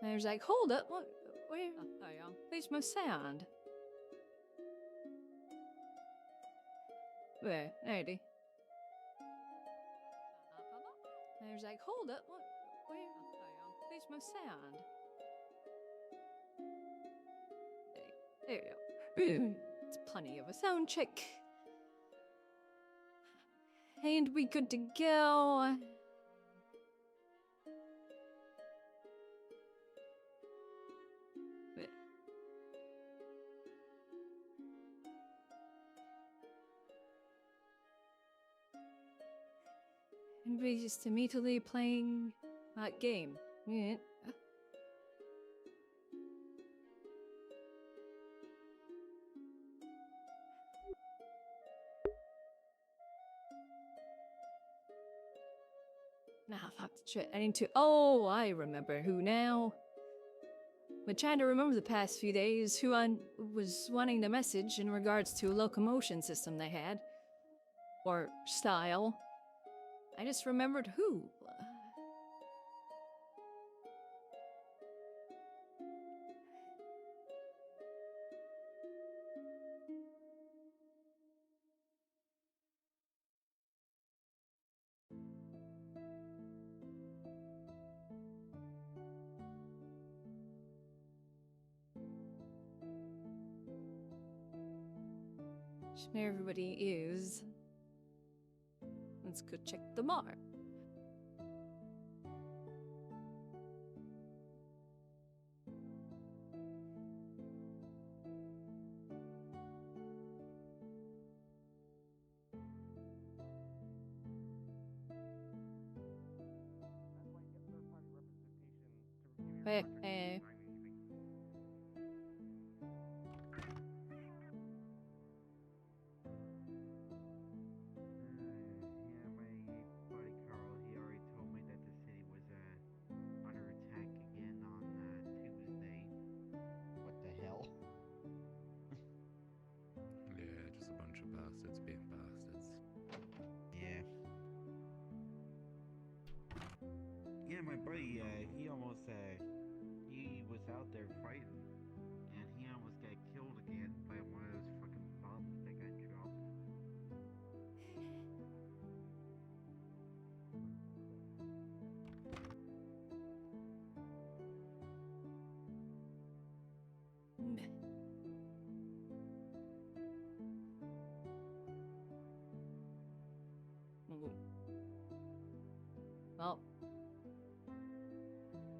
I was like, hold up, what? Where? Where's my sound? Where? There. I was like, hold up, what? Where? Where's my sound? There you go. It's plenty of a sound check. And we good to go. And we're just immediately playing that game. Yeah. Nah, fuck the shit. I need to. Oh, I remember who now. We're trying to remember the past few days who was wanting the message in regards to a locomotion system they had. Or style. I just remembered who. Where everybody is. Let's go check the mark. Hey. My buddy, he almost, he was out there fighting, and he almost got killed again by one of those fucking bombs that got dropped. Well.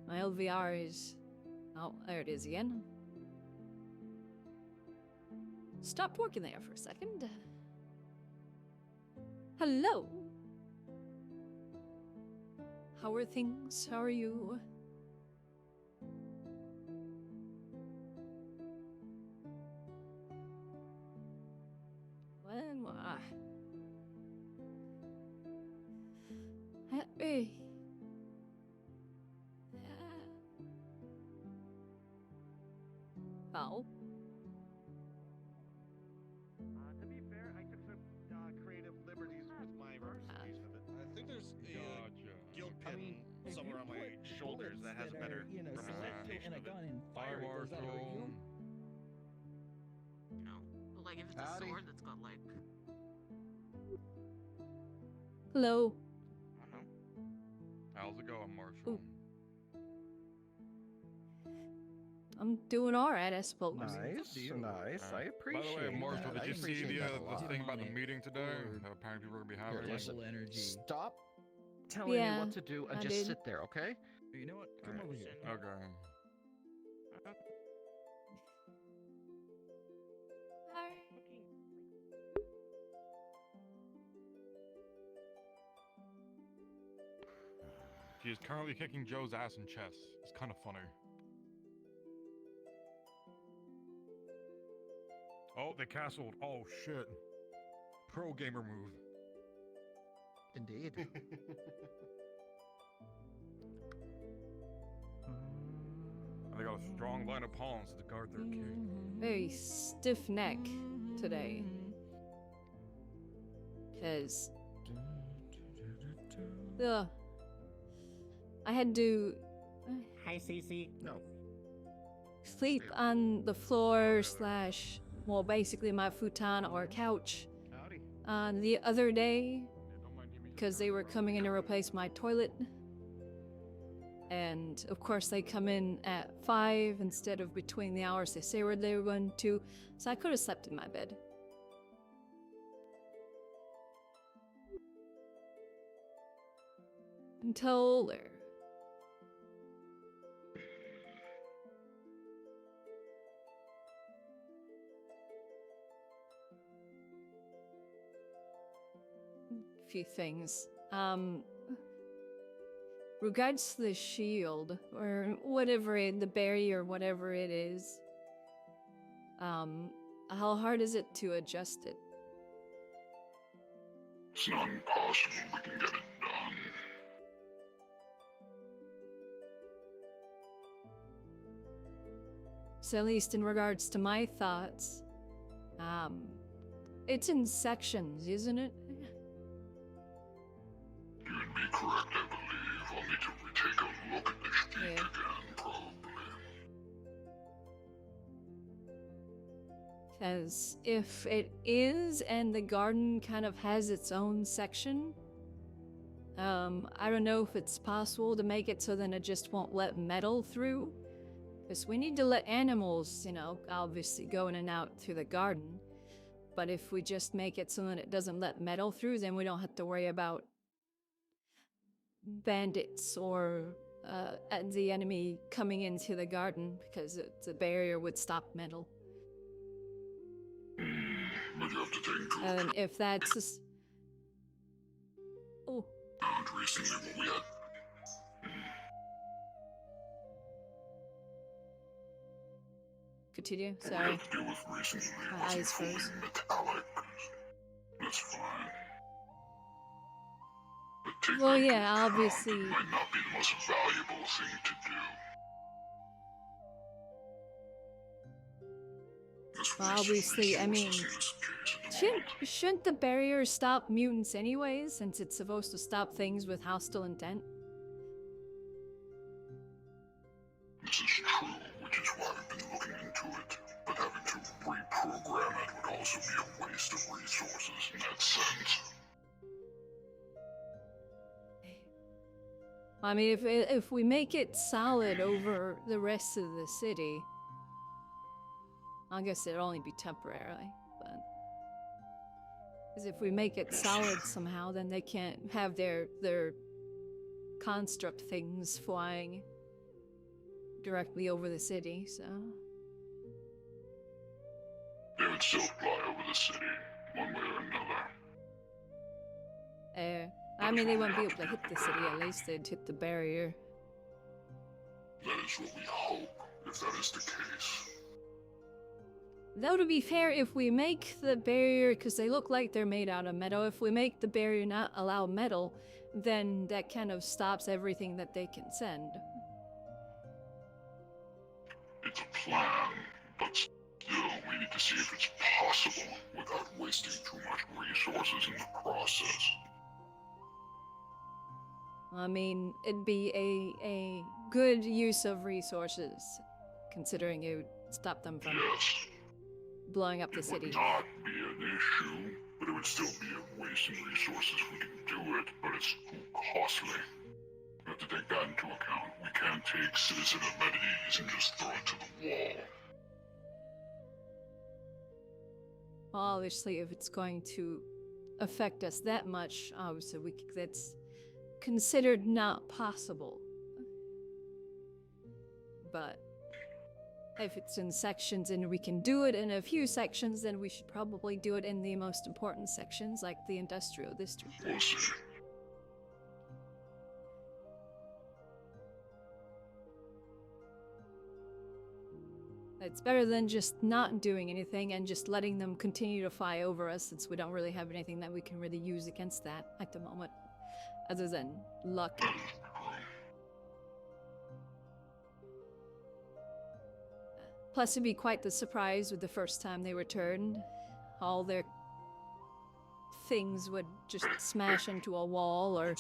My LVR is... Oh, there it is again. Stopped working there for a second. Hello. How are things? How are you? Well, hey. Oh. To be fair, I took some creative liberties with my representation of it. I think there's a guild pin somewhere on my shoulders that has a better representation of it. Fire does that hurt you? No. But like if it's a sword that's got like... Hello. How's it going, Marshall? Ooh. I'm doing alright, I suppose. Nice. I appreciate it. By the way, Marshall, did you see the thing about the meeting today? Apparently we're going to be having energy. Stop telling me what to do and just sit there, okay? You know what? Come over here. Okay. She is currently kicking Joe's ass in chess. It's kind of funny. Oh, they castled. Oh, shit. Pro gamer move. Indeed. They got a strong line of pawns to guard their king. Very stiff neck today. Because I had to Hi, Cece. No. sleep on the floor slash, well, basically my futon or couch Howdy. on the other day because they were coming in to replace my toilet. And of course they come in at 5 instead of between the hours they say where they were going to, so I could have slept in my bed. Until there. Few things. Regards to the shield, or whatever the barrier, whatever it is, how hard is it to adjust it? It's not impossible, we can get it done. So at least in regards to my thoughts, it's in sections, isn't it? You'd be correct, I believe. I'll need to retake a look at the sheet again, probably. Because if it is, and the garden kind of has its own section, I don't know if it's possible to make it so then it just won't let metal through. Because we need to let animals, you know, obviously go in and out through the garden. But if we just make it so that it doesn't let metal through, then we don't have to worry about bandits or the enemy coming into the garden, because the barrier would stop metal. But you have to take into And account if that's just... Oh, recently what we had. continue, We sorry. had to deal with recently My wasn't eyes fully froze. metallic. That's fine. But taking Well, into yeah, account, obviously. it might not be the most valuable thing to do. As Well, obviously, I mean, resources in this case at the shouldn't the barrier stop mutants anyways, since it's supposed to stop things with hostile intent? This is true, which is why we've been looking into it. But having to reprogram it would also be a waste of resources in that sense. I mean, if we make it solid over the rest of the city, I guess it'll only be temporarily, but... Because if we make it solid somehow, then they can't have their construct things flying directly over the city, so... They would still fly over the city, one way or another. I mean, they won't be able to hit the city, at least they'd hit the barrier. That is what we hope, if that is the case. Though to be fair, if we make the barrier, because they look like they're made out of metal, if we make the barrier not allow metal, then that kind of stops everything that they can send. It's a plan, but still, we need to see if it's possible without wasting too much resources in the process. I mean, it'd be a good use of resources, considering it would stop them from Yes, blowing up the it city. would not be an issue, but it would still be a waste in resources. We can do it, but it's too costly. We have to take that into account. We can't take citizen amenities and just throw it to the wall. Well, obviously, if it's going to affect us that much, obviously, that's considered not possible. But if it's in sections and we can do it in a few sections, then we should probably do it in the most important sections, like the industrial district. We'll see. It's better than just not doing anything and just letting them continue to fly over us, since we don't really have anything that we can really use against that at the moment, other than luck. Plus, it'd be quite the surprise with the first time they returned. All their things would just smash into a wall or...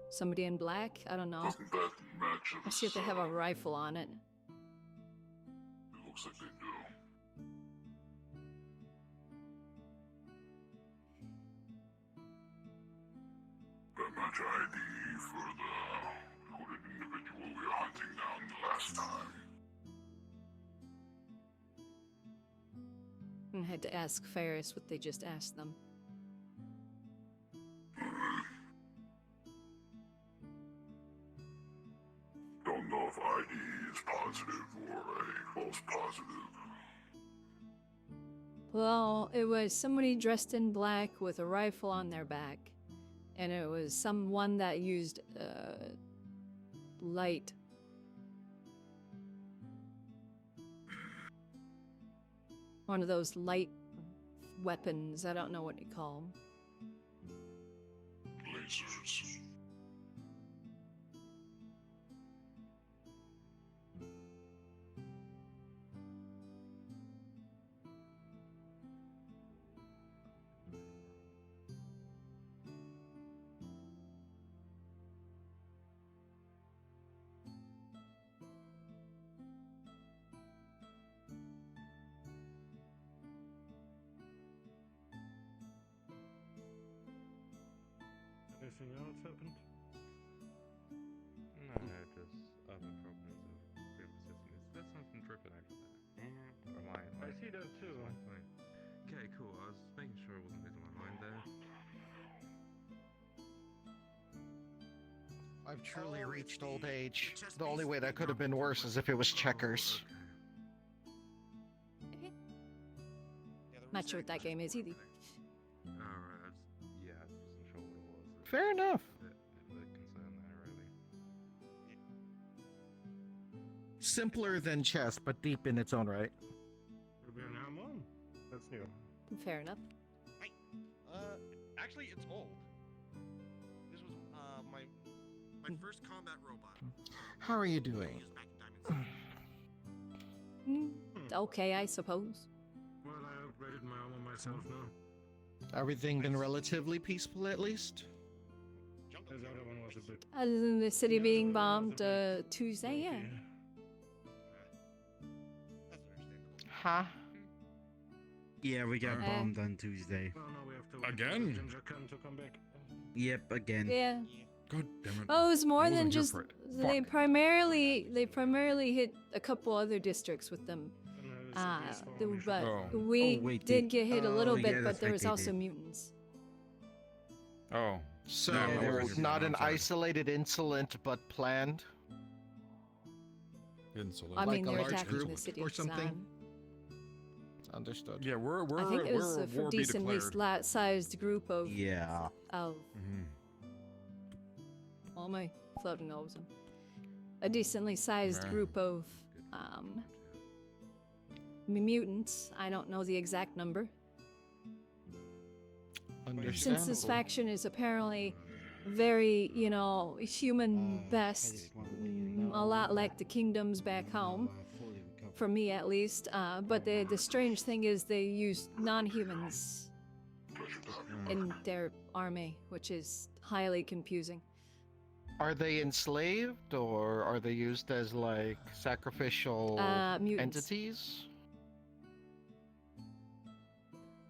Somebody in black? I don't know. Doesn't that match Let's see if they have a rifle on it. It looks like they do. That match ID for the hooded individual we were hunting down the last time. I had to ask Ferris what they just asked them. Don't know if ID is positive or a false positive. Well, it was somebody dressed in black with a rifle on their back. And it was someone that used light. One of those light weapons. I don't know what you call them. Lasers. Anything else happened? No, just other problems of grid resistance. There's something dripping over there. Or I see that too. Okay, cool. I was making sure I wasn't losing my mind there. I've truly reached old age. The only way that could have been worse is if it was checkers. Not sure what that game is either. Alright, yeah, I just wasn't sure what it was. Fair enough. The concern there, really. Simpler than chess, but deep in its own right. Could be an M1. That's new. Fair enough. Actually, it's old. This was my first combat robot. How are you doing? Used back in Diamond City. Okay, I suppose. Well, I upgraded my armor myself now. Everything been relatively peaceful at least? His other one was a bit. Other than the city being bombed Tuesday, yeah. That's understandable. Huh? Yeah, we got Uh, bombed on Tuesday. Well, no, we have to wait Again? for Ginger Khan to come back. Yep, again. Yeah. God damn it. Oh, it was more I than wasn't here just for it. they Fuck. primarily hit a couple other districts with them. But Oh. we Oh, wait, did dude. get hit a little Oh, bit, yeah, but that's there right, was they also did. mutants. Oh. So, Yeah, I wasn't not here, an I'm sorry. isolated incident, but planned? Insolent. I Like mean, a they're large attacking group the city or of something? Zion. Understood. Yeah, we're I think it was we're a war be decently declared. sized group of Yeah. Mhm. all my floating over. A decently sized Right. group of mutants. I don't know the exact number. Understandable. Since this faction is apparently very, human best, a lot like the kingdoms back home, for me at least. But the strange thing is they use non-humans in their army, which is highly confusing. Are they enslaved, or are they used as, like, sacrificial Mutants. entities?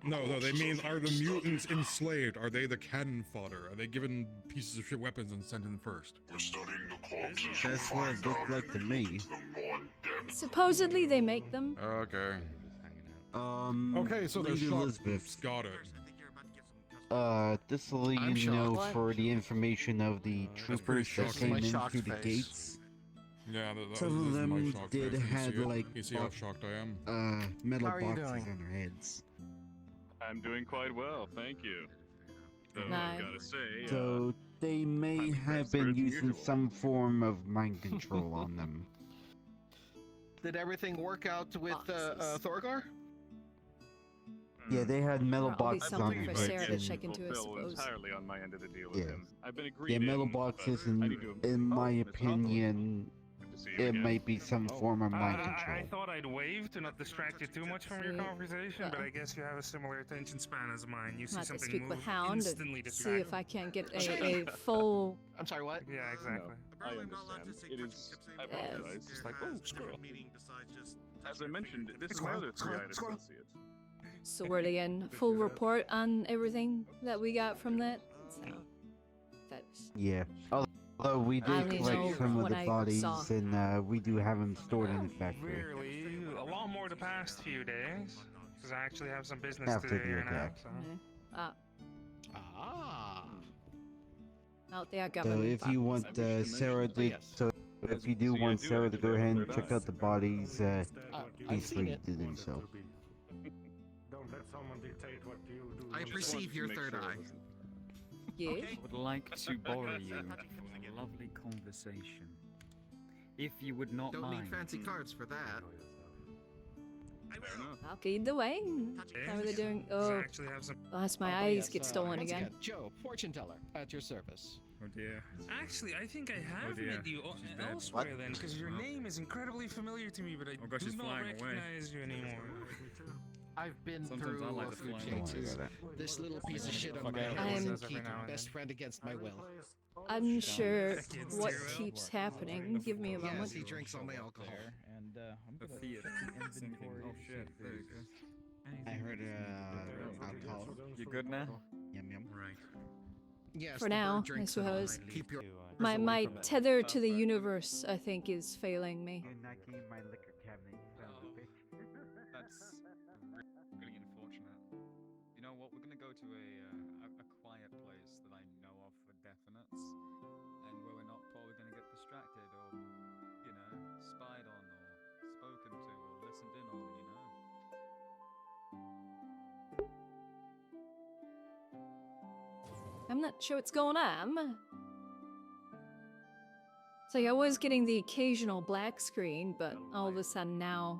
No, they mean, are the mutants enslaved? Are they the cannon fodder? Are they given pieces of shit weapons and sent in first? We're studying the corpses. That's what it looked like to me. Supposedly they make them. Okay. Okay, so they're Lady shot. Elizabeth. Got it. This will let I'm you know shocked. for the information of the That's pretty troopers that shocking. came My in shocked through the face. gates. Yeah, that Some of this is my them shock did face. You had, see it? like, You see how shocked I am? Metal How are you boxes doing? on their heads. I'm doing quite well, thank you. Though Nice. I've gotta say, So they may have been using some form of mind control on them. Did everything work out with Boxes. Thorgar? Yeah, they had metal That'll be boxes something on for it. Sarah to and- check into, I fulfill suppose. entirely on my end of the deal with Yeah. him. I've been Yeah, agreed metal in, boxes, but I and need to in my Miss Hawthorne. opinion, Good to see you it again. might be some form of mind control. I thought I'd wave to not distract you too much from your See, conversation, but well- I guess you have a similar attention span as mine. You see I'll have to something speak move, with Hound instantly to see distract. if I can't get a full. I'm sorry, what? Yeah, exactly. I understand. It is. I apologize. It's like, oh, squirrel. As I mentioned, this is my other three-eyed associate. Swordian full report on everything that we got from that. So that's Yeah. Although we I did only know collect some of what the I bodies, saw. and we do have them stored in the factory Really, a lot more the past few days, because I actually have some business after to do the here now. attack. So. Ah. out there, So government. if you want Sarah to, so if you do want Sarah to go ahead and check out the bodies, I've he's seen free it. to do so. Don't let someone dictate what you do. I perceive your third eye. Yeah. I would like to borrow you for a lovely conversation. If you would not Don't mind. need fancy cards for that. Okay, either way. How are they doing? Oh, Actually have some. unless my eyes get stolen Once again. Joe, fortune teller, at your service. Oh dear. Actually, I think I have dear. met you She's dead. elsewhere then, because your name is incredibly familiar to me, but I Oh gosh, do she's not flying away. recognize you anymore. I've been Sometimes I through like a to few fly. changes. This little piece of shit on my Fuck head is I'm- a keep best friend against my will. Unsure Decades what zero. keeps happening. Give me a Yes, moment. he drinks all my alcohol. And I'm The gonna theater. check the Thinking, inventory. oh shit, there you go. I heard alcohol. You good now? Yum yum. Right. Yes, For the now, bird drinks I it all. suppose. Keep your My tether to the universe, I think, is failing me. You're not getting my liquor cabinet, you son of a bitch. That's really unfortunate. You know what? We're gonna go to a quiet place that I know of for definite, and where we're not probably gonna get distracted or, you know, spied on or spoken to or listened in on. You know. I'm not sure what's going on. So I was getting the occasional black screen, but all of a sudden now.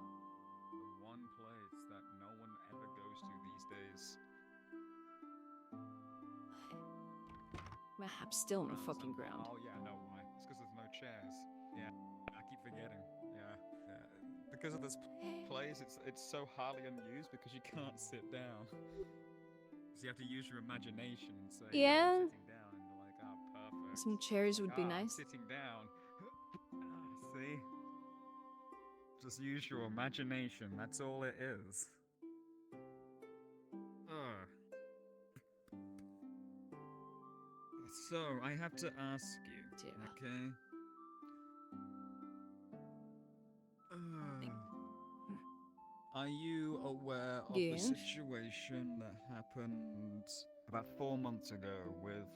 The one place that no one ever goes to these days. I'm still on the fucking ground. Oh yeah, I know why. It's because there's no chairs. Yeah, I keep forgetting. Yeah. Because of this place, it's so highly unused because you can't sit down. So you have to use your imagination and say, Yeah. I'm sitting down, and you're like, oh, perfect. Some chairs would be I'm nice. Sitting down. See? Just use your imagination. That's all it is. So, I have to ask you, Yeah. okay? Are you aware of Yeah. the situation that happened about 4 months ago with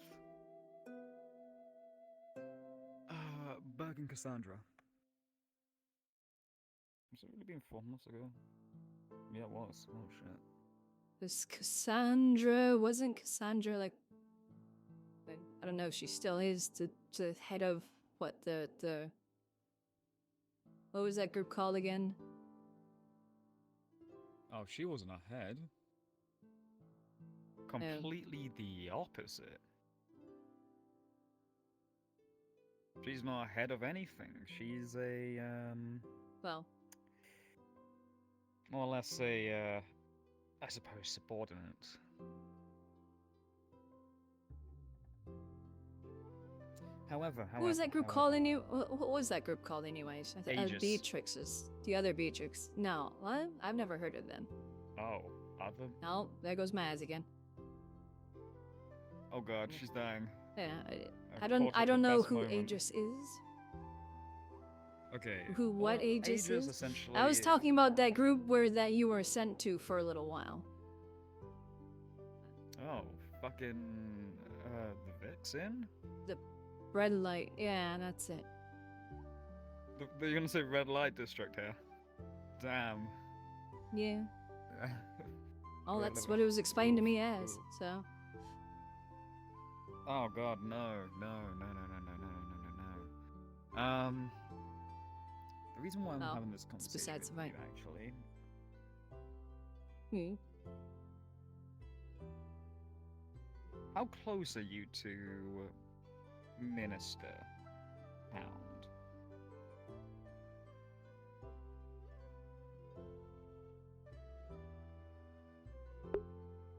Berg and Cassandra? Was it really been 4 months ago? Yeah, it was. Oh shit. Was Cassandra, wasn't Cassandra like, I don't know if she still is, the head of what the what was that group called again? Oh, she wasn't ahead. Completely the opposite. She's not ahead of anything. She's a Well, more or less a I suppose subordinate. However, what was that group however- called what was that group called anyways? Aegis. Beatrix's. The other Beatrix. No, what? I've never heard of them. Oh, other? No, there goes my eyes again. Oh god, she's dying. Yeah, I've I don't caught her I at don't the know best who moment. Aegis is. Okay. Who what well, Aegis is? essentially. I was talking about that group where that you were sent to for a little while. Oh, fucking the Vixen? Red light, yeah, that's it. You're gonna say red light district here? Damn. Yeah. Oh, Well, that's never- what it was explained to me as. So Oh god, no. The reason why I'm Oh, having this it's conversation besides with the you, point. actually, how close are you to Minister Hound?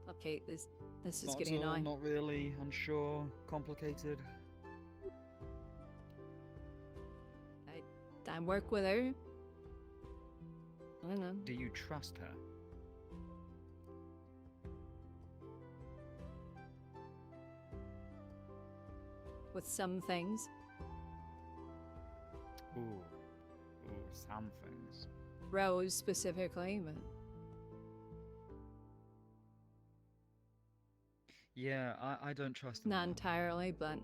Okay, this is Not getting at all, annoying. not really, unsure, complicated. I work with her. I don't know. Do you trust her? With some things. Ooh, some things. Rose specifically, but Yeah, I don't trust him. not entirely, but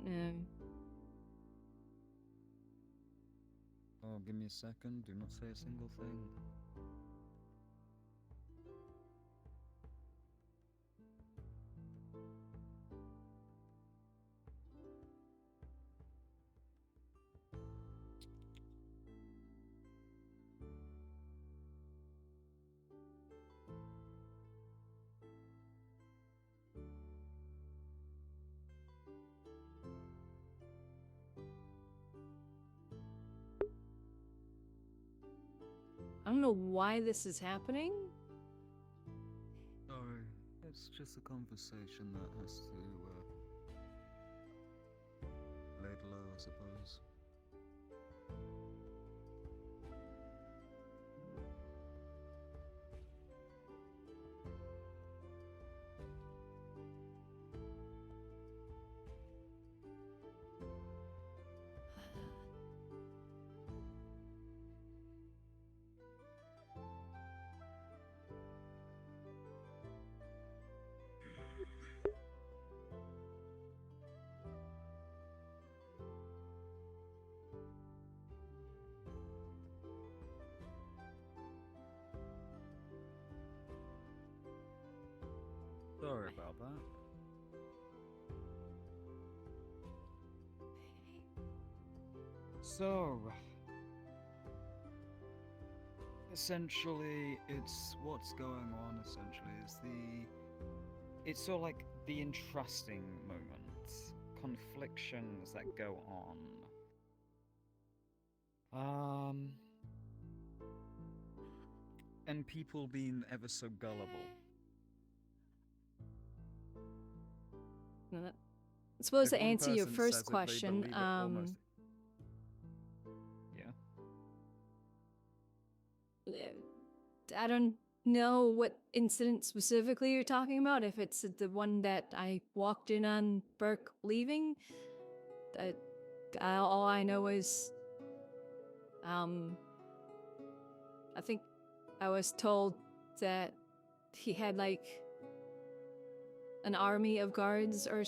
Oh, give me a second. Do not say a single thing. I don't know why this is happening. Sorry. It's just a conversation that has to, laid low, I suppose. Sorry about that. So, essentially, it's what's going on. Essentially, is it's sort of like the entrusting moments, conflictions that go on. And people being ever so gullible. I suppose If to one answer your person first says it, they question, believe it almost. Yeah. I don't know what incident specifically you're talking about. If it's the one that I walked in on Burke leaving, all I know is, I think I was told that he had like an army of guards or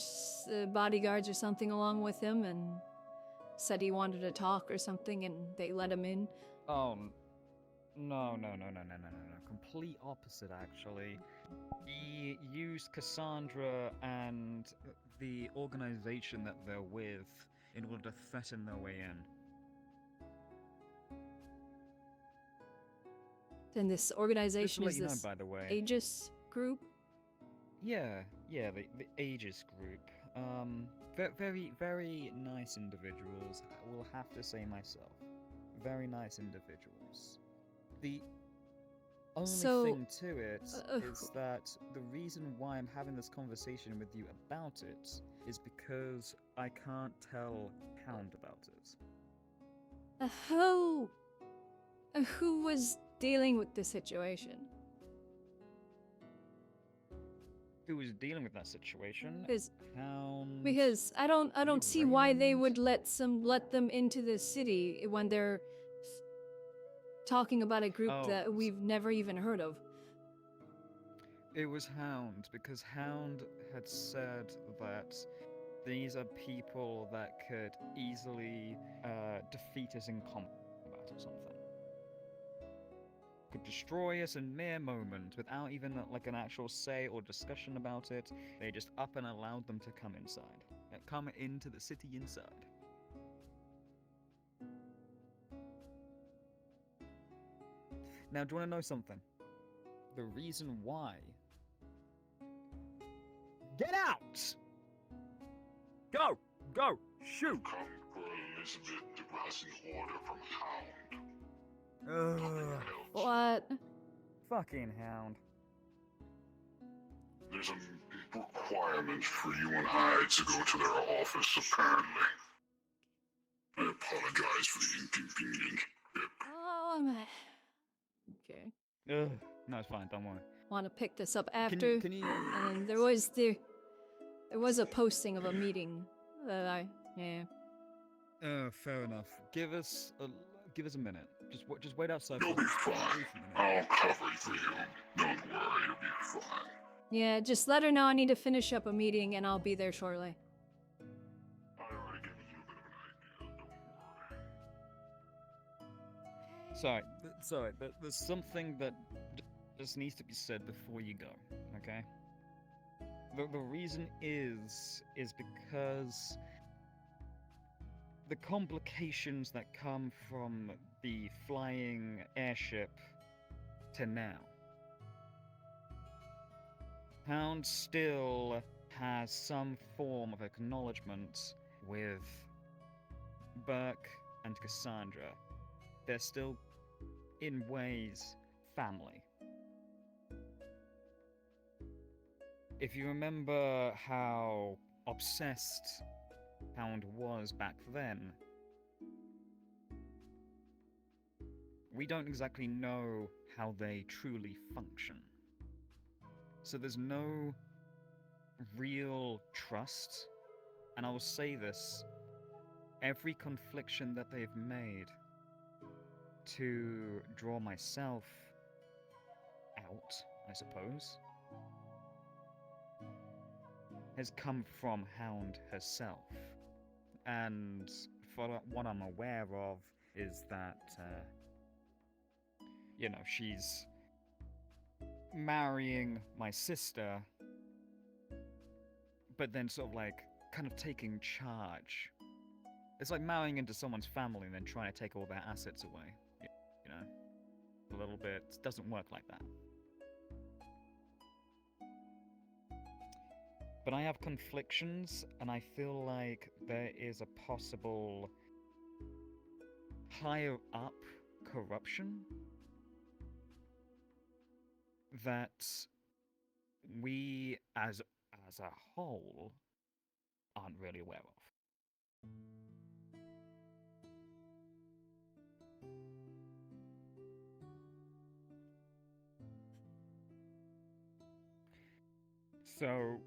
bodyguards or something along with him, and said he wanted to talk or something, and they let him in. Oh, no. Complete opposite, actually. He used Cassandra and the organization that they're with in order to threaten their way in. And this organization Just is to let you this know, by the way. Aegis group? Yeah, the Aegis group. Very, very nice individuals, I will have to say myself. Very nice individuals. The only thing to it is that the reason why I'm having this conversation with you about it is because I can't tell Hound about it. Who was dealing with the situation? Who was dealing with that situation? Hound. Because I don't see why they would let them into the city when they're talking about a group that we've never even heard of. It was Hound, because Hound had said that these are people that could easily defeat us in combat or something. Could destroy us in mere moments without even like an actual say or discussion about it. They just up and allowed them to come inside. come into the city inside. Now, do you want to know something? The reason why... Get out! Go! Go! Shoot! Come for Elizabeth to pass an order from Hound. Nothing else. What? Fucking Hound. There's a requirement for you and I to go to their office, apparently. I apologize for the inconvenience. Oh, man. Okay. Ugh. No, it's fine, don't worry. Want to pick this up after? Can you... And there was a posting of a meeting that yeah. Fair enough. Give us a minute. Just wait outside. You'll be fine. I'll cover for you. Don't worry, you'll be fine. Yeah, just let her know I need to finish up a meeting and I'll be there shortly. I already gave you a bit of an idea, don't worry. Sorry, there's something that just needs to be said before you go, okay? The reason is because the complications that come from the flying airship to now. Hound still has some form of acknowledgement with Burke and Cassandra. They're still, in ways, family. If you remember how obsessed Hound was back then, we don't exactly know how they truly function. So there's no real trust, and I will say this, every confliction that they've made to draw myself out, I suppose, has come from Hound herself. And for what I'm aware of is that, she's marrying my sister, but then sort of kind of taking charge. It's like marrying into someone's family and then trying to take all their assets away. You know? A little bit. It doesn't work like that. But I have conflictions, and I feel like there is a possible higher up corruption that we as a whole aren't really aware of. So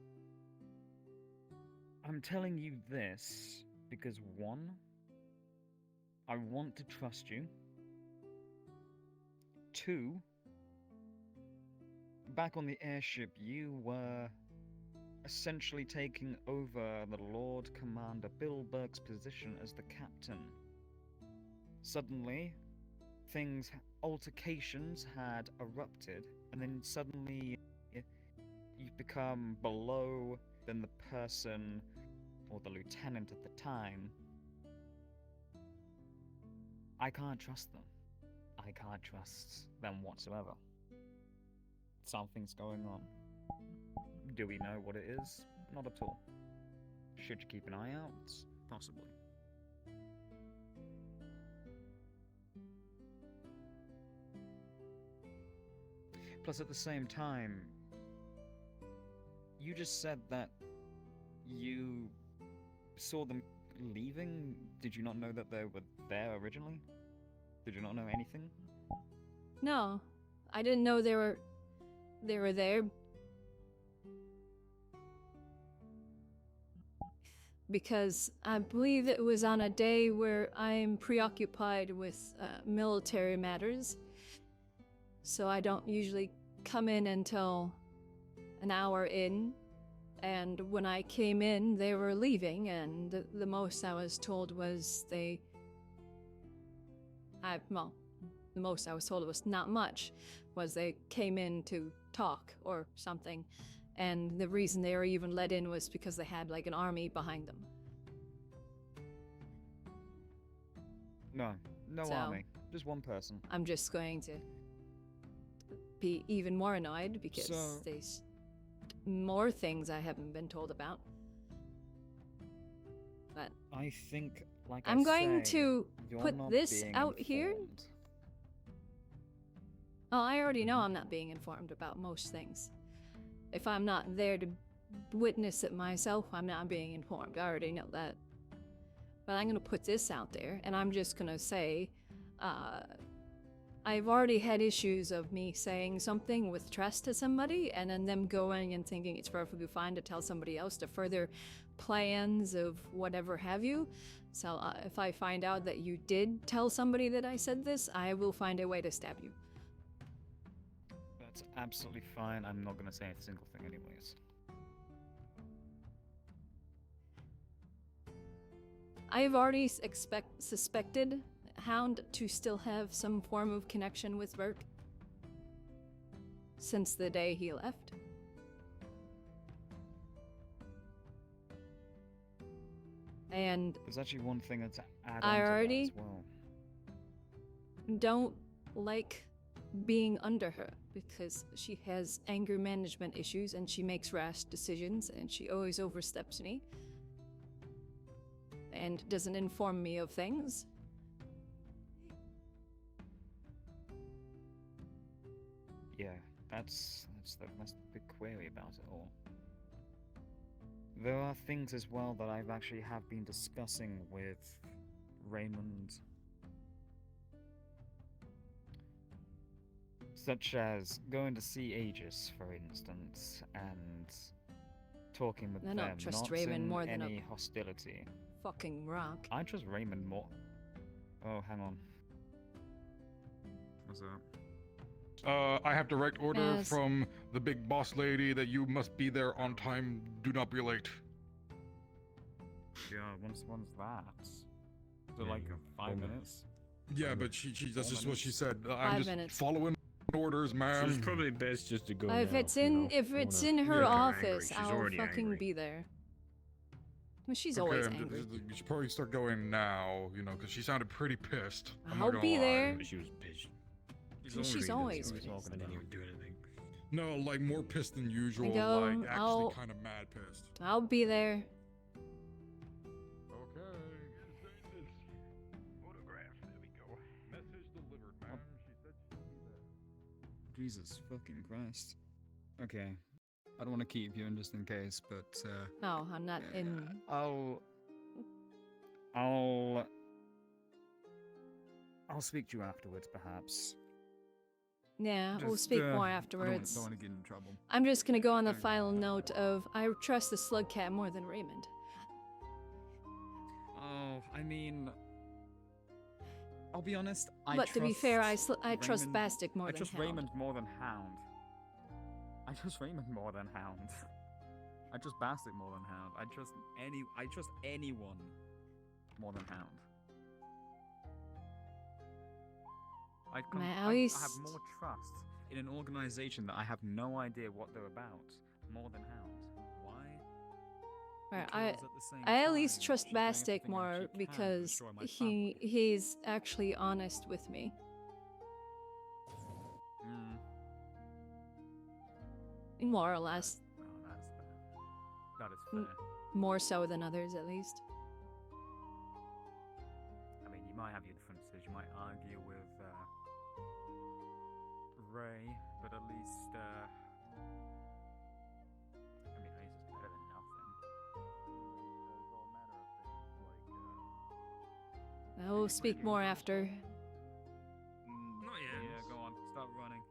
I'm telling you this because, one, I want to trust you. Two, back on the airship, you were essentially taking over the Lord Commander Bill Burke's position as the captain. Suddenly, altercations had erupted, and then suddenly you've become below than the person, or the lieutenant at the time. I can't trust them. I can't trust them whatsoever. Something's going on. Do we know what it is? Not at all. Should you keep an eye out? Possibly. Plus, at the same time, you just said that you saw them leaving. Did you not know that they were there originally? Did you not know anything? No, I didn't know they were there. Because I believe it was on a day where I'm preoccupied with military matters. So I don't usually come in until an hour in. And when I came in, they were leaving, and the most I was told was the most I was told was not much, was they came in to talk or something. And the reason they were even let in was because they had like an army behind them. No, no So- army. Just one person. I'm just going to be even more annoyed because So- there's more things I haven't been told about. But I think, like I'm I going say, to you're put not this being out here. informed. Oh, I already know I'm not being informed about most things. If I'm not there to witness it myself, I'm not being informed. I already know that. But I'm going to put this out there, and I'm just going to say, I've already had issues of me saying something with trust to somebody, and then them going and thinking it's perfectly fine to tell somebody else to further plans of whatever have you. So if I find out that you did tell somebody that I said this, I will find a way to stab you. That's absolutely fine. I'm not going to say a single thing anyways. I've already suspected Hound to still have some form of connection with Burke since the day he left. And There's actually one thing that's add I on to that already- as well. don't like being under her because she has anger management issues and she makes rash decisions and she always oversteps me and doesn't inform me of things. Yeah, that's the big query about it all. There are things as well that I've actually have been discussing with Raymond, such as going to see Aegis, for instance, and talking with I them. don't trust not Raymond in more than any a hostility. fucking rock. I trust Raymond more. Oh, hang on. What's that? I have direct order Yes. from the big boss lady that you must be there on time. Do not be late. Yeah, when's that? So Yeah, like you go. 5 minutes? Yeah, but she that's just what she minutes? said. I'm 5 just minutes. following orders, ma'am. She's probably best just to go If now, it's you in know, if you it's wanna in her make angry. office, She's I'll already fucking angry. be there. Well, she's Okay, always I'm angry. you should probably start going now, you know, because she sounded pretty pissed. I'm not I'll gonna be lie. there. But she was pissed. She's always pissed. pissed. I didn't even do anything. No, like more pissed than usual. go, Like actually I'll- kind of mad pissed. I'll be there. Okay. Photograph. There we go. Message delivered, ma'am. She said she'd be there. Jesus fucking Christ. Okay. I don't want to keep you in just in case, but No, I'm not in. I'll speak to you afterwards, perhaps. Yeah, we'll Just, speak more I afterwards. don't want to get in trouble. I'm just gonna go on the final note of I trust the slug cat more than Raymond. Oh, I mean, I'll be honest. But to be fair, I trust Raymond- Bastic more I than trust Hound. Raymond more than Hound. I trust Raymond more than Hound. I trust Bastic more than Hound. I trust anyone more than Hound. Man, at I least- have more trust in an organization that I have no idea what they're about more than Hound. Why? Right, Because at the same I at least time, trust she's doing Bastic everything that more she can to because destroy my family. he's actually honest with me. Mm. More or less. Oh, that is Mm. fair. More so than others, at least. I mean, you might have your differences. You might argue with Ray, but at least, I mean, Ray's just better than nothing. It's all a matter of things like, I will speak more after. Not yet. Yeah, go on. Start running.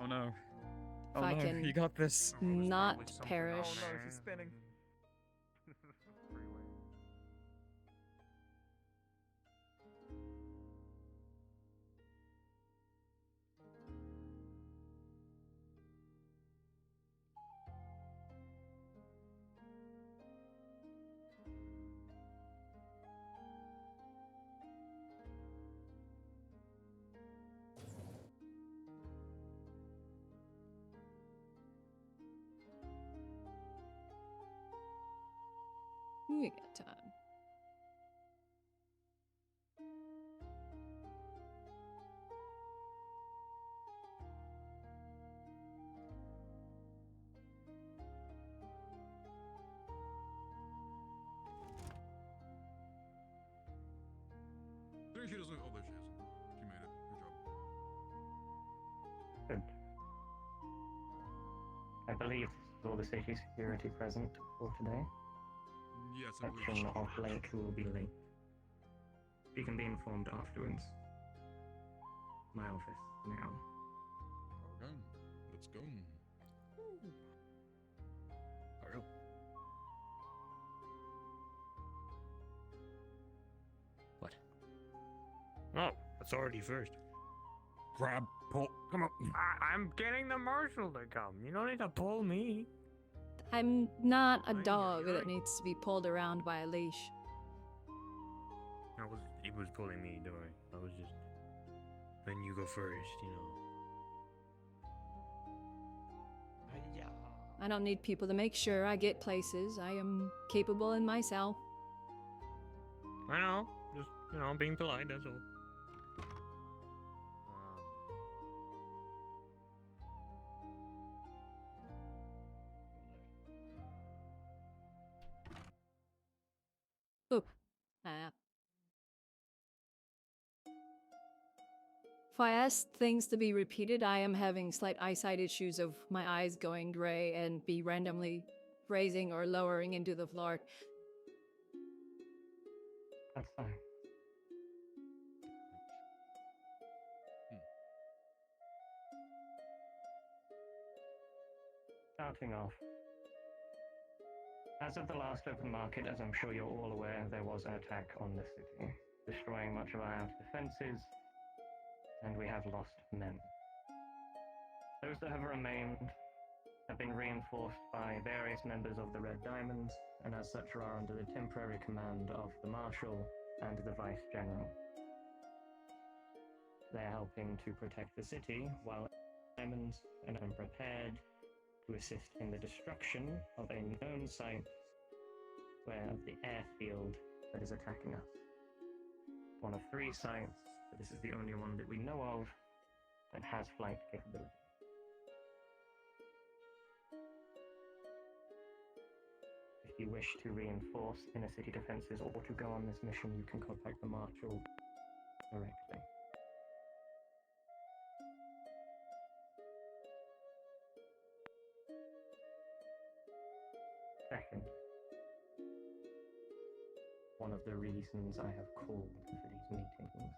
Oh no. If I can you got this. not probably something perish. else. Oh no, she's spinning. We got time. There she doesn't. Oh, there she is. She made it. Good job. Good. I believe this is all the city security present for today. Yes, I believe Section so. of Blake will be late. We can be informed afterwards. My office now. Okay, let's go. Alright. What? Oh, that's already first. Grab, pull, come on. I'm getting the marshal to come. You don't need to pull me. I'm not a dog that needs to be pulled around by a leash. He was pulling me, don't worry. I was just letting you go first, you know. I don't need people to make sure I get places. I am capable in myself. I know. Just, you know, being polite, that's all. Oh. If I ask things to be repeated, I am having slight eyesight issues of my eyes going gray and be randomly raising or lowering into the floor. That's fine. Starting off. As of the last open market, as I'm sure you're all aware, there was an attack on the city, destroying much of our outer defenses, and we have lost men. Those that have remained have been reinforced by various members of the Red Diamonds, and as such are under the temporary command of the Marshal and the Vice General. They're helping to protect the city, while Diamonds and I'm prepared to assist in the destruction of a known site of the airfield that is attacking us. One of 3 sites, but this is the only one that we know of that has flight capability. If you wish to reinforce inner city defenses or to go on this mission, you can contact the Marshal directly. Second, one of the reasons I have called for these meetings.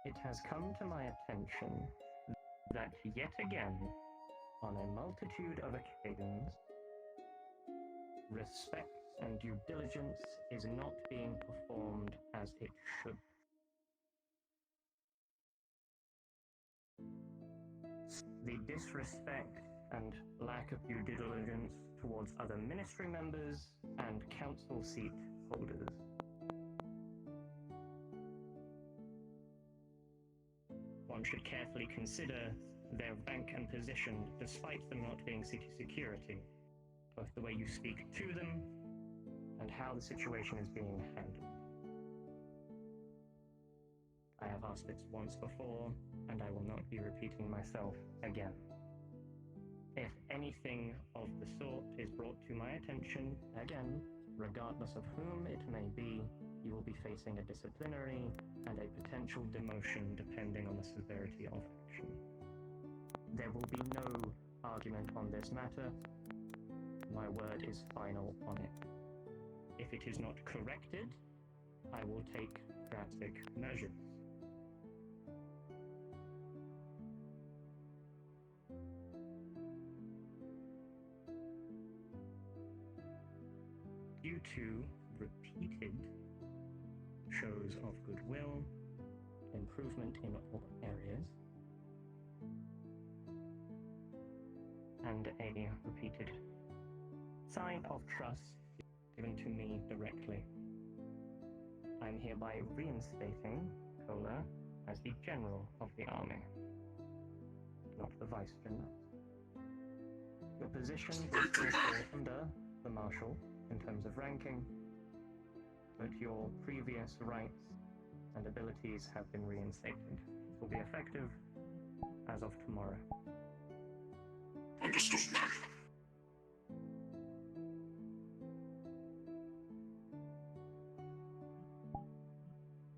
It has come to my attention that yet again, on a multitude of occasions, respect and due diligence is not being performed as it should. The disrespect and lack of due diligence towards other ministry members and council seat holders. One should carefully consider their rank and position despite them not being city security, both the way you speak to them and how the situation is being handled. I have asked this once before, and I will not be repeating myself again. If anything of the sort is brought to my attention, again, regardless of whom it may be, you will be facing a disciplinary and a potential demotion depending on the severity of action. There will be no argument on this matter. My word is final on it. If it is not corrected, I will take drastic measures. Due to repeated shows of goodwill, improvement in all areas, and a repeated sign of trust given to me directly, I'm hereby reinstating Kola as the General of the Army, not the Vice General. Your position will still fall under the Marshal, in terms of ranking, but your previous rights and abilities have been reinstated. It will be effective as of tomorrow. Understood, ma'am.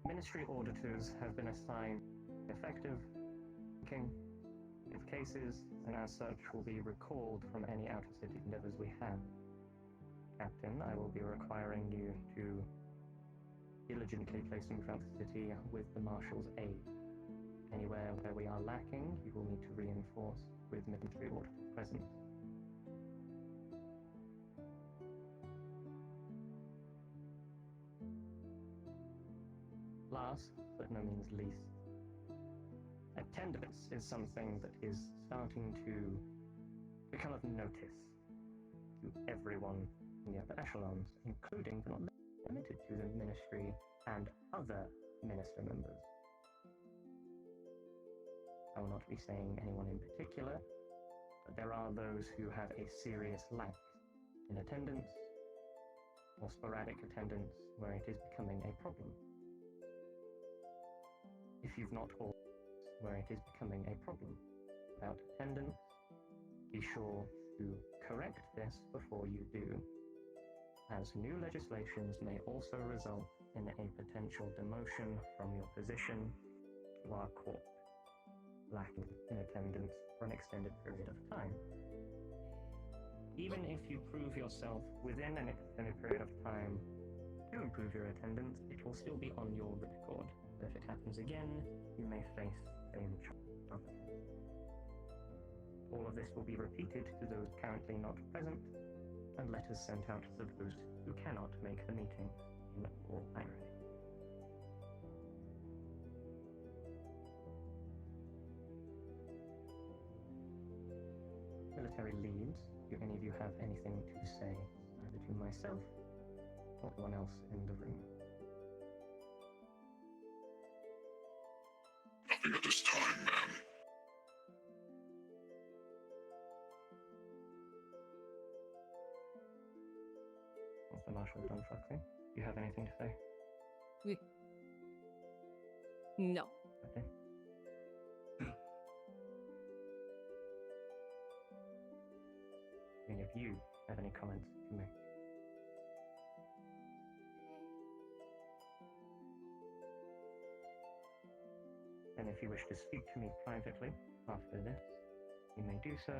Ministry auditors have been assigned effective ranking of cases, and as such will be recalled from any out-of-city endeavors we have. Captain, I will be requiring you to diligently place them throughout the city with the Marshal's aid. Anywhere where we are lacking, you will need to reinforce with military auditor presence. Last, but no means least, attendance is something that is starting to become of notice to everyone in the upper echelons, including but not limited to the ministry and other minister members. I will not be saying anyone in particular, but there are those who have a serious lack in attendance or sporadic attendance where it is becoming a problem. If you've not all where it is becoming a problem about attendance, be sure to correct this before you do, as new legislations may also result in a potential demotion from your position to our court, lacking in attendance for an extended period of time. Even if you prove yourself within an extended period of time to improve your attendance, it will still be on your record. But if it happens again, you may face same charge. All of this will be repeated to those currently not present, and letters sent out to those who cannot make the meeting in all irony. Military leads, do any of you have anything to say, either to myself or anyone else in the room? Nothing at this time, ma'am. Once the Marshal is done flexing, do you have anything to say? No. Okay. Any of you have any comments to make? And if you wish to speak to me privately after this, you may do so.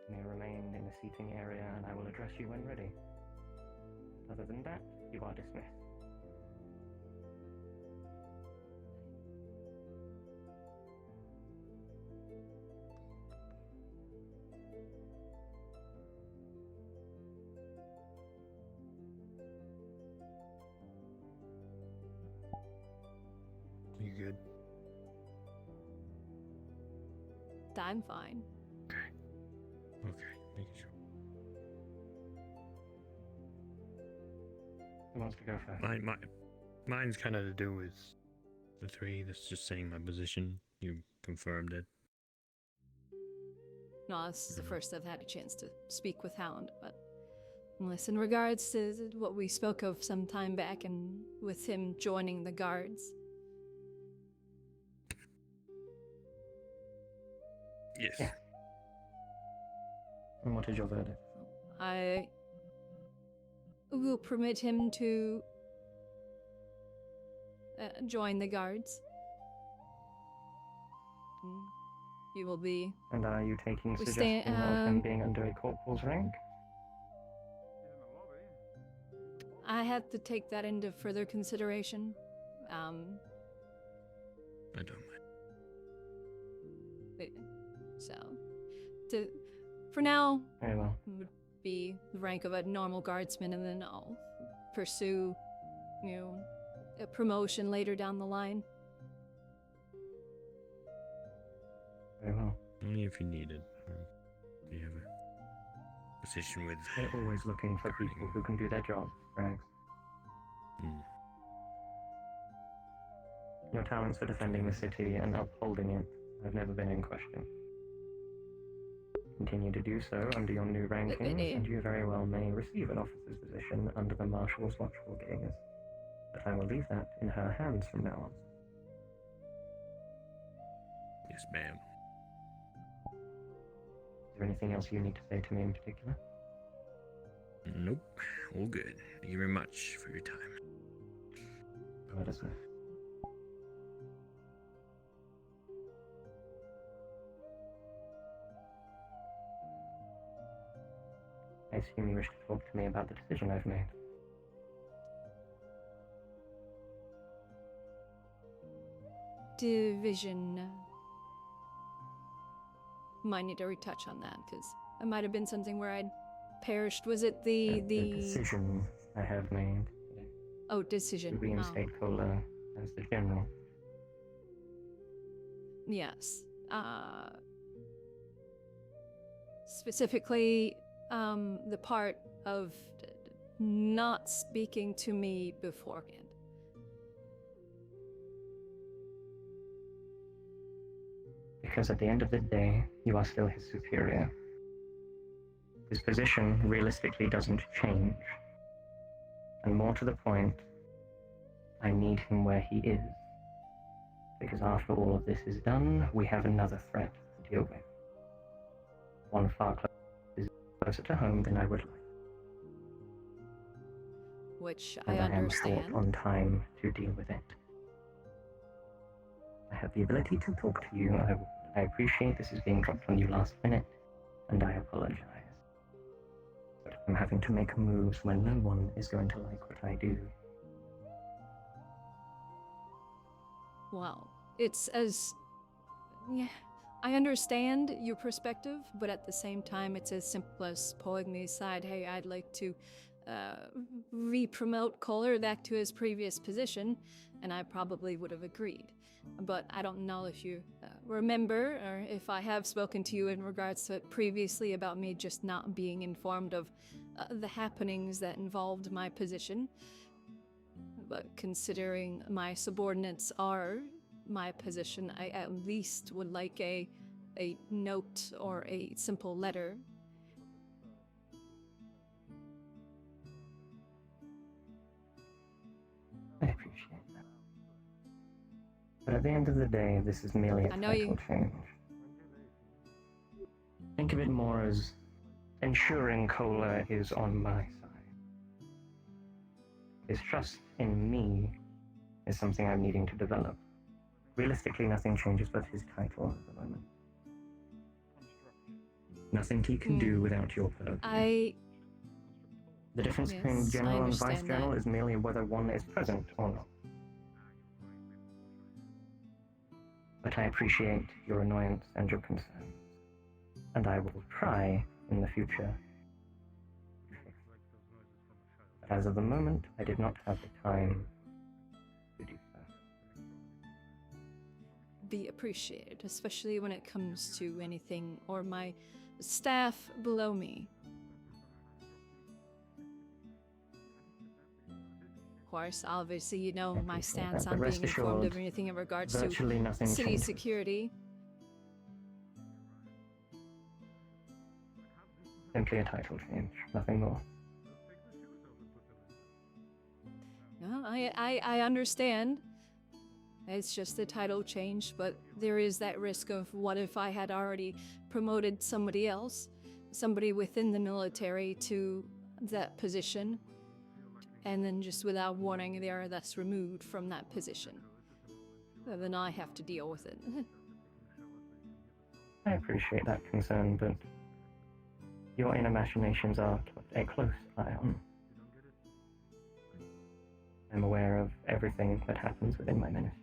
You may remain in the seating area and I will address you when ready. Other than that, you are dismissed. You good? I'm fine. Okay. Okay, making sure. Who wants to go first? Mine's kind of to do with the three. That's just saying my position. You confirmed it. No, this is the first I've had a chance to speak with Hound, but unless in regards to what we spoke of some time back and with him joining the guards. Yes. Yeah. And what is your verdict? I will permit him to join the guards. You will be. And are you taking We suggestion stay, of him being under a corporal's rank? I have to take that into further consideration. I don't mind. So, for now, Very well. would be the rank of a normal guardsman, and then I'll pursue, a promotion later down the line. Very well. Only if you need it. Do you have a position with... We're always looking for people who can do their job, Rags. Your talents for defending the city and upholding it have never been in question. Continue to do so under your new rankings, and you very well may receive an officer's position under the Marshal's watchful gaze. But I will leave that in her hands from now on. Yes, ma'am. Is there anything else you need to say to me in particular? Nope. All good. Thank you very much for your time. Let us know. I assume you wish to talk to me about the decision I've made. Division. Might need to retouch on that, because it might have been something where I'd perished. Was it the decision I have made today? Oh, decision. To reinstate Cola as the general. Yes. Specifically, the part of not speaking to me beforehand. Because at the end of the day, you are still his superior. His position realistically doesn't change. And more to the point, I need him where he is. Because after all of this is done, we have another threat to deal with. One far closer to home than I would like. Which And I I am understand. short on time to deal with it. I have the ability to talk to you. I appreciate this is being dropped on you last minute, and I apologize. But I'm having to make moves when no one is going to like what I do. Well, it's as... Yeah, I understand your perspective, but at the same time, it's as simple as pulling me aside. Hey, I'd like to re-promote Kohler back to his previous position, and I probably would have agreed. But I don't know if you remember, or if I have spoken to you in regards to it previously about me just not being informed of the happenings that involved my position. But considering my subordinates are my position, I at least would like a note or a simple letter. I appreciate that. But at the end of the day, this is merely a title change. Think of it more as ensuring Kohler is on my side. His trust in me is something I'm needing to develop. Realistically, nothing changes but his title at the moment. Nothing he can do without your purview. The difference between general and vice general is merely whether one is present or not. But I appreciate your annoyance and your concerns, and I will try in the future. But as of the moment, I did not have the time to do so. Be appreciated, especially when it comes to anything or my staff below me. Of course, obviously, you know my stance on being informed of anything in regards to city security. Simply a title change, nothing more. No, I understand. It's just a title change, but there is that risk of what if I had already promoted somebody else, somebody within the military to that position, and then just without warning they are thus removed from that position. Then I have to deal with it. I appreciate that concern, but your inner machinations are kept a close eye on. I'm aware of everything that happens within my ministry.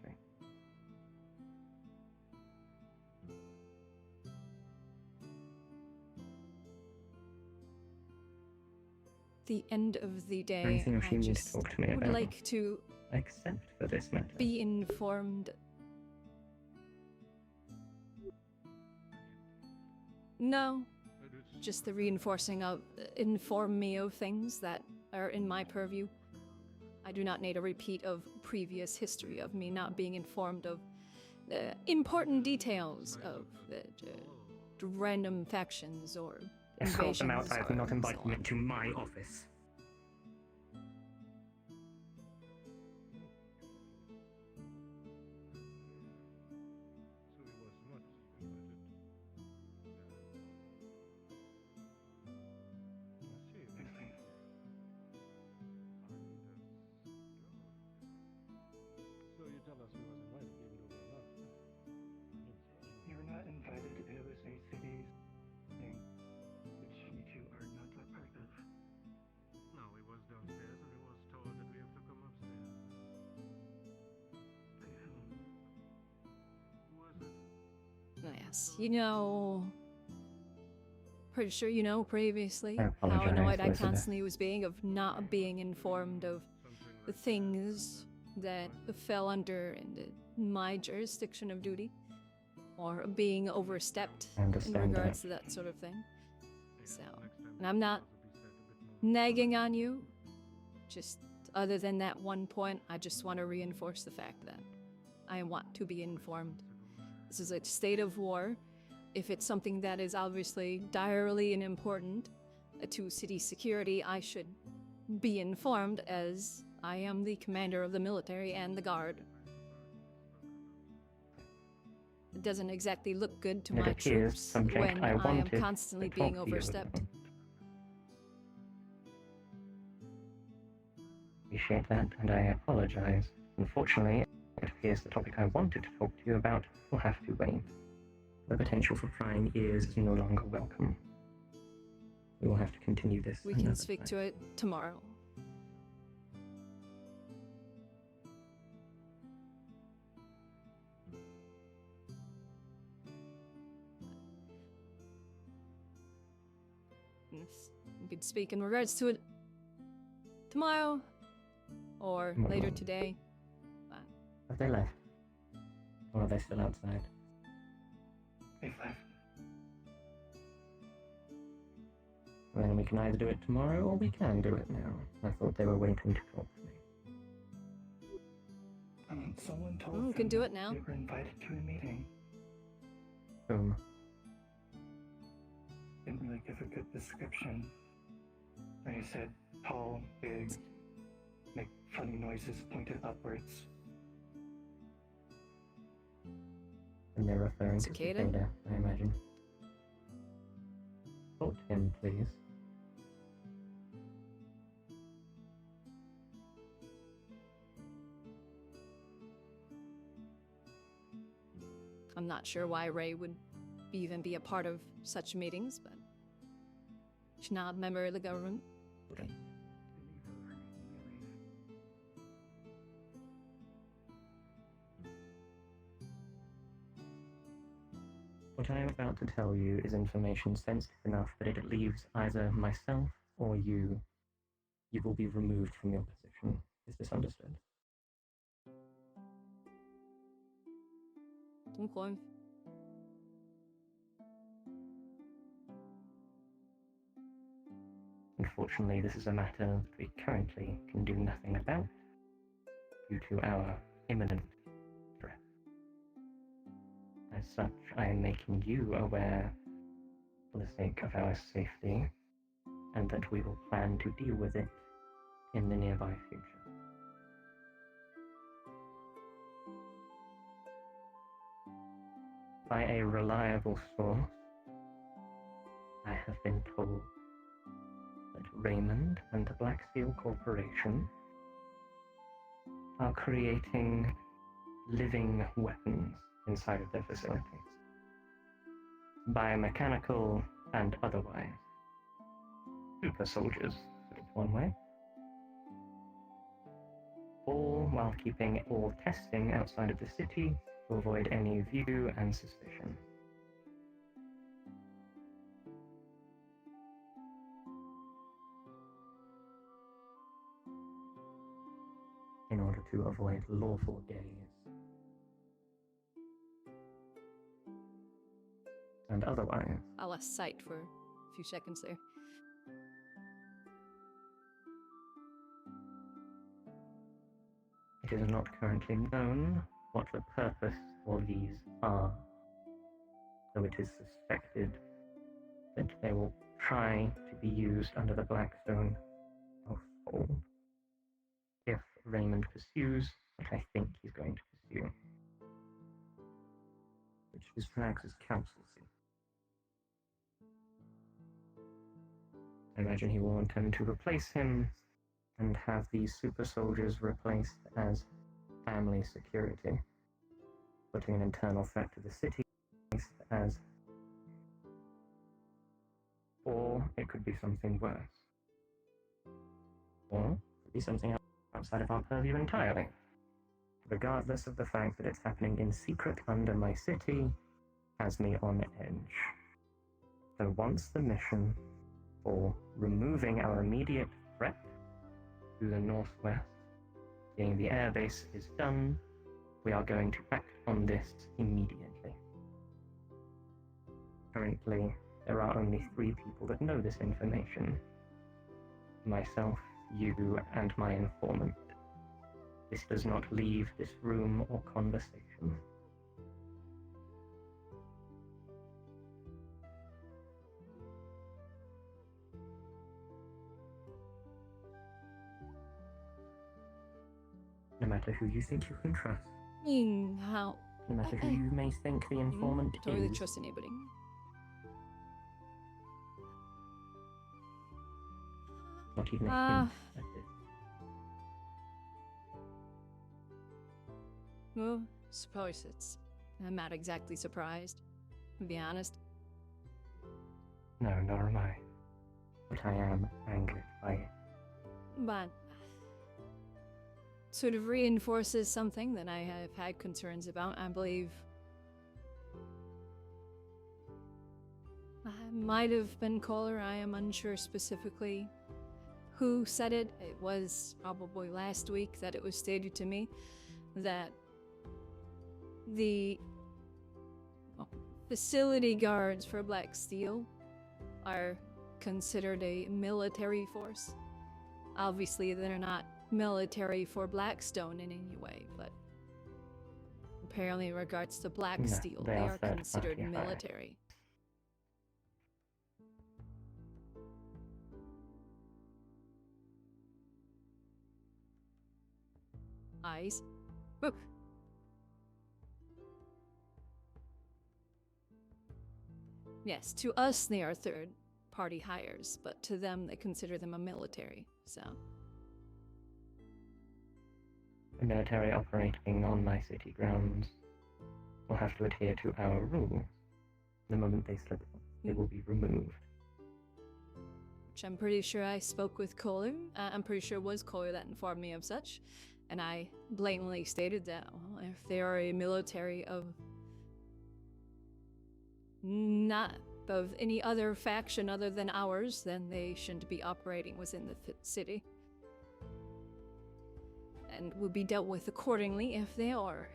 The end of the day, Anything else I you need to just talk to me would about? like to Except for this matter. be informed. No, just the reinforcing of inform me of things that are in my purview. I do not need a repeat of previous history of me not being informed of important details of random factions or Escort them out. invasions I have or not so invited them on. into my office. So he was not invited. I see. So you tell us he was invited even though we're not. You're not invited. It was a city thing, which you two are not a part of. No, he was downstairs and he was told that we have to come upstairs. By whom? Who was it? Yes, you know. Pretty sure you know previously I how apologize, annoyed I Elizabeth. constantly was being of not being informed of the things that fell under my jurisdiction of duty, or being overstepped I in understand regards that. to that sort of thing. So, and I'm not nagging on you, just other than that one point, I just want to reinforce the fact that I want to be informed. This is a state of war. If it's something that is obviously direly and important to city security, I should be informed, as I am the commander of the military and the guard. It doesn't exactly look good to It my appears troops subject when I I am wanted constantly to being talk to you overstepped. about. Appreciate that, and I apologize. Unfortunately, it appears the topic I wanted to talk to you about will have to wait. The potential for prying ears is no longer welcome. We will have to continue this We can another speak time. to it tomorrow. Yes, we could speak in regards to it tomorrow or later today. Have they left? Or are they still outside? They've left. Then we can either do it tomorrow or we can do it now. I thought they were waiting to talk to me. Someone told We can do it now. they were invited to a meeting. Whom? Didn't really give a good description. They said tall, big, make funny noises pointed upwards. And they're referring Cicada? to Cicada, I imagine. Talk to him, please. I'm not sure why Ray would even be a part of such meetings, but she's not a member of the government. Okay. What I am about to tell you is information sensitive enough that if it leaves either myself or you will be removed from your position. Is this understood? Okay. Unfortunately, this is a matter that we currently can do nothing about due to our imminent threat. As such, I am making you aware for the sake of our safety, and that we will plan to deal with it in the nearby future. By a reliable source, I have been told that Raymond and the Black Seal Corporation are creating living weapons inside of their facilities. Biomechanical and otherwise. Super soldiers, put it one way. All while keeping all testing outside of the city to avoid any view and suspicion. In order to avoid lawful gaze. And otherwise. I lost sight for a few seconds there. It is not currently known what the purpose for these are. though it is suspected that they will try to be used under the Blackstone household if Raymond pursues what I think he's going to pursue, which is Drax's council seat. I imagine he will intend to replace him and have these super soldiers replaced as family security, putting an internal threat to the city as, or it could be something worse, or it could be something outside of our purview entirely. Regardless of the fact that it's happening in secret under my city, has me on edge. So once the mission for removing our immediate threat to the northwest, being the airbase, is done, we are going to act on this immediately. Currently, there are only 3 people that know this information. Myself, you, and my informant. This does not leave this room or conversation. No matter who you think you can trust, How? no matter who you may think the informant Don't really is, trust anybody. not even a hint at this. Well, suppose I'm not exactly surprised, to be honest. No, nor am I. But I am angered by it. But sort of reinforces something that I have had concerns about, I believe. I might have been Kohler, I am unsure specifically who said it. It was probably last week that it was stated to me that the facility guards for Black Steel are considered a military force. Obviously, they're not military for Blackstone in any way, but apparently in regards to Black Steel, they are considered military. Eyes. Whoop. Yes, to us they are third-party hires, but to them they consider them a military, so. The military operating on my city grounds will have to adhere to our rules. The moment they slip up, they will be removed. Which I'm pretty sure I spoke with Kohler. I'm pretty sure it was Kohler that informed me of such. And I blatantly stated that if they are a military of not of any other faction other than ours, then they shouldn't be operating within the city. And will be dealt with accordingly if they are.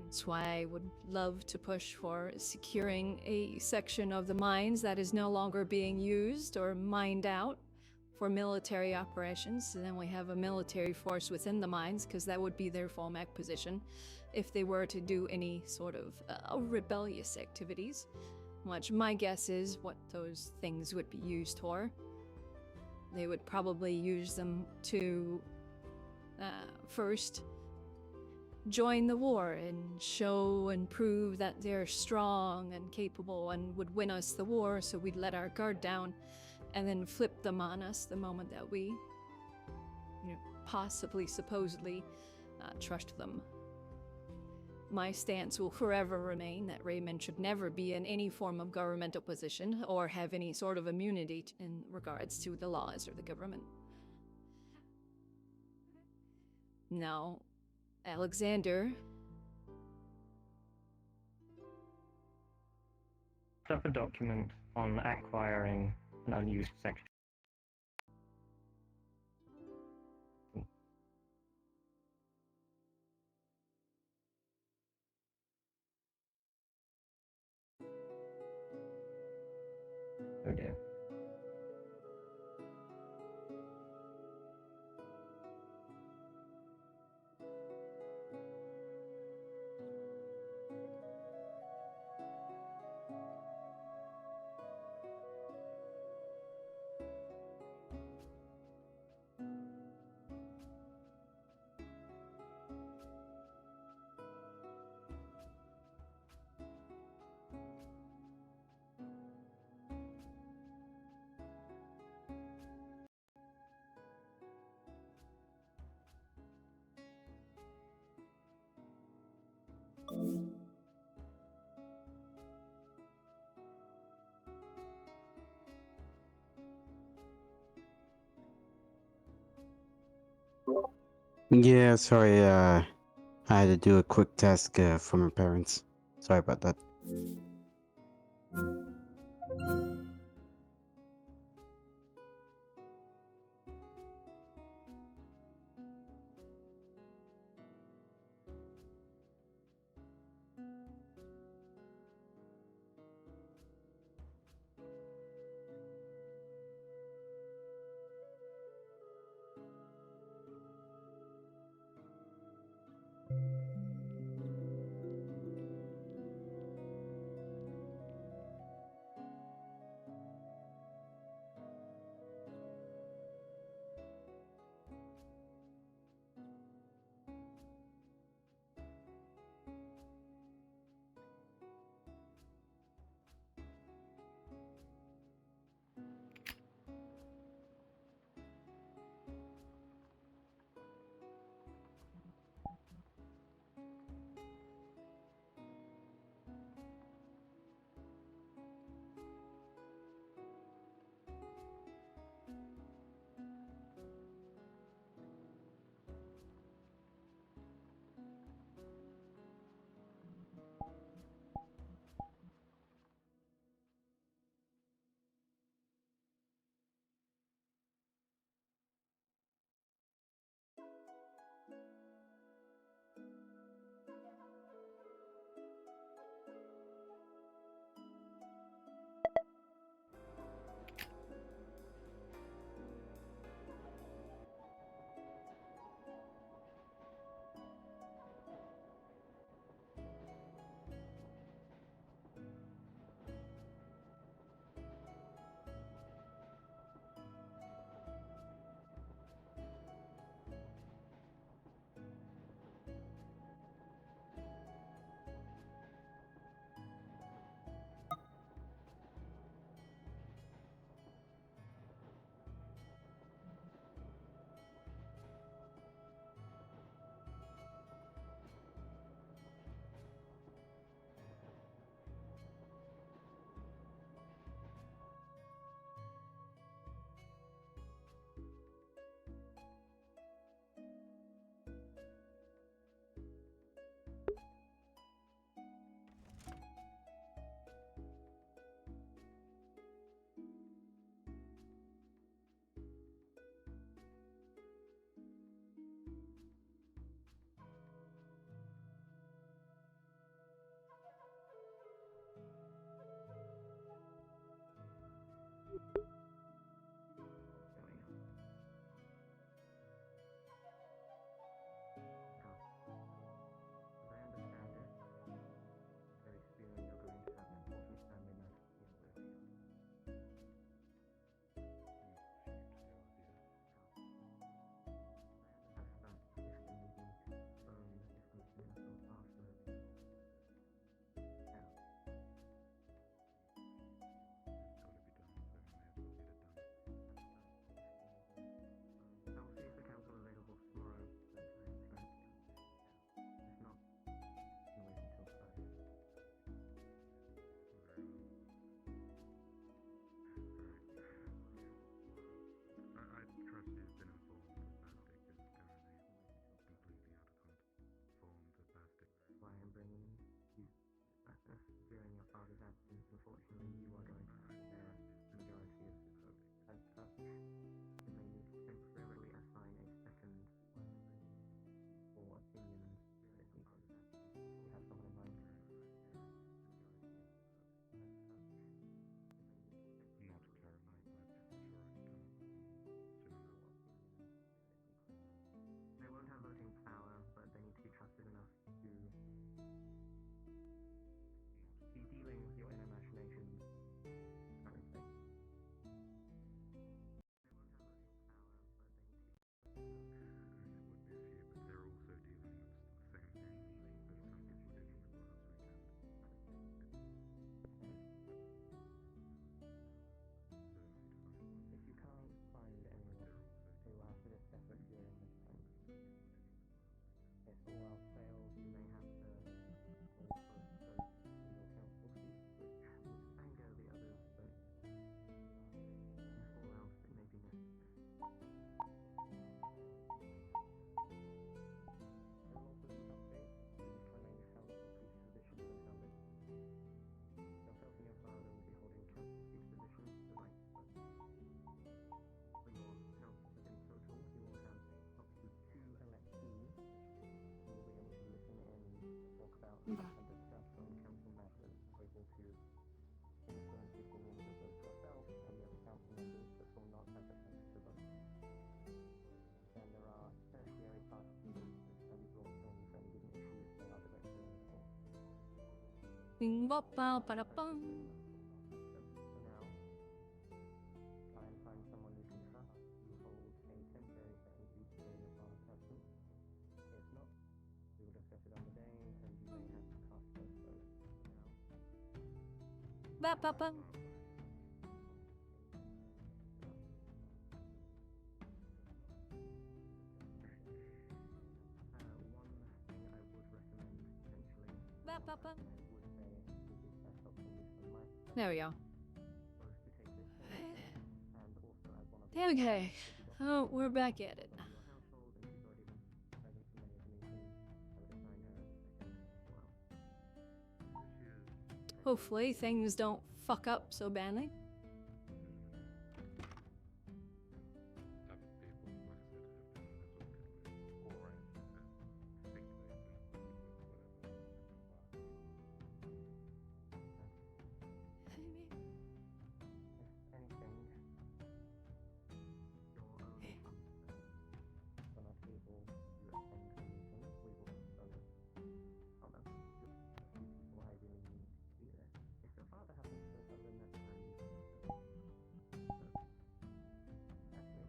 That's why I would love to push for securing a section of the mines that is no longer being used or mined out for military operations. So then we have a military force within the mines, because that would be their fallback position if they were to do any sort of rebellious activities. Which my guess is what those things would be used for. They would probably use them to first join the war and show and prove that they're strong and capable and would win us the war, so we'd let our guard down and then flip them on us the moment that we possibly, supposedly, trust them. My stance will forever remain that Raymond should never be in any form of governmental position or have any sort of immunity in regards to the laws or the government. Now, Alexander. Set up a document on acquiring an unused section. Oh dear. Yeah, sorry, I had to do a quick task for my parents. Sorry about that. Bing bop bow ba bum. Try and find someone you can trust who holds a temporary certainty to gain a far presence. If not, we will discuss it on the day, and you may have to cast both votes now. Ba ba bum. One thing I would recommend potentially, Ba ba bum. I would say is the best option is for my There we go. both to take this position and also as one of the Okay. Oh, we're back at it. your household, and she's already been present for many of the meetings. I would assign her as second as well. Hopefully things don't fuck up so badly. If anything, your only concern for not able to attend the meeting, we will postpone it. Oh no, a few people I really need to be there. If your father happens to have in that time, by the way, do you have anything you need to tell me at the moment? At the point, the meeting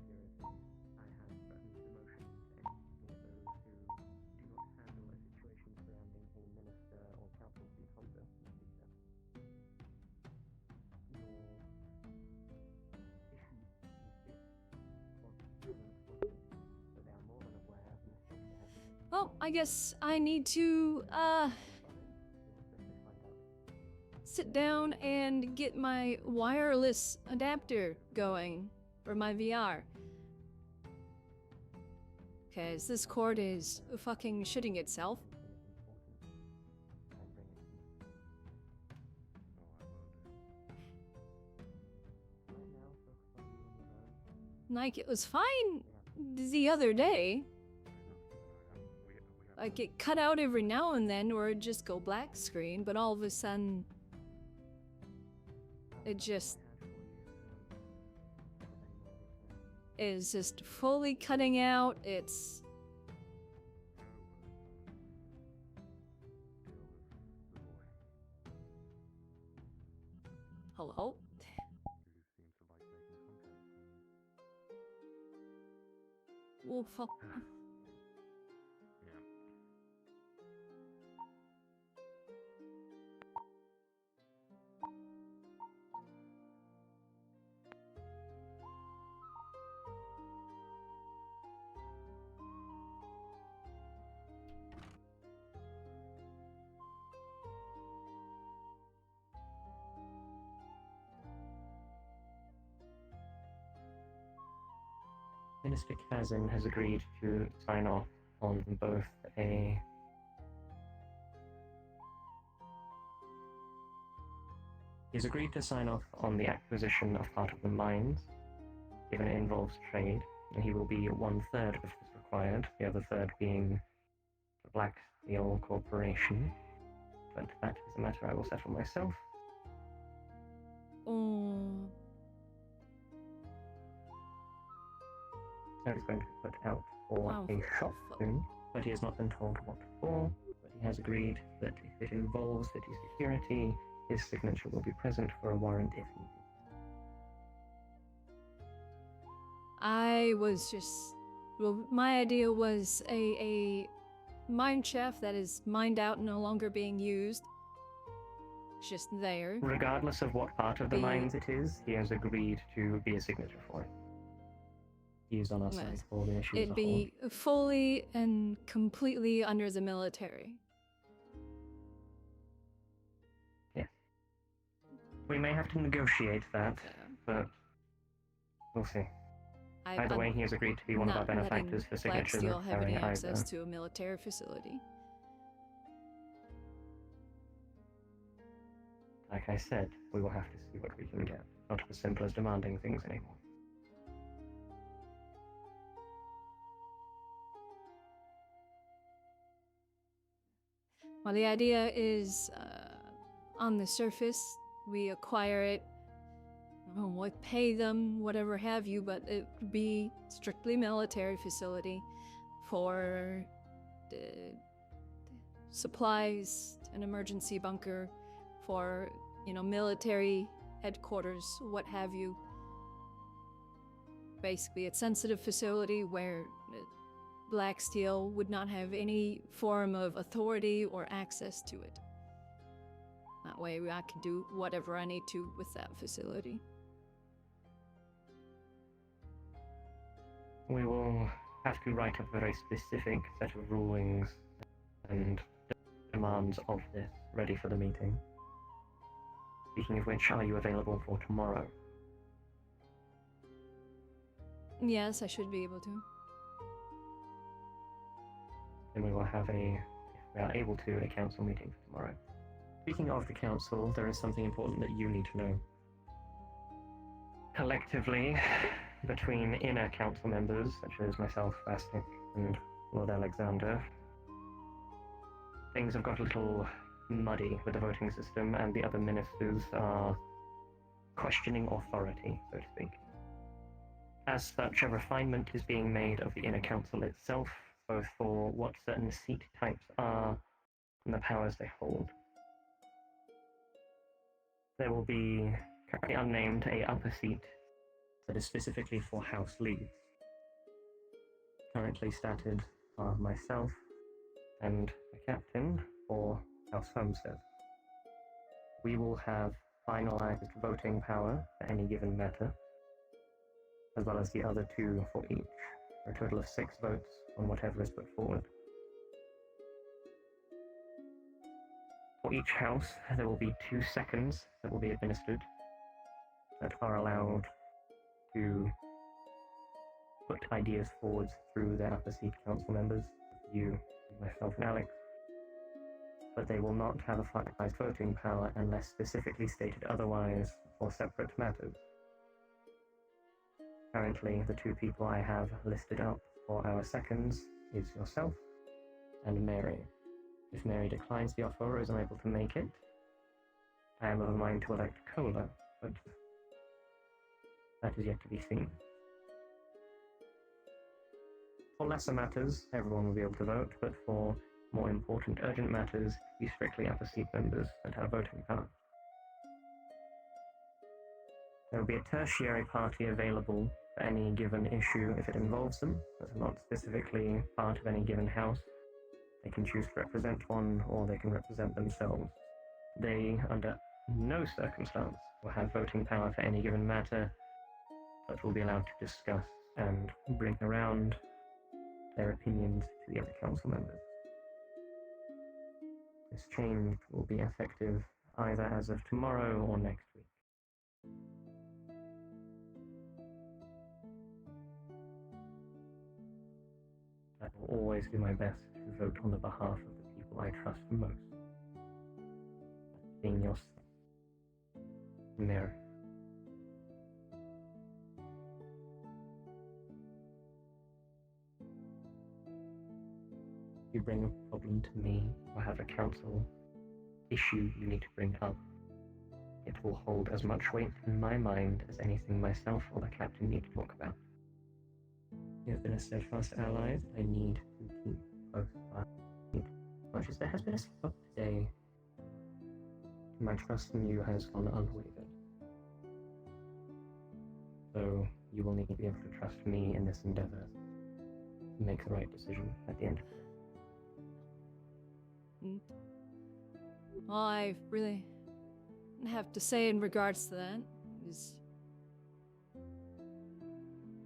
I just had involving city security, I have threatened demotion to any of those who do not handle a situation surrounding a minister or council seat holder in the future. Your issue is this, or present forces, so they are more than aware of the mistake they have made. Well, I guess I need to, sit down and get my wireless adapter going for my VR. Cause this cord is fucking shitting itself. Like, it was fine the other day. Like, it cut out every now and then, or it'd just go black screen, but all of a sudden, it just is just fully cutting out. It's hello? Well, fuck. Minister Kazin has agreed to sign off on both a He's agreed to sign off on the acquisition of part of the mines, given it involves trade, and he will be 1/3 if is required, the other third being the Black Steel Corporation. But that is a matter I will settle myself. Oh. He's going to be put out for Oh, a shop soon, but he has not been told what for. But he has agreed that if it involves city security, his signature will be present for a warrant if needed. I was just... Well, my idea was a mine shaft that is mined out and no longer being used. It's just there. Regardless of what part of the Be- mines it is, he has agreed to be a signature for it. He is on our side Yes. for all the issues It'd be fully and completely under the military. Yeah. We may have to negotiate that, but we'll see. Either way, he has agreed to be one of our benefactors for signatures Blacksteel have any requiring access either. to a military facility. Like I said, we will have to see what we can get. Not as simple as demanding things anymore. Well, the idea is, on the surface, we acquire it, we pay them, whatever have you, but it would be strictly military facility for the supplies, an emergency bunker, for, military headquarters, what have you. Basically, a sensitive facility where Blacksteel would not have any form of authority or access to it. That way I can do whatever I need to with that facility. We will have to write up a very specific set of rulings and demands of this ready for the meeting. Speaking of which, are you available for tomorrow? Yes, I should be able to. Then we will have if we are able to, a council meeting for tomorrow. Speaking of the council, there is something important that you need to know. Collectively, between inner council members, such as myself, Vastic, and Lord Alexander, things have got a little muddy with the voting system, and the other ministers are questioning authority, so to speak. As such, a refinement is being made of the inner council itself, both for what certain seat types are and the powers they hold. There will be, currently unnamed, a upper seat that is specifically for house leads. Currently statted are myself and a captain for House Homestead. We will have finalized voting power for any given matter, as well as the other two for each, for a total of 6 votes on whatever is put forward. For each house, there will be 2 seconds that will be administered that are allowed to put ideas forward through their upper seat council members, you, myself, and Alex. But they will not have a finalized voting power unless specifically stated otherwise for separate matters. Currently, the 2 people I have listed up for our seconds is yourself and Mary. If Mary declines the offer or is unable to make it, I am of a mind to elect Cola, but that is yet to be seen. For lesser matters, everyone will be able to vote, but for more important urgent matters, be strictly upper seat members that have voting power. There will be a tertiary party available for any given issue if it involves them, that's not specifically part of any given house. They can choose to represent one, or they can represent themselves. They, under no circumstance, will have voting power for any given matter, but will be allowed to discuss and bring around their opinions to the other council members. This change will be effective either as of tomorrow or next week. I will always do my best to vote on the behalf of the people I trust most. Being yourself. Mary. If you bring a problem to me or have a council issue you need to bring up, it will hold as much weight in my mind as anything myself or the captain need to talk about. You have been a steadfast ally I need to keep close by. As much as there has been a slip up today, my trust in you has gone unwavered. So you will need to be able to trust me in this endeavor to make the right decision at the end. All I really have to say in regards to that is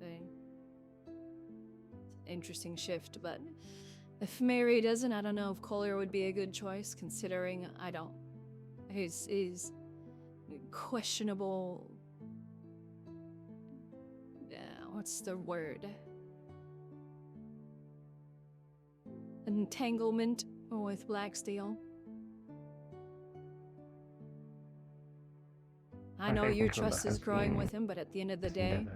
an interesting shift, but if Mary doesn't, I don't know if Collier would be a good choice, considering his questionable what's the word? Entanglement with Blacksteel. I know your trust is growing with him, but at the end of the day,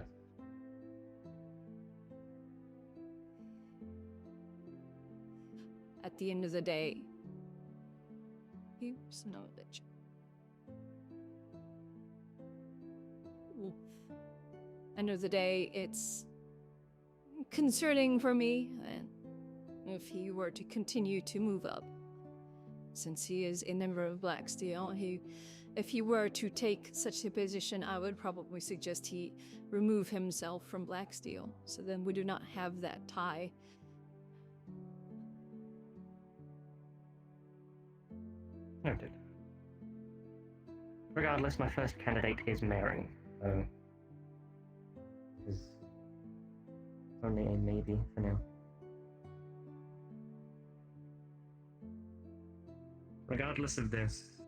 here's knowledge. End of the day, it's concerning for me, and if he were to continue to move up, since he is a member of Blacksteel, if he were to take such a position, I would probably suggest he remove himself from Blacksteel, so then we do not have that tie. Noted. Regardless, my first candidate is Mary, so it is only a maybe for now. Regardless of this,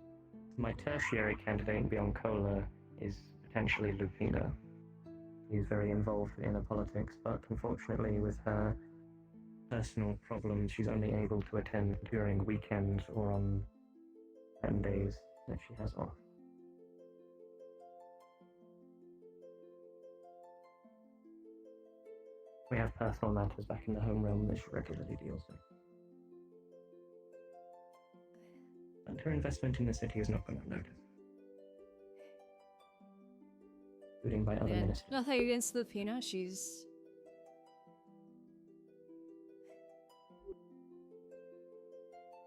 my tertiary candidate beyond Cola is potentially Lupina. She's very involved in inner politics, but unfortunately with her personal problems, she's only able to attend during weekends or on 10 days that she has off. We have personal matters back in the home realm that she regularly deals with. And her investment in the city has not gone unnoticed. Including by other ministers. Nothing against Lupina, she's...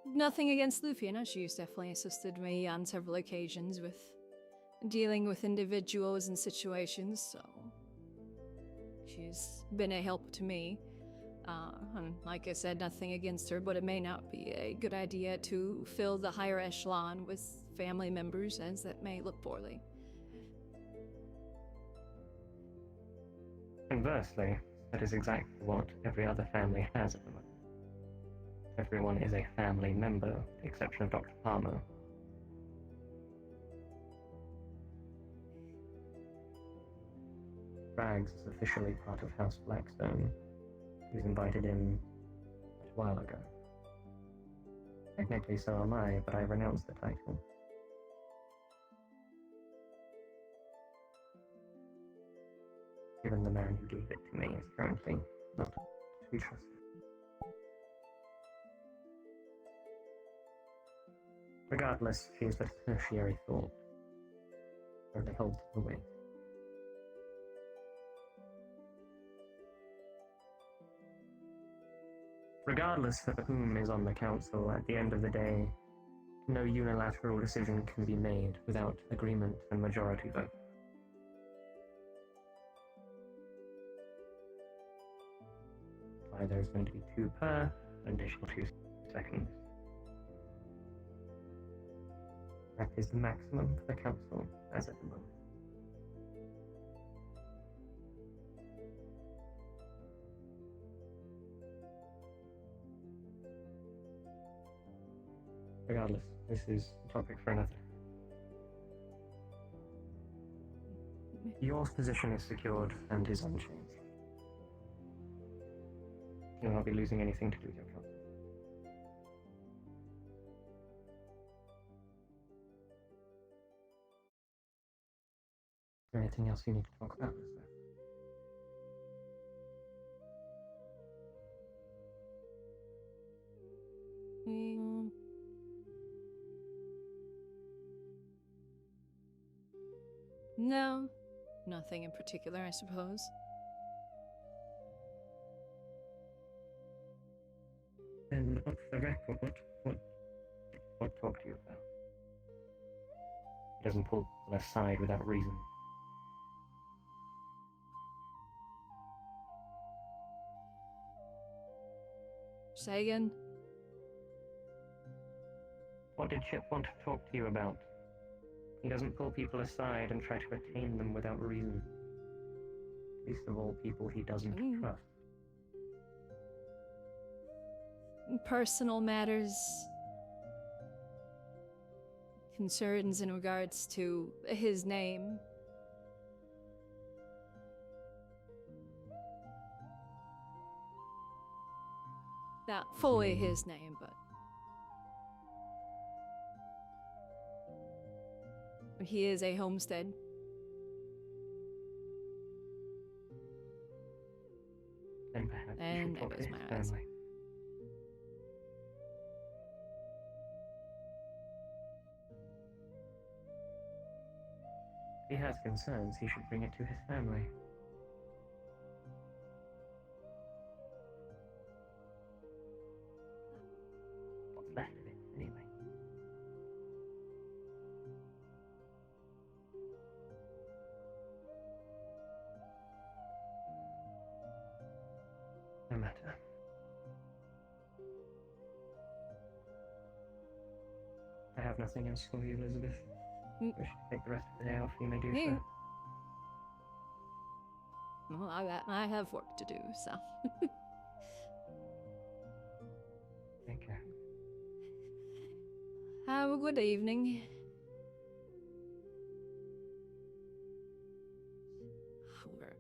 Nothing against Lupina, she's definitely assisted me on several occasions with dealing with individuals and situations, so... She's been a help to me. And like I said, nothing against her, but it may not be a good idea to fill the higher echelon with family members, as that may look poorly. Conversely, that is exactly what every other family has at the moment. Everyone is a family member, with the exception of Dr. Palmer. Rags is officially part of House Blackstone. He was invited in a while ago. Technically so am I, but I renounced the title. Given the man who gave it to me is currently not to be trusted. Regardless, she is but a tertiary thought, or held to the weight. Regardless of whom is on the council, at the end of the day, no unilateral decision can be made without agreement and majority vote. Either is going to be 2 per, an additional 2 seconds. That is the maximum for the council as at the moment. Regardless, this is a topic for another. Your position is secured and is unchanged. You'll not be losing anything to do with your job. Is there anything else you need to talk about, is there? No, nothing in particular, I suppose. Then, off the record, what talk do you about? He doesn't pull people aside without reason. Say again? What did Chip want to talk to you about? He doesn't pull people aside and try to attain them without reason. Least of all, people he doesn't trust. Personal matters. Concerns in regards to his name. fully his name, but he is a homestead. Then perhaps you And should talk it to was his my eyes. family. If he has concerns, he should bring it to his family. What's left of it, anyway? No matter. I have nothing else for you, Elizabeth. Wish to take the rest of the day off, you may do Yeah. so. Well, I have work to do, so. Take care. Have a good evening. We're-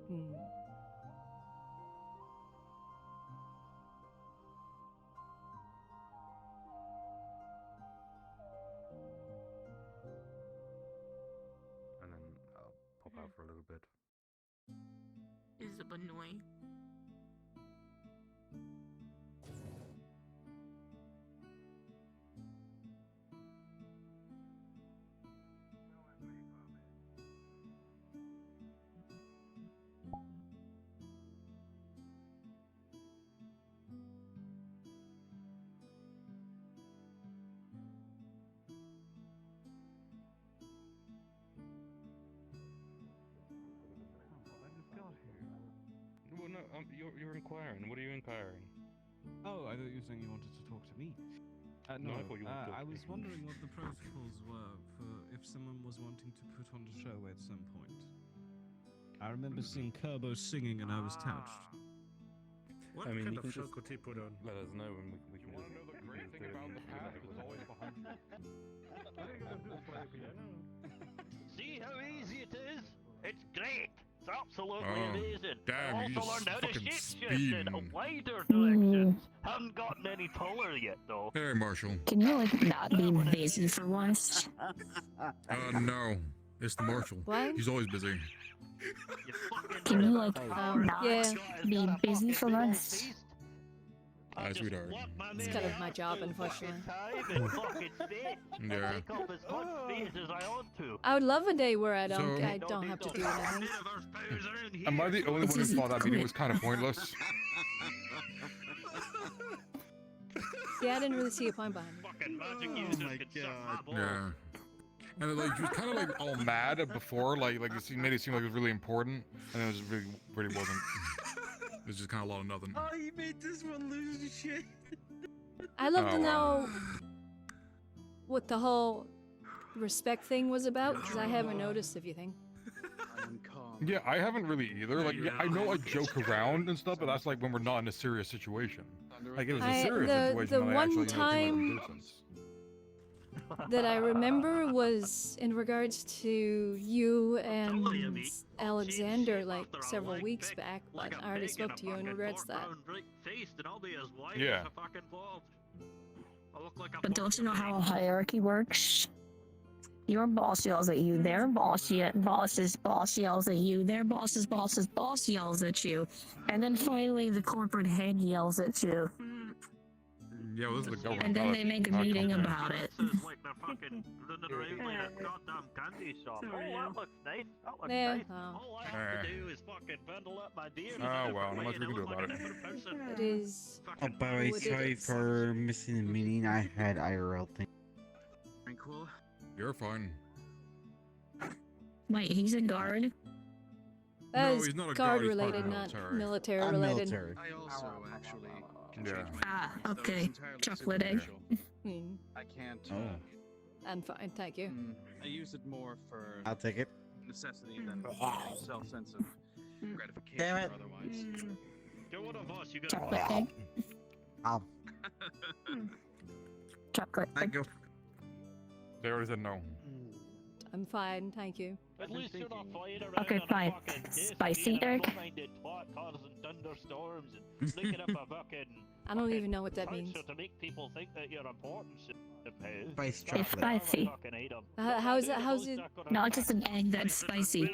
Hmm. And then I'll pop out for a little bit. Is it annoying? I just got here. Well, no, you're inquiring. What are you inquiring? Oh, I thought you were saying you wanted to talk to me. No, I thought you wanted to talk I to was me. wondering what the protocols were for if someone was wanting to put on a show at some point. I remember seeing Kerbo singing and I was touched. What kind of show could he put on? Let us know and we can just. know the great thing about the past is always behind you. See how easy it is? It's great. It's absolutely Oh, amazing. damn, I you also just learned how to fucking shape shift in speeding. wider directions. Haven't gotten any taller yet, though. Hey, Marshall. Can you like not be busy for once? No. It's the Marshal. What? He's always busy. Can you like not yeah. be busy for once? Hi, sweetheart. It's kind of my job, unfortunately. Yeah. I would love a day where I So- don't have to do anything. Am I the only It's one who easy thought to that meeting quit. was kind of pointless? Yeah, I didn't really see a point behind it. Oh my god. Yeah. And like he was kind of like all mad before, like it made it seem like it was really important, and it was really wasn't. It was just kind of a lot of nothing. Oh, you made this one lose his shit. I'd love Oh, to wow. know what the whole respect thing was about, because I haven't noticed a few things. Yeah, I haven't really either. Like, yeah, I know I joke around and stuff, but that's like when we're not in a serious situation. Like, it was a serious situation. The when I one actually, you know, came time out of distance. that I remember was in regards to you and Alexander, like several weeks back, but I already spoke to you in regards to that. Yeah. But don't you know how a hierarchy works? Your boss yells at you, their boss's boss yells at you, their boss's boss yells at you, and then finally the corporate head yells at you. Yeah, well, this is the government. And then they make a meeting about it. Like they're fucking running around like a goddamn candy shop. Oh, that looks nice. That looks Yeah, nice. oh. All I have to do is fucking bundle up my beer. Oh, well, not much we can do about it. It is. Oh, by the way, what it sorry is. for missing the meeting. I had IRL thing. Tranquil. You're fine. Wait, he's a guard? That No, is he's not a guard guard, he's part of related, the not military. military I'm related. military. I also actually can Yeah. change my Ah, mind, though it's okay. entirely Chocolate egg. superficial. Hmm. I can't. Oh. I'm fine, thank you. I use it more for I'll take it. necessity than self-sense of gratification Damn it. or otherwise. Get one of us. You got Chocolate egg. Chocolate egg. Thank you. They already said no. I'm fine, thank you. At least you're not flying around Okay, on a fine. fucking disc Spicy being a egg. full-minded twat causing thunderstorms and flicking up a fucking I don't even know what that culture means. to make people think that you're important. Spice It's chocolate. spicy. How's it? Not just an egg that's spicy.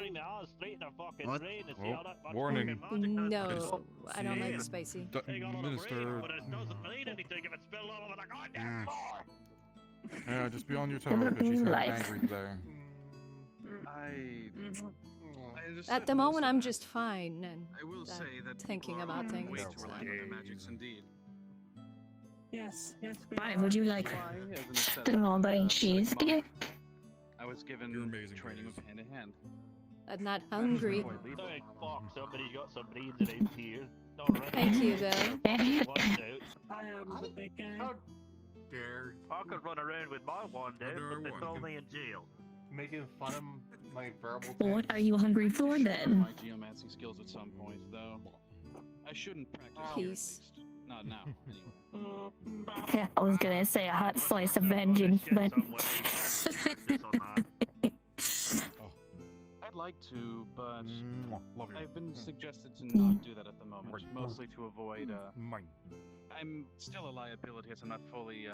What? Oh, warning. No, I don't like spicy. Minister. But it doesn't mean anything if it's spilled all over the goddamn floor. Yeah, just be on your toes, because she's kind of Life. angry today. At the moment, I'm just fine and I will say that thinking people about are things. way too so- reliant on their magics indeed. Yes, yes. Why would you like Why, as an ascetic, strawberry cheese monk, dip? I was given You're amazing, training Grace. of hand to hand. I'm not hungry. Thank fuck somebody's got some brains around here. Alright. Thank you, though. Watch out. I am the big guy. Dare I could run around with my wand out, Under but they one. throw me in jail. making fun of my verbal. What are you hungry for then? My geomancy skills at some point, though. I shouldn't practice here, at Peace. least. Not now, anyway. Yeah, I was gonna say a hot slice of vengeance, but I'd like to, but Love you. I've been suggested to not do that at the moment, mostly to avoid, Mine. I'm still a liability as I'm not fully,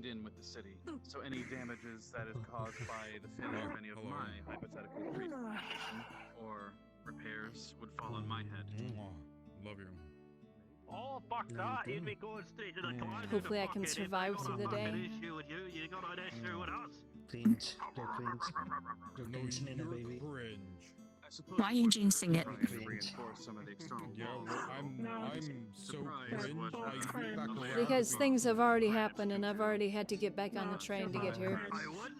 in with the city. So any damages that is caused by the failure of any of my hypothetical reconstruction or repairs would fall on my head. Love you. Oh, fuck that. You'd be going straight to the client. Hopefully I can survive through the day. Issue with you, you got an issue with us. Cleans. They're cleans. No, Dancing in a you're baby. cringe. I suppose why are you jinxing it? trying to reinforce some of the external Yeah, walls. well, I'm so cringe. I look back around. Because things have already happened and I've already had to get back on the train to get here. I wouldn't.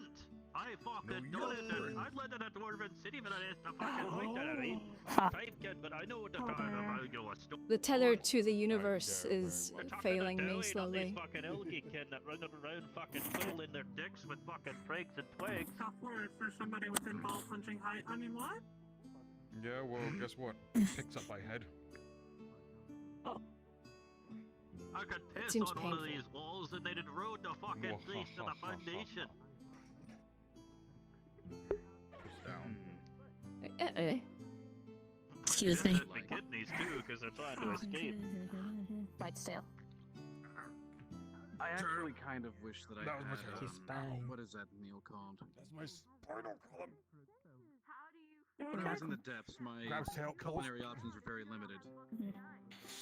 I fucking done it. I'd lived in a dwarven city for the rest of the fucking week that I mean. Ah. Time kid, but I know what they're talking about. You know, a The tether to the universe is failing me slowly. These fucking algae kid that running around fucking twiddling their dicks with fucking prigs and twigs. Software for somebody within ball punching height. I mean, what? Yeah, well, guess what? Picks up my head. I could piss seems on one of painful. these walls and they'd erode the fucking place to the foundation. Excuse me. My kidneys too, because they're trying to escape. Right still. I actually kind of wish that I That was had, my spine. what is that meal called? That's my spinal column. When I was in the depths, my Grab tail, culinary options were very limited.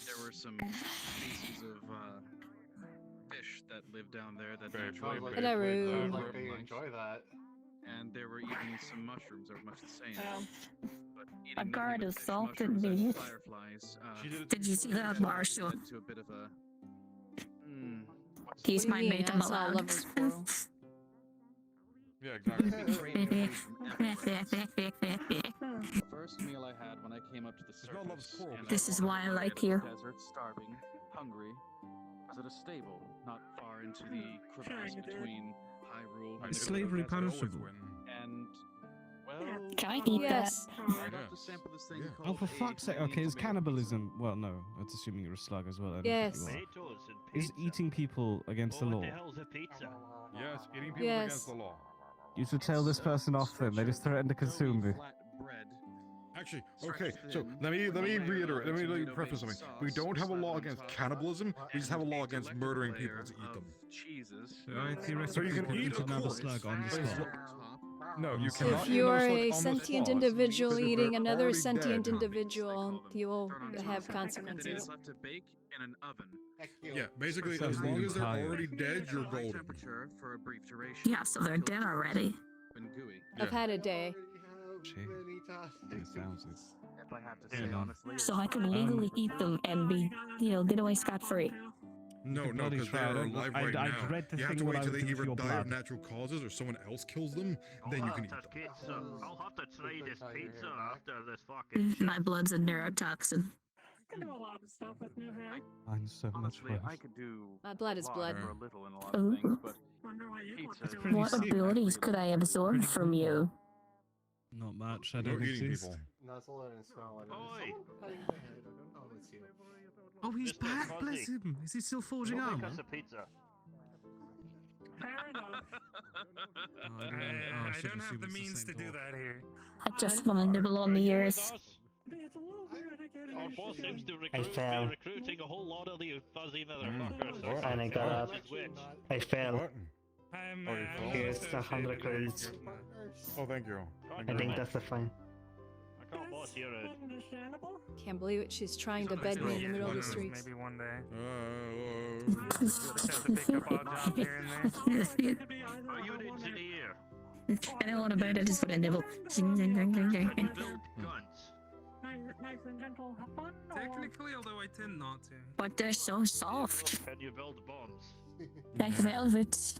There were some species of fish that lived down there that naturally Like Hello. Like they enjoy that. and there were even some mushrooms that were much the same. But eating A nothing guard but fish, assaulted mushrooms, me. and fireflies, She did it Did you see that, Marshall? led to a bit of a. He's What my do you mean? mate I saw a allowed. lover squirrel. Yeah, exactly. The first meal I had when I came up to the not love surface. squirrel, and This is why I was like in you. the Desert, starving, hungry. Was at a stable, not far into the crevice between Hyrule and Slavery punishable. And well, Can I eat Yes. I'd love to sample this thing Oh, called for a fuck's sake. tiny Okay, is tomato cannibalism. Well, no. That's assuming you're a slug as well. I don't think Yes. you are. Potatoes and Is pizza. eating people against the What law? the hell's a pizza? Yes, eating people Yes. against the law. You should tell this person off then. They just threatened to consume me. flat bread. Actually, okay, so let me reiterate, let me preface something. We don't have a law against cannibalism, we just have a law against murdering people to eat them. Cheeses. I theoretically So you can could eat eat a another corpse. slug on the But it's spot. No, you If cannot eat you are another a slug on the sentient spot, individual because if eating they're another already sentient dead- individual, you will Thrown onto have a consequences. Potatoes left to bake in an oven. Yeah, basically, Sounds as long really as they're tired. already dead, you're High golden. temperature for a brief duration. Yeah, so they're until dead it's already. and gooey. I've had a day. It sounds it's. If I have to You say know. honestly, So I can legally eat them and be, get away scot-free. No, could no, bloody because they try. are I alive don't- right I now. dread to You have think to what wait I till would they do to either your die of blood. natural causes or someone else kills them, then you can eat them. I'll have to try this pizza after this fucking My blood's a neurotoxin. I can do a lot of stuff with new hair. Mine's so much honestly, worse. I could do My blood is a lot blood. for a little in a lot of things, but Wonder what you want pizza to is do. What sick. abilities could I absorb Pretty from cool. you? Not much. I No don't eating exist. people. Oi! Oh, he's Mister back. Fuzzy. Bless him. Is he still forging Go make armor? us a pizza. Fair enough. Oh, I don't have the means to do that here. I just want to nibble on the ears. It's a little weird. I get it. Our boss seems to I fell. be recruiting a whole lot of the fuzzy motherfuckers. What? And I got up. Which? I fell. What? Oh, you fell? Here's the 100 credits. Oh, thank you. Thank I you very think much. that's the fine. I can't boss you out. Understandable. Can't believe it. She's trying to bed me in the middle of the streets. Maybe one day. Are you an engineer? I don't want to bite, I just want to nibble. Zing, zing, zing, zing, zing. Can you build guns? Nice and gentle. Have fun. Technically, although I tend not to. But they're so soft. Can you build bombs? Like velvet.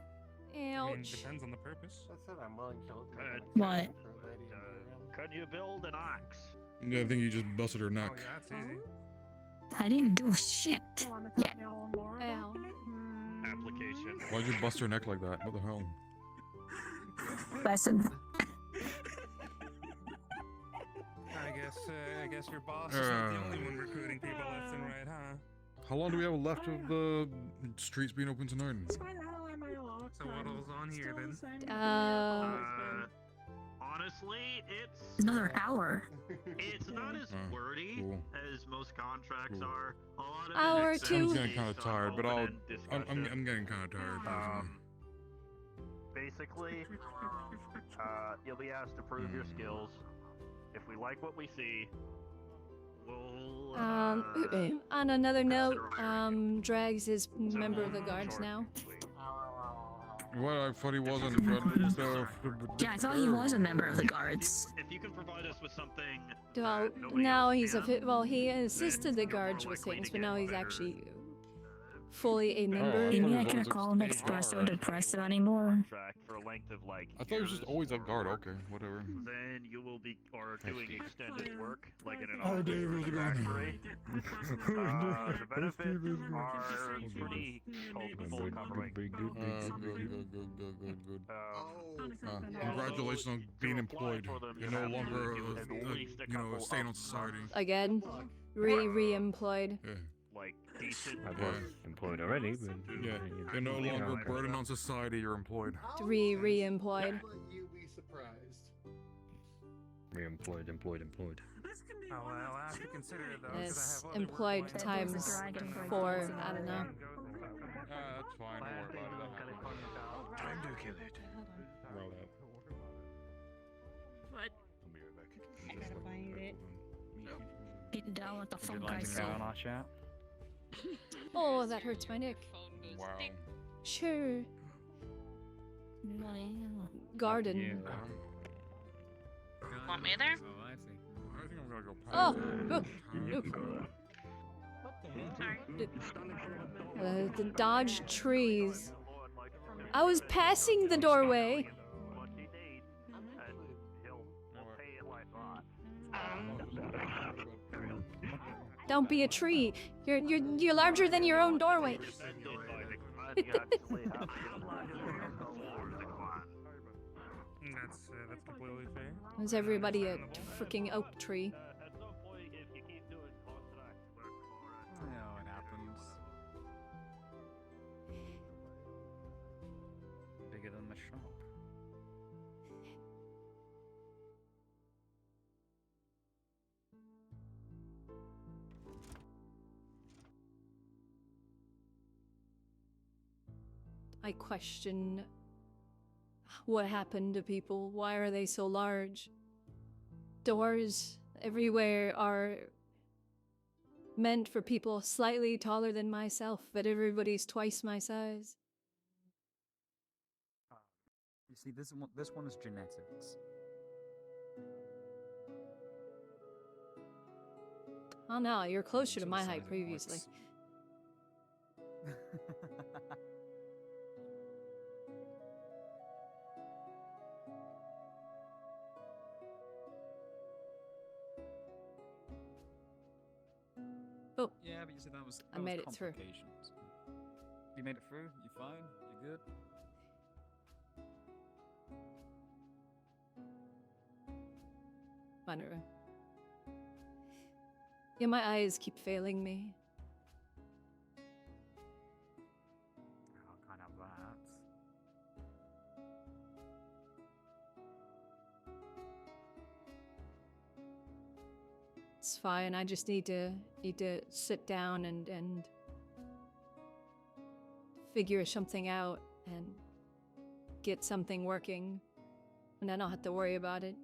Ouch. Depends on the purpose. What? Can you build an axe? Yeah, I think you just busted her neck. That's easy. I didn't do shit. Yeah. Ow. Application. Why'd you bust her neck like that? What the hell? Listen. I guess your boss is not the only one recruiting people left and right, huh? How long do we have left of the streets being open tonight? So what all's on here then? Honestly, it's Another hour. it's not as wordy cool. as most contracts are. A lot of Hour it is two. I'm getting kind of based on tired, but open I'll. and discussion. I'm getting kind of tired. Basically, you'll be asked to prove your skills. If we like what we see, we'll. On another note, Drags is member of the guards now. What? I thought he wasn't. Yeah, I thought he was a member of the guards. If you can provide us with something. Well, now he's he assisted the guards with things, but now he's actually fully a member. Maybe I can call him Espresso Depresso anymore. For a length of like. I thought he was just always a guard. Okay, whatever. Then you will be doing extended work, like in an Oh, office Dave, or how's it a going? factory. The benefits are pretty full covering. Congratulations on being employed. You're no longer, staying on society. Again, re-employed. Yeah. Like decent. I was employed already, but Yeah, you're no longer a burden on society. You're employed. Re-employed. Re-employed, employed. I'll have to consider it though. It's employed times 4. I don't know. That's fine. Don't worry about it. Time to kill it. Roll out. What? I'll be right back. I gotta find it. Get down with the Would you funk like I to say. go on our chat? Oh, that hurts my neck. Wow. Sure. Garden. Want me there? Oh, I see. I think I'm gonna go. The dodge trees. I was passing the doorway. Don't be a tree. You're larger than your own doorway. That's completely fair. Was everybody a freaking oak tree? Yeah, it happens. Bigger than the shop. I question what happened to people? Why are they so large? Doors everywhere are meant for people slightly taller than myself, but everybody's twice my size. You see, this one is genetics. Oh no, you're closer to Sort of my size height it previously. works. Oh. Yeah, but you see, that was I made it through. complications. You made it through? You fine? You good? Whatever. Yeah, my eyes keep failing me. Oh, kind of that. It's fine. I just need to sit down and figure something out and get something working, and I don't have to worry about it.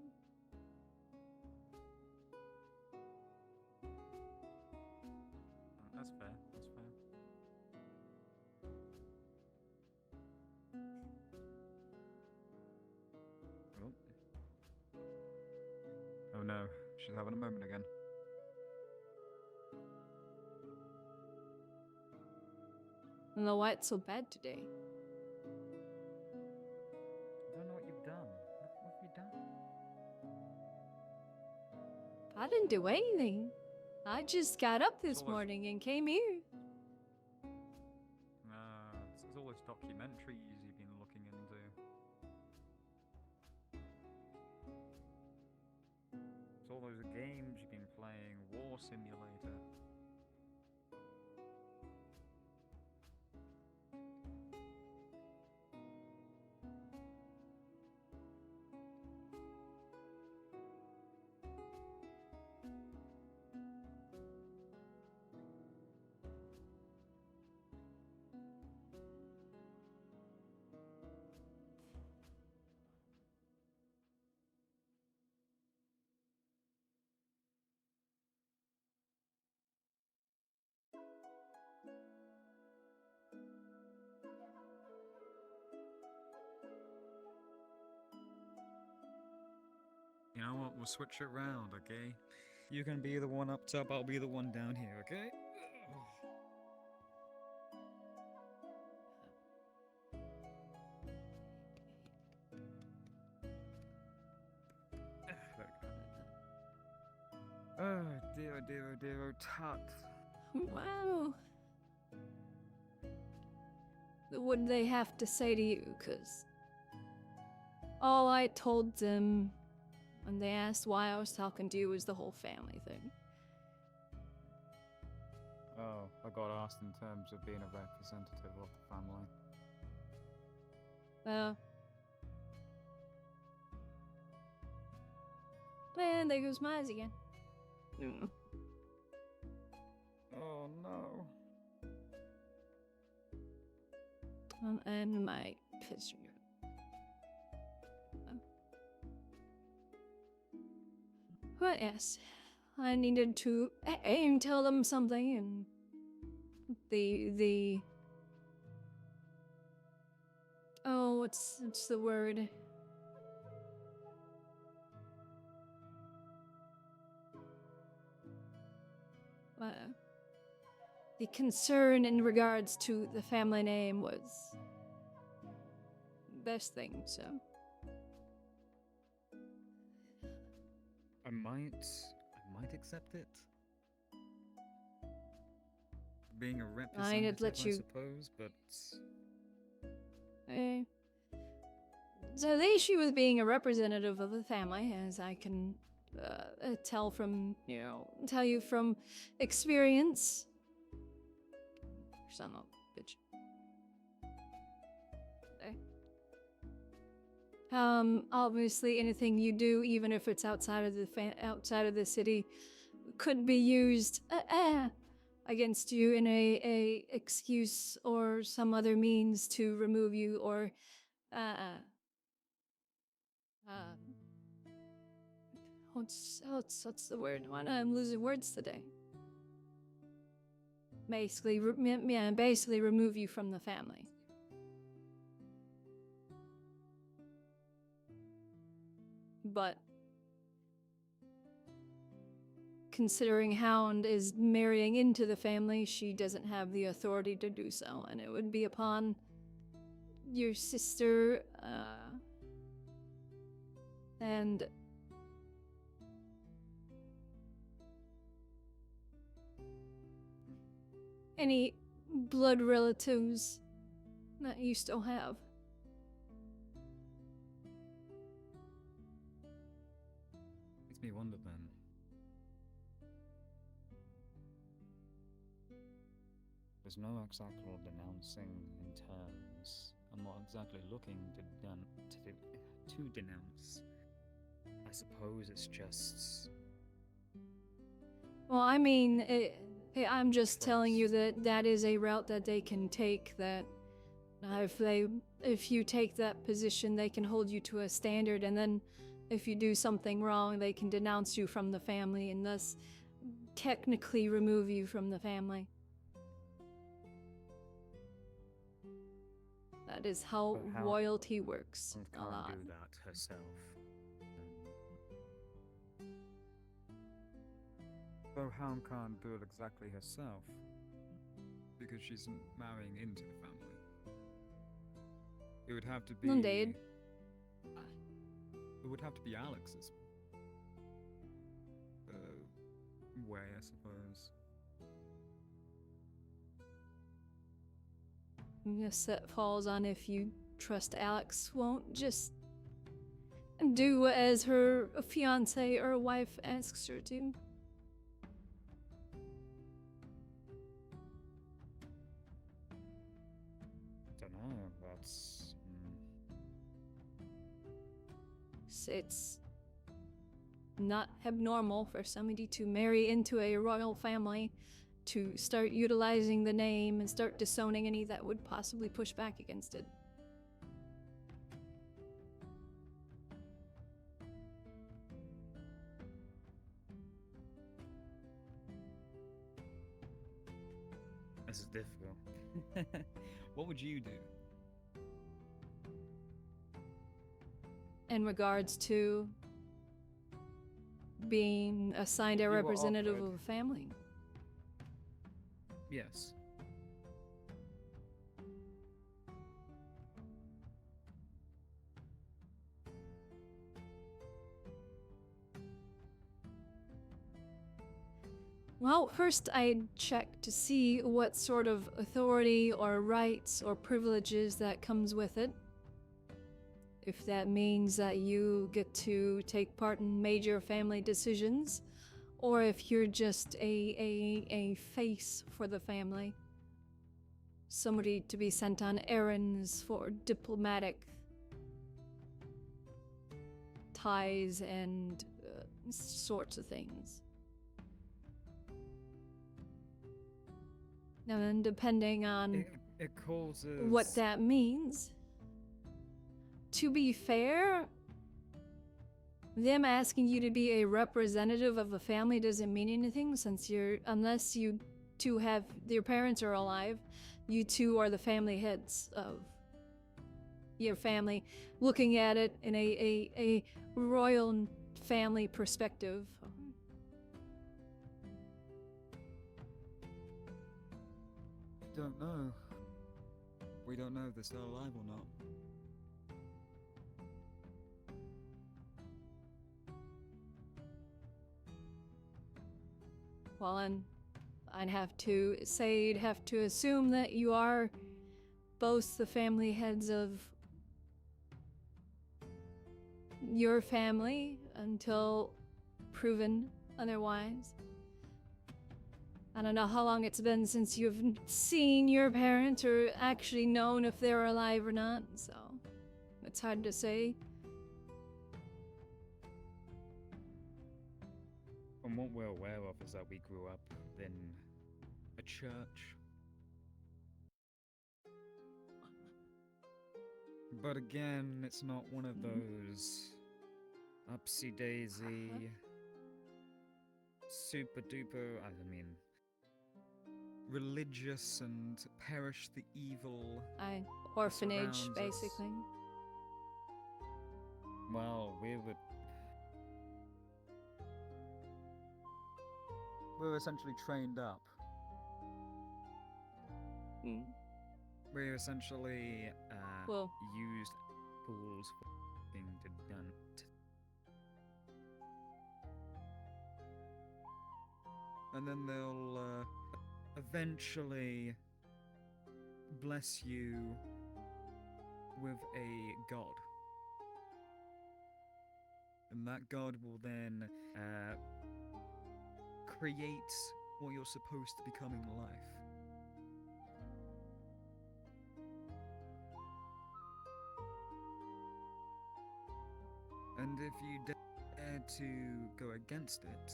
That's fair. That's fair. Oh no, she's having a moment again. I don't know why it's so bad today. I don't know what you've done. What have you done? I didn't do anything. I just got up this morning and came here. It's all those documentaries you've been looking into. It's all those games you've been playing. War Simulator. You know what? We'll switch it round, okay? You can be the one up top, I'll be the one down here, okay? Oh dear, oh dear, oh dear, oh tut. Wow. What did they have to say to you? 'Cause all I told them when they asked why I was talking to you was the whole family thing. Oh, I got asked in terms of being a representative of the family. And there goes my eyes again. Oh no. And my picture. But yes, I needed to tell them something, and oh, what's the word? The concern in regards to the family name was best thing, so. I might accept it. Being a representative, let you- I suppose, but... So the issue with being a representative of the family, as I can tell you from experience. Son of a bitch. Obviously, anything you do, even if it's outside of the city, could be used against you in a excuse or some other means to remove you or What's the word? I'm losing words today. Basically, basically remove you from the family. But considering Hound is marrying into the family, she doesn't have the authority to do so, and it would be upon your sister, and any blood relatives that you still have. Makes me wonder then. There's no exactly denouncing in terms. I'm not exactly looking to denounce. I suppose it's just. Well, I mean, I'm just telling you that that is a route that they can take. That if you take that position, they can hold you to a standard, and then if you do something wrong, they can denounce you from the family, and thus technically remove you from the family. That is how royalty works. A lot. Can't do that herself. Though Hound can't do it exactly herself, because she's marrying into the family. It would have to be. Indeed. It would have to be Alex's way, I suppose. Yes, that falls on if you trust Alex won't just do as her fiance or wife asks her to. Dunno, that's. It's not abnormal for somebody to marry into a royal family, to start utilizing the name and start disowning any that would possibly push back against it. This is difficult. What would you do? In regards to being assigned a You were representative offered. of a family. Yes. Well, first I'd check to see what sort of authority or rights or privileges that comes with it. If that means that you get to take part in major family decisions, or if you're just a face for the family. Somebody to be sent on errands for diplomatic ties and sorts of things. Now then, depending on It causes. what that means, to be fair, them asking you to be a representative of a family doesn't mean anything, since unless you two have, your parents are alive, you two are the family heads of your family, looking at it in a royal family perspective. Don't know. We don't know if they're still alive or not. Well, and I'd have to say, you'd have to assume that you are both the family heads of your family until proven otherwise. I don't know how long it's been since you've seen your parents or actually known if they're alive or not, so it's hard to say. And what we're aware of is that we grew up in a church. But again, it's not one of those Upsy daisy. Super duper, I mean, religious and perish the evil. Orphanage, surrounds us. basically. Well, we're essentially trained up. We're essentially Well- used tools for being done. And then they'll eventually bless you with a god. And that god will then create what you're supposed to become in life. And if you dare to go against it,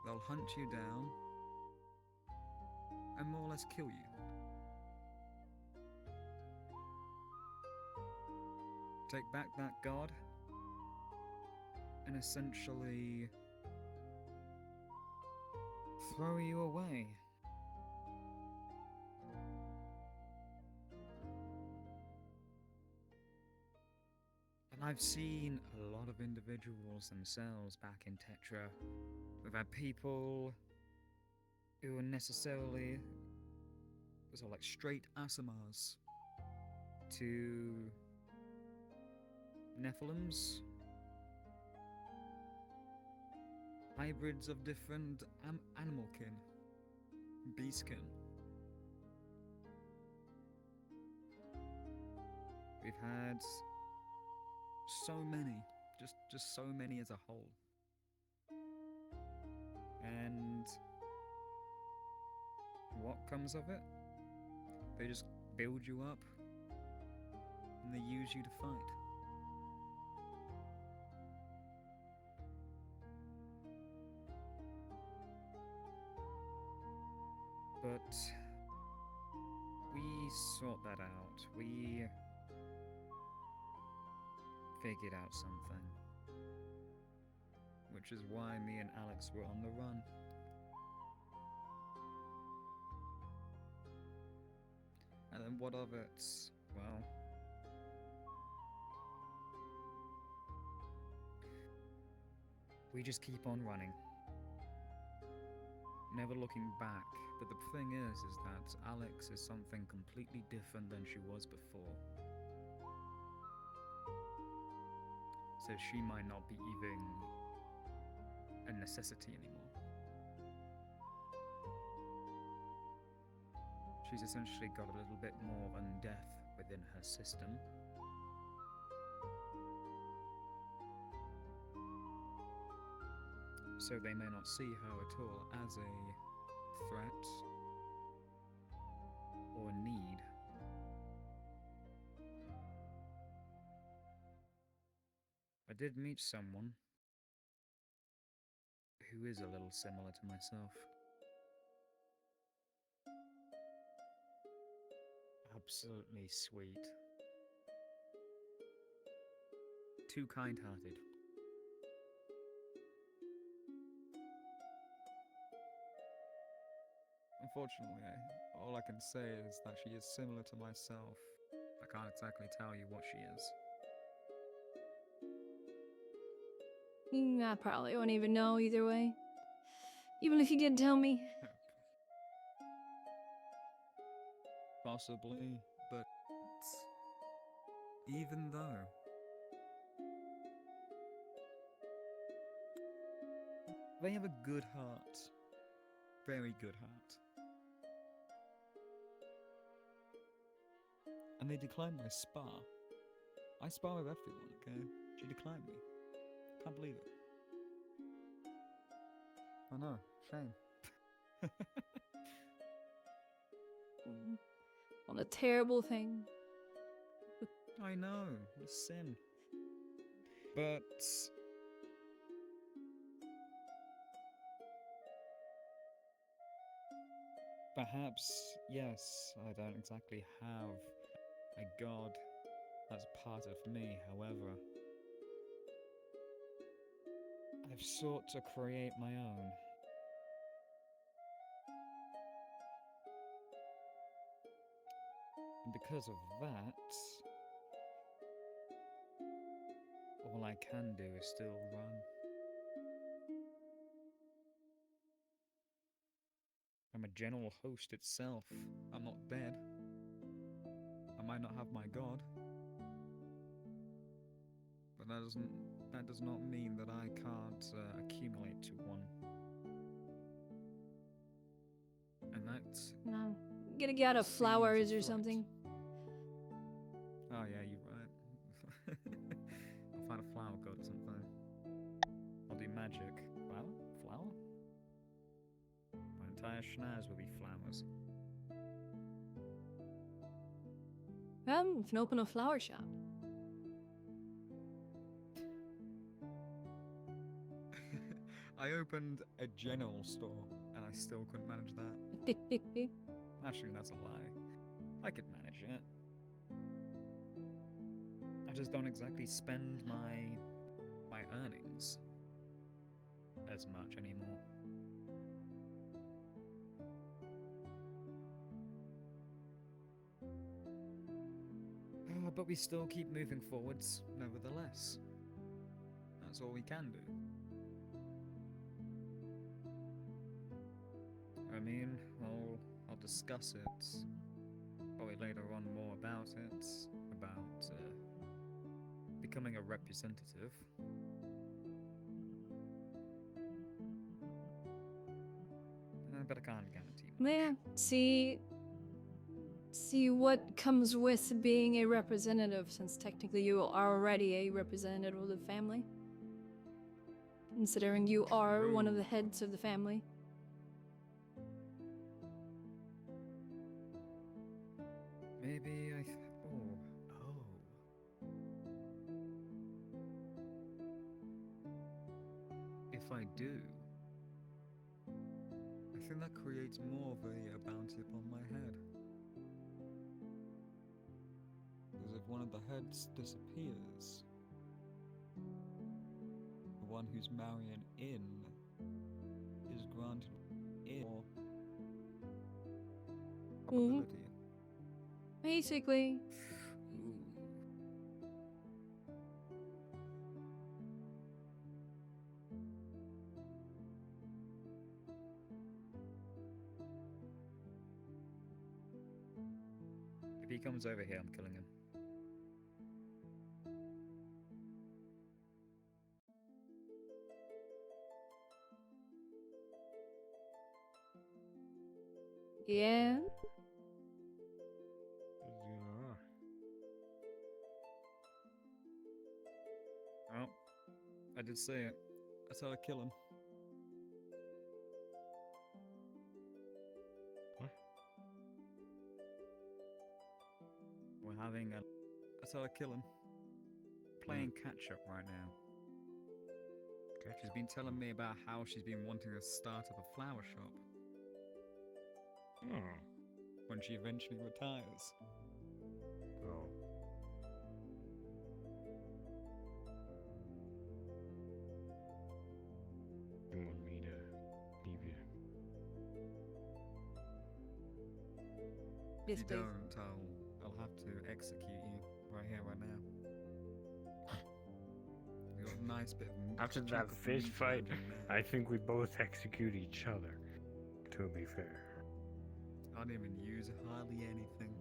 they'll hunt you down and more or less kill you. Take back that god and essentially throw you away. And I've seen a lot of individuals themselves back in Tetra. We've had people who are necessarily sort of like straight Asimars to Nephilims, hybrids of different animal kin, beast kin. We've had so many, just so many as a whole. And what comes of it? They just build you up and they use you to fight. But we sort that out. We figured out something. Which is why me and Alex were on the run. And then what of it? Well, we just keep on running. Never looking back. But the thing is that Alex is something completely different than she was before. So she might not be even a necessity anymore. She's essentially got a little bit more undeath within her system. So they may not see her at all as a threat or need. I did meet someone who is a little similar to myself. Absolutely sweet. Too kind-hearted. Unfortunately, all I can say is that she is similar to myself. I can't exactly tell you what she is. I probably won't even know either way. Even if you did tell me. Possibly, but even though they have a good heart, very good heart, and they declined my spar. I spar with everyone, okay? She declined me. Can't believe it. I know, shame. What a terrible thing. I know, it's sin. But perhaps, yes, I don't exactly have a god as part of me, however. I've sought to create my own. And because of that, all I can do is still run. I'm a general host itself. I'm not dead. I might not have my god, but that does not mean that I can't accumulate to one. And that's No. Gonna get out of seems flowers a or threat. something. Oh yeah, you're right. I'll find a flower god or something. I'll do magic. Flower? Flower? My entire schnaz will be flowers. You can open a flower shop. I opened a general store and I still couldn't manage that. Actually, that's a lie. I could manage it. I just don't exactly spend my earnings as much anymore. But we still keep moving forwards, nevertheless. That's all we can do. I mean, I'll discuss it probably later on more about it, about becoming a representative. But I can't guarantee much. Yeah, see what comes with being a representative, since technically you are already a representative of the family. Considering you are one of the heads of the family. Maybe I... Oh. If I do, I think that creates more of a bounty upon my head. Because if one of the heads disappears, the one who's marrying in is granted more probability. Basically. If he comes over here, I'm killing him. Yeah. Well, I did say it. I said I'd kill him. What? We're having a... I said I'd kill him. Playing catch up right now. She's been telling me about how she's been wanting to start up a flower shop. Oh. When she eventually retires. Oh. You want me to leave you? If you don't, I'll have to execute you right here, right now. You got a nice bit of After chunk that of fist meat fight, around in there. I think we both execute each other, to be fair. I didn't even use hardly anything.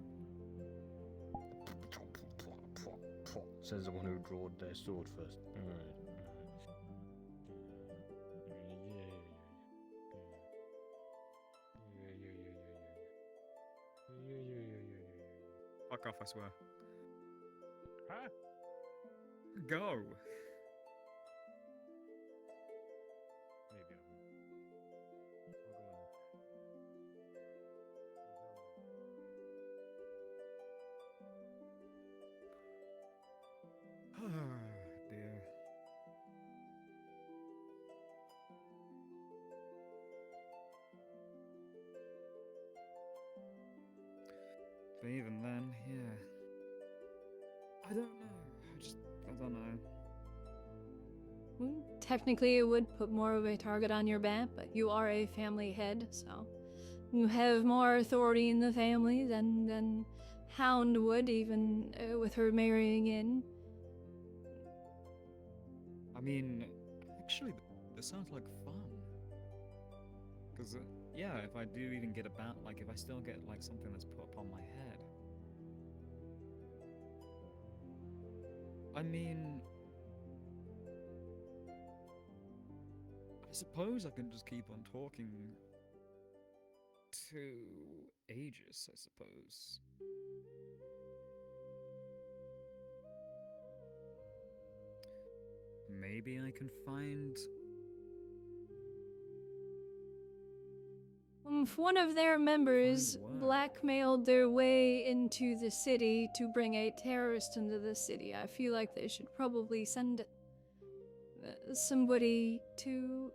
Says the one who drawed their sword first. Alright. Fuck off, I swear. Huh? Go! Maybe Oh dear. But even then, yeah. I don't know. I don't know. Hmm? technically it would put more of a target on your back, but you are a family head, so you have more authority in the family than Hound would, even with her marrying in. I mean, actually, this sounds like fun. Because, yeah, if I do even get like, if I still get, like, something that's put upon my head. I mean, I suppose I can just keep on talking to Aegis, I suppose. Maybe I can find... If one of their members blackmailed their way into the city to bring a terrorist into the city, I feel like they should probably send somebody to...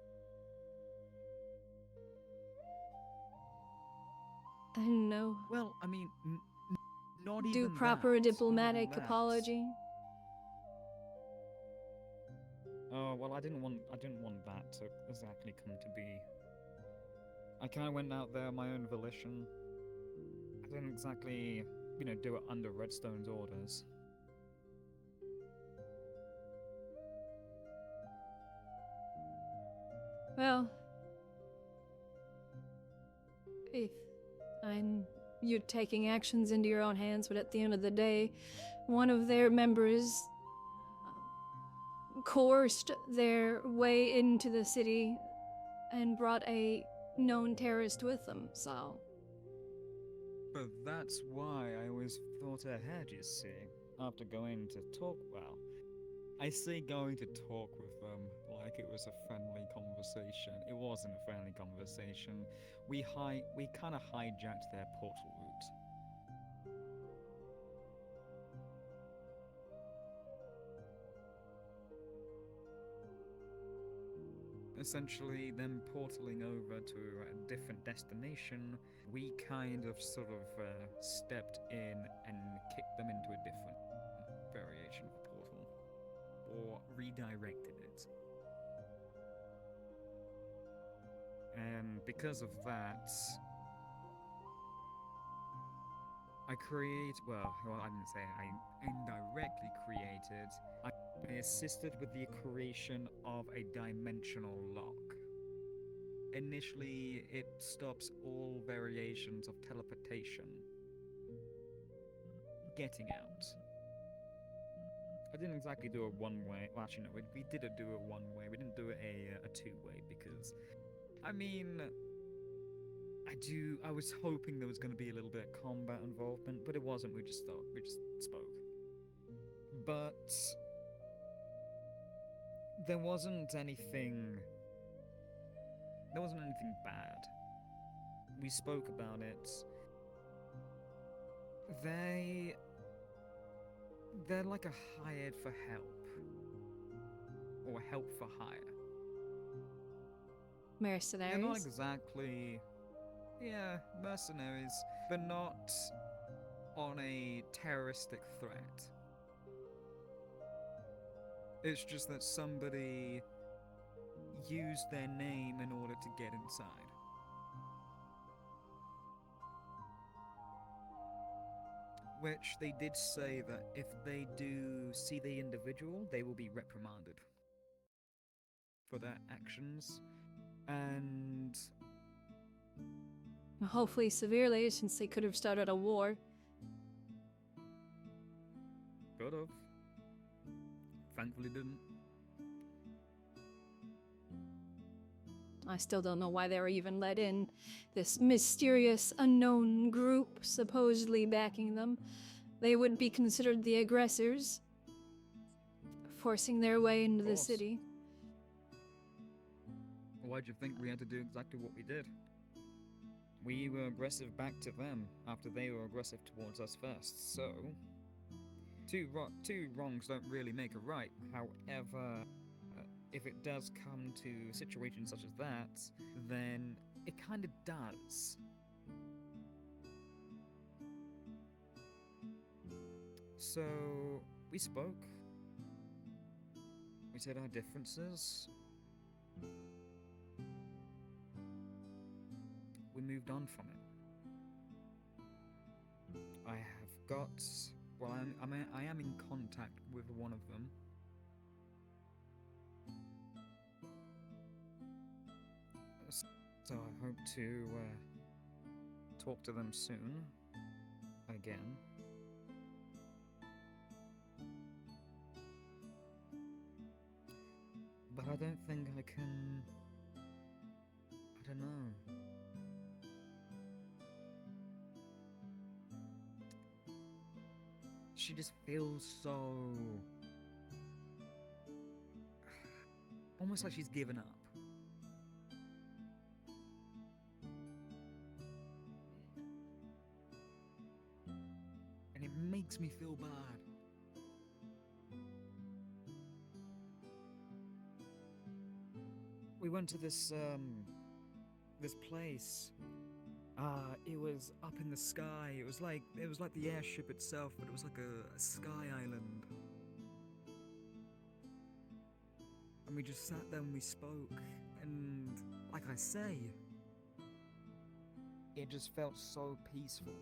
I don't know. Well, I mean, not do even proper that, diplomatic not even that. apology. Oh, well, I didn't want that to exactly come to be. I kind of went out there on my own volition. I didn't exactly, do it under Redstone's orders. Well, if you're taking actions into your own hands, but at the end of the day, one of their members coerced their way into the city and brought a known terrorist with them, so... But that's why I always thought ahead, you see. After going to talk, well, I say going to talk with them like it was a friendly conversation. It wasn't a friendly conversation. We kind of hijacked their portal route. Essentially, them portaling over to a different destination, we kind of sort of stepped in and kicked them into a different variation of portal. Or redirected it. And because of that, I didn't say I indirectly created. I assisted with the creation of a dimensional lock. Initially, it stops all variations of teleportation getting out. I didn't exactly do a one-way. Well, actually, no, we did do a one-way. We didn't do a two-way because, I mean, I was hoping there was going to be a little bit of combat involvement, but it wasn't. We just spoke. But there wasn't anything bad. We spoke about it. They're like a hired for help. Or help for hire. Mercenaries? They're not exactly... Yeah, mercenaries. But not on a terroristic threat. It's just that somebody used their name in order to get inside. Which they did say that if they do see the individual, they will be reprimanded for their actions. And hopefully severely, since they could have started a war. Could have. Thankfully didn't. I still don't know why they were even let in. This mysterious, unknown group supposedly backing them. They would be considered the aggressors, forcing their way into the city. Why'd you think we had to do exactly what we did? We were aggressive back to them after they were aggressive towards us first, so... Two wrongs don't really make a right. However, if it does come to situations such as that, then it kind of does. So, we spoke. We celebrated our differences. We moved on from it. I have got, well, I am in contact with one of them. So I hope to talk to them soon. Again. But I don't think I can... I don't know. She just feels so... almost like she's given up. And it makes me feel bad. We went to this place. It was up in the sky. It was like the airship itself, but it was like a sky island. And we just sat there and we spoke, and like I say, it just felt so peaceful,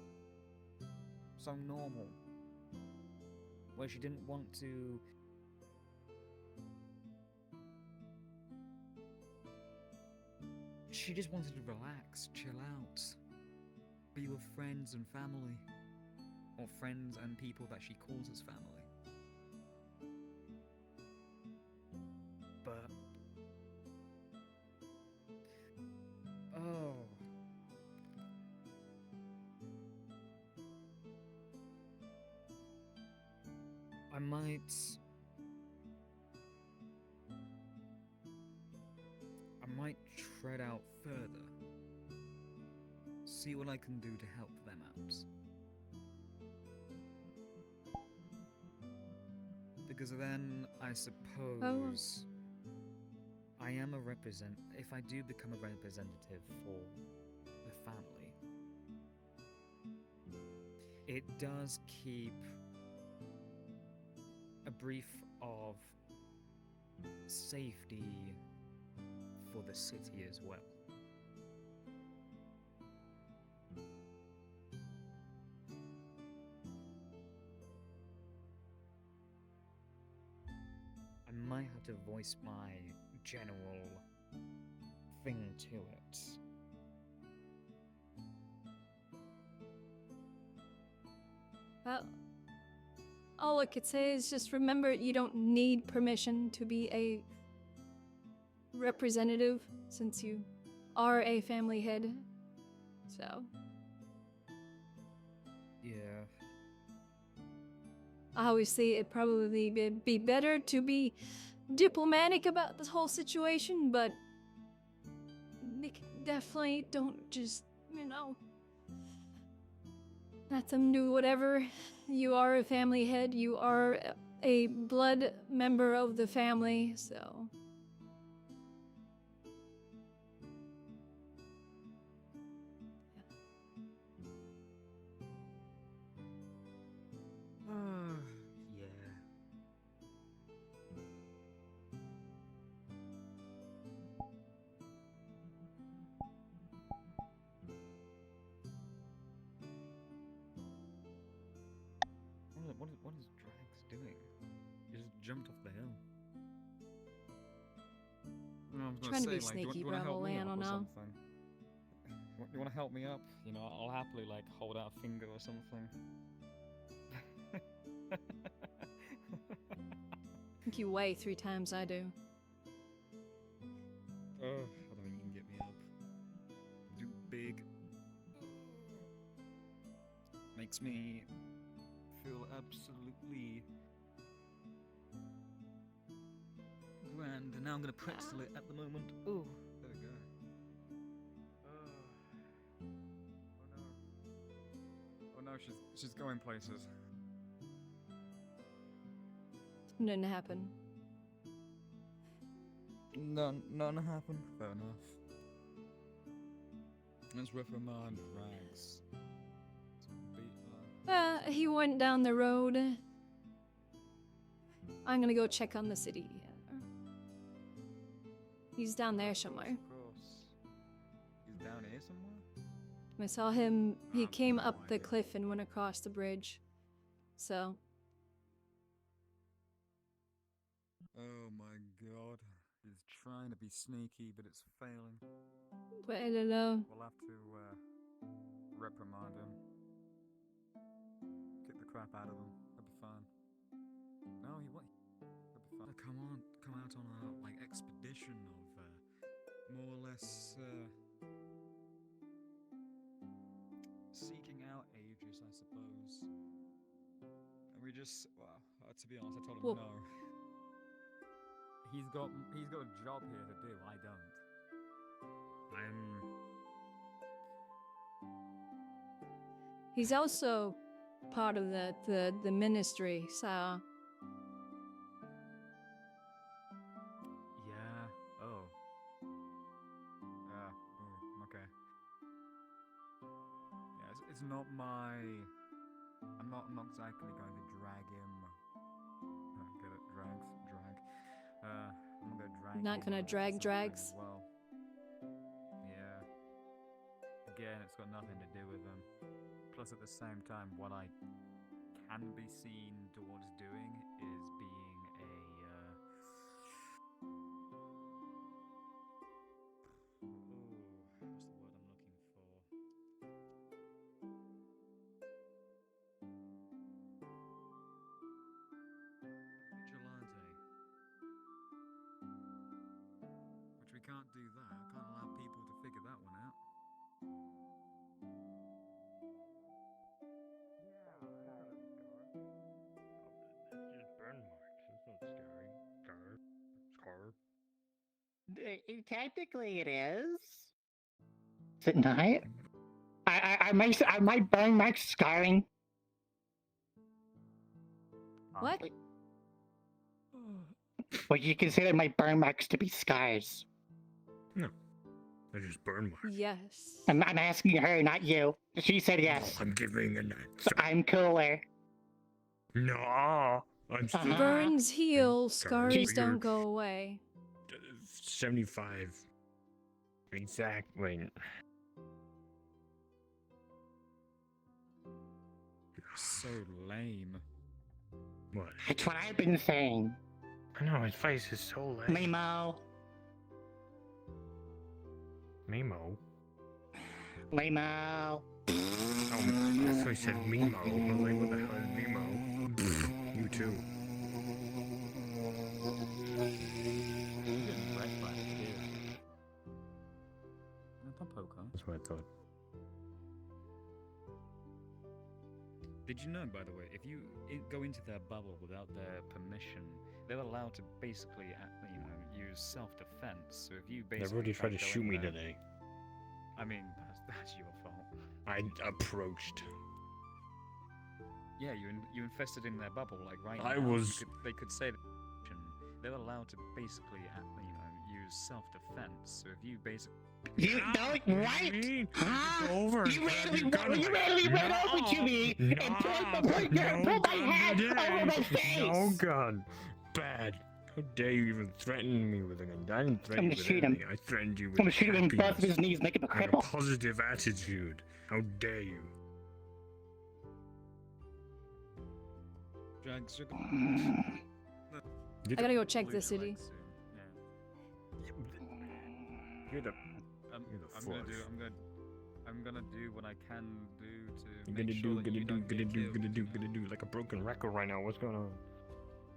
so normal, where she didn't want to... She just wanted to relax, chill out, be with friends and family, or friends and people that she calls as family. But... oh... I might tread out further. See what I can do to help them out. Because then, I suppose... I am a if I do become a representative for the family, it does keep a brief of safety for the city as well. I might have to voice my general thing to it. Well, all I could say is just remember you don't need permission to be a representative since you are a family head. So. Yeah. I always say it'd probably be better to be diplomatic about this whole situation, but definitely don't just, let them do whatever. You are a family head, you are a blood member of the family, so. Yeah. What is Drax doing? He just jumped off the hill. I was Trying to be say, like, sneaky, do you wanna Bravo, help me I up don't or know. something? You want to help me up? I'll happily, like, hold out a finger or something. I think you weigh 3 times I do. Oh, I don't think you can get me up. Too big. Makes me feel absolutely grand, and now I'm gonna pretzel it at the moment. Oh, there we go. Oh no, she's going places. Didn't happen. None happened. Fair enough. Let's reprimand Rags. He went down the road. I'm gonna go check on the city. He's down there somewhere. Of course. He's down here somewhere? I saw him. He came up the cliff and went across the bridge. So. Oh my god. He's trying to be sneaky, but it's failing. But I don't know. We'll have to, reprimand him. Kick the crap out of him. That'll be fine. No, he won't. That'll be fine. Come on, come out on a, like, expedition of, more or less, seeking out ages, I suppose. And we just, well, to be honest, I told him Well, no. He's got a job here to do. I don't. He's also part of the ministry, so. Yeah. Oh. Okay. Yeah, it's not my. I'm not exactly going to drag him. Get it? Drag. I'm not gonna drag. Not him gonna into drag something drags? as well. Yeah. Again, it's got nothing to do with him. Plus, at the same time, what I can be seen towards doing is being a. What's the word I'm looking for? Vigilante. Which we can't do that. I can't allow people to figure that one out. It's just burn marks. It's not scary. Scar. Technically, it is. Is it not? Are my burn marks scarring? What? Would you consider my burn marks to be scars? No. They're just burn marks. Yes. I'm asking her, not you. She said yes. I'm giving an answer. So I'm cooler. No. I'm still Burns heal, scars don't go away. 75. Exactly. You're so lame. What? That's what I've been saying. I know, his face is so lame. Mimo. Mimo? Mimo. Oh, I thought he said Mimo. I was like, what the hell is Mimo? You too. That's what I thought. Did you know, by the way, if you go into their bubble without their permission, they're allowed to basically, use self-defense. So if you basically They've already tried to go shoot in me there- today. I mean, that's your fault. I approached. Yeah, you infested in their bubble, like right I now. was- They could say that they're allowed to basically, use self-defense. So if you basically. You don't what? Huh? Over. You randomly ran over to me and pulled my hand over my face. No gun. Bad. How dare you even threaten me with a gun? I didn't threaten I'm you gonna with shoot him. anything. I threatened you with I'm gonna shoot him in both of his knees, make him a I have a cripple. positive attitude. How dare you? Drugs are I gotta go check the city. You're the. I'm gonna do what I can do to You're make sure that you don't get killed. gonna do like a broken record right now. What's going on?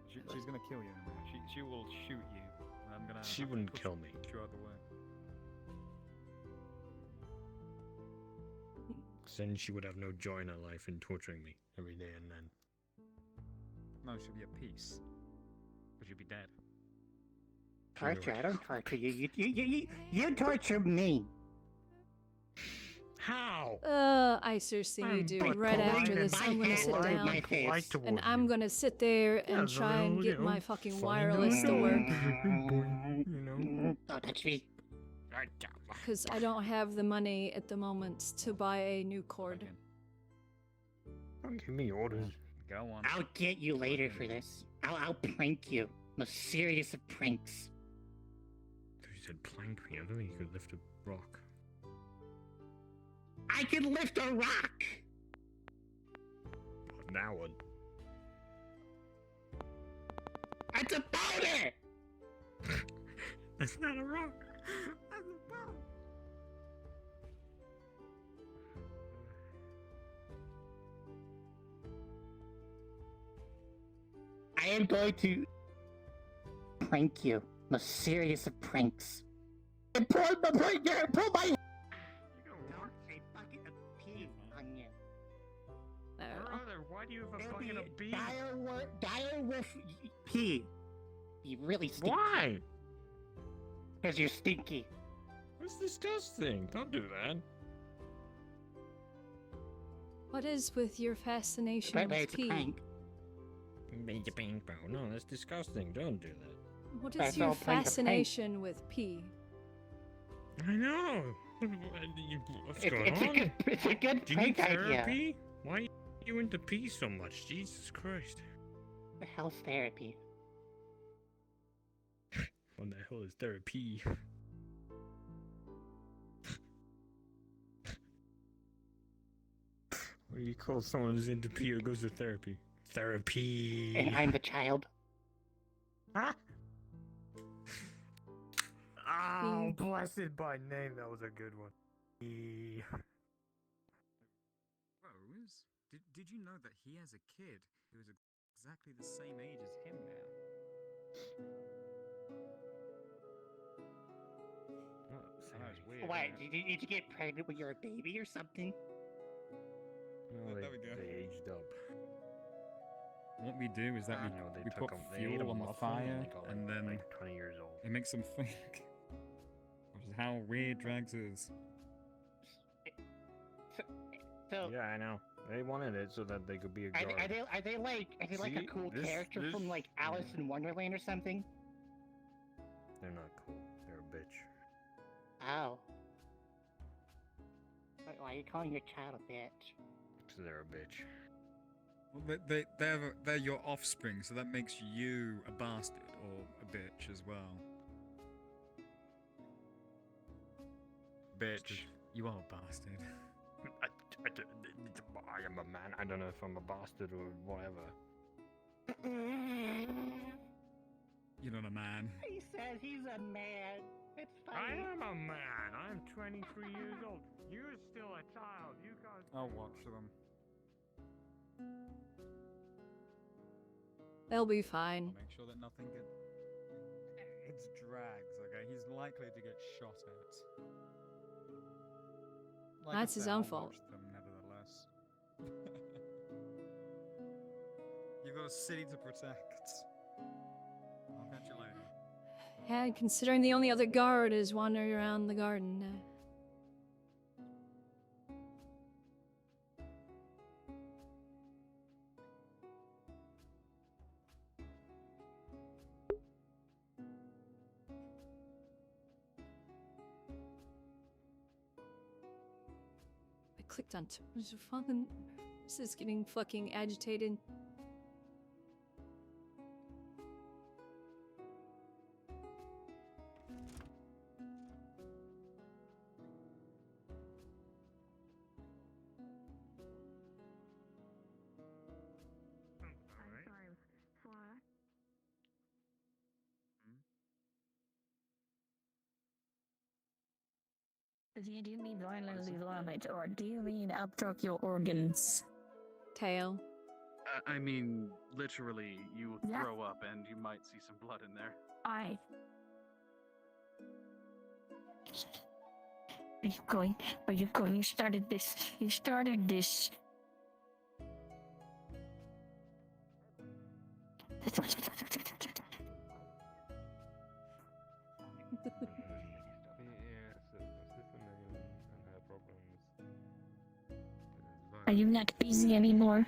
She's gonna kill you in a minute. She will shoot you. And I'm gonna. She have to wouldn't push kill me. you out the way. Then she would have no joy in her life in torturing me every day and then. No, she'll be at peace. But you'll be dead. Torture? I don't torture you. You torture me. How? I seriously you do. Right after this, I'm gonna sit down and I'm gonna sit there and try and get my fucking wireless to work. Don't touch me. Because I don't have the money at the moment to buy a new cord. Don't give me orders. Go on. I'll get you later for this. I'll prank you. Most serious of pranks. said plank me. I don't think you could lift a rock. I can lift a rock! Now what? It's a boulder! That's not a rock. That's a boulder. I am going to prank you. Most serious of pranks. And pull my You Don't say bucket of pee on you. Brother, why do you have a It'll bucket be of bees? dire wolf pee. Be really stinky. Why? Because you're stinky. That's disgusting. Don't do that. What is with your fascination But with it's a pee? prank. No, that's disgusting. Don't do that. What is That's your all prank to prank. fascination with pee? I know. What's going It's on? it's a good Do you need prank idea. therapy? Why are you into pee so much? Jesus Christ. The hell's therapy? What the hell is therapy? What do you call someone who's into pee or goes to therapy? Therapy. And I'm the child. Huh? Oh, blessed by name. That was a good one. Rose, did you know that he has a kid who is exactly the same age as him now? I know, it's weird. What? Did you get pregnant when you were a baby or something? Well, There we go. They aged up. What we do is that You know, they we took put 'em- they ate fuel 'em on the muffin fire, they got, and then like 20 years old. it makes them think. Which is how weird Drags is. So Yeah, I know. They wanted it so that they could be a are guard. they like a See, cool this- character this- from like Alice in Wonderland or something? They're not cool. They're a bitch. Oh. Why are you calling your child a bitch? So they're a bitch. Well, they're your offspring, so that makes you a bastard or a bitch as well. Bitch. You are a bastard. I am a man. I don't know if I'm a bastard or whatever. You're not a man. He says he's a man. It's funny. I am a man. I'm 23 years old. You're still a child. You guys. I'll watch them. They'll be fine. Make sure that nothing gets. It's Drags, okay? He's likely to get shot at. Like I That's his said, own I'll fault. watch them nevertheless. You've got a city to protect. I'll catch you later. And considering the only other guard is wandering around the garden. I clicked on this is getting fucking agitated. Do you mean violently vomit, or do you mean abtract your organs? Tail. I mean, literally, you would Yeah. throw up and you might see some blood in there. Are you going? You started this. You started this. Are you not busy anymore?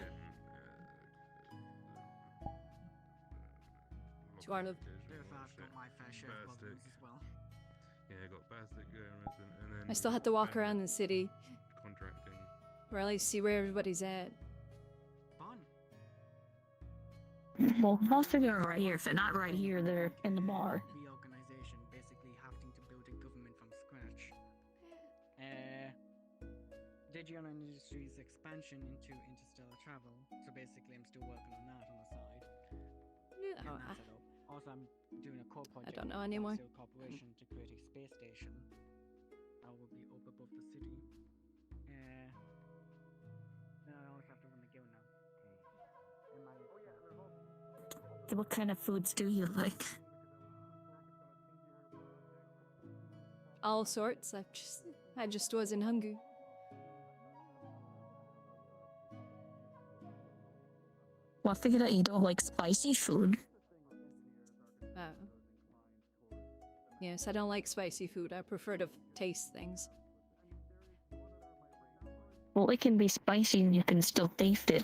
To Arnold. I've got my fair share of problems as well. Yeah, I got Bastic going, and then I still have to walk around the city, contracting. or at least see where everybody's at. Fun. Well, I'll figure it right here. If they're not right here, they're in the bar. Reorganization, basically having to build Geon Industries' expansion into interstellar travel. So basically, I'm still working on that on the side. Yeah, Getting that set up. Also, I'm doing a core project don't know with anymore. Galaxy Corporation to create a space station that will be up above the city. No, I always have to run the guild now. What kind of foods do you like? All sorts. I just wasn't hungry. Well, I figured out you don't like spicy food. Yes, I don't like spicy food. I prefer to taste things. Well, it can be spicy and you can still taste it.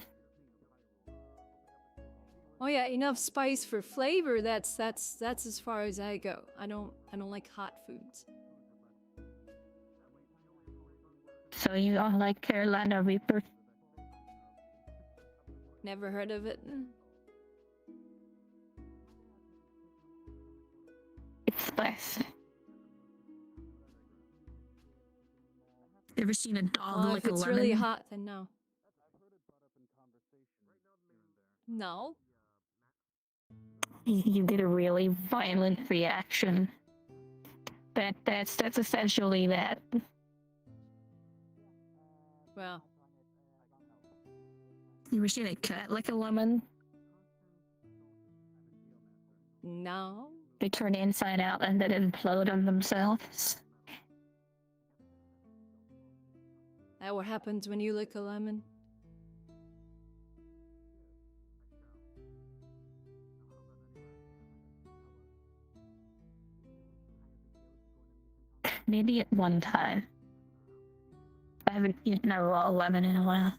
Oh yeah, enough spice for flavor. That's as far as I go. I don't like hot foods. So you don't like Carolina Reaper? Never heard of it. It's spicy. Ever seen a dog Well, lick if a it's lemon? really hot, then no. No. You get a really violent reaction. That's essentially that. Well. You ever seen a cat lick a lemon? No. They turn inside out and then implode on themselves. That what happens when you lick a lemon? Maybe at one time. I haven't eaten a raw lemon in a while.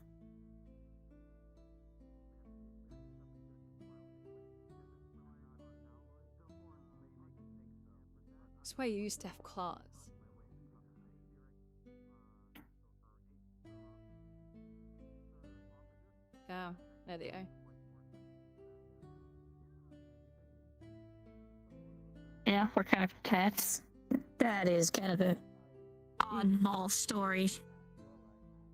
That's why you used to have claws. Yeah, there they are. Yeah, we're kind of cats. That is kind of a oddball story.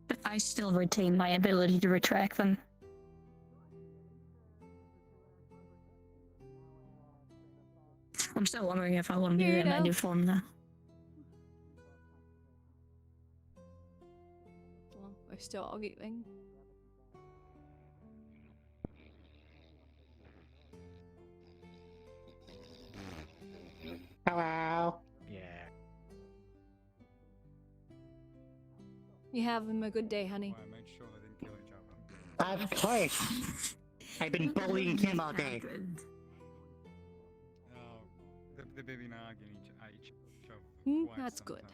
But I still retain my ability to retract them. I'm still wondering if I want to do that in my new form though. Well, we're still arguing. Hello. Yeah. You having a good day, honey? I made sure they didn't kill each other. Of course. I've been bullying him all day. Oh, they've been arguing each other for quite That's some good. time.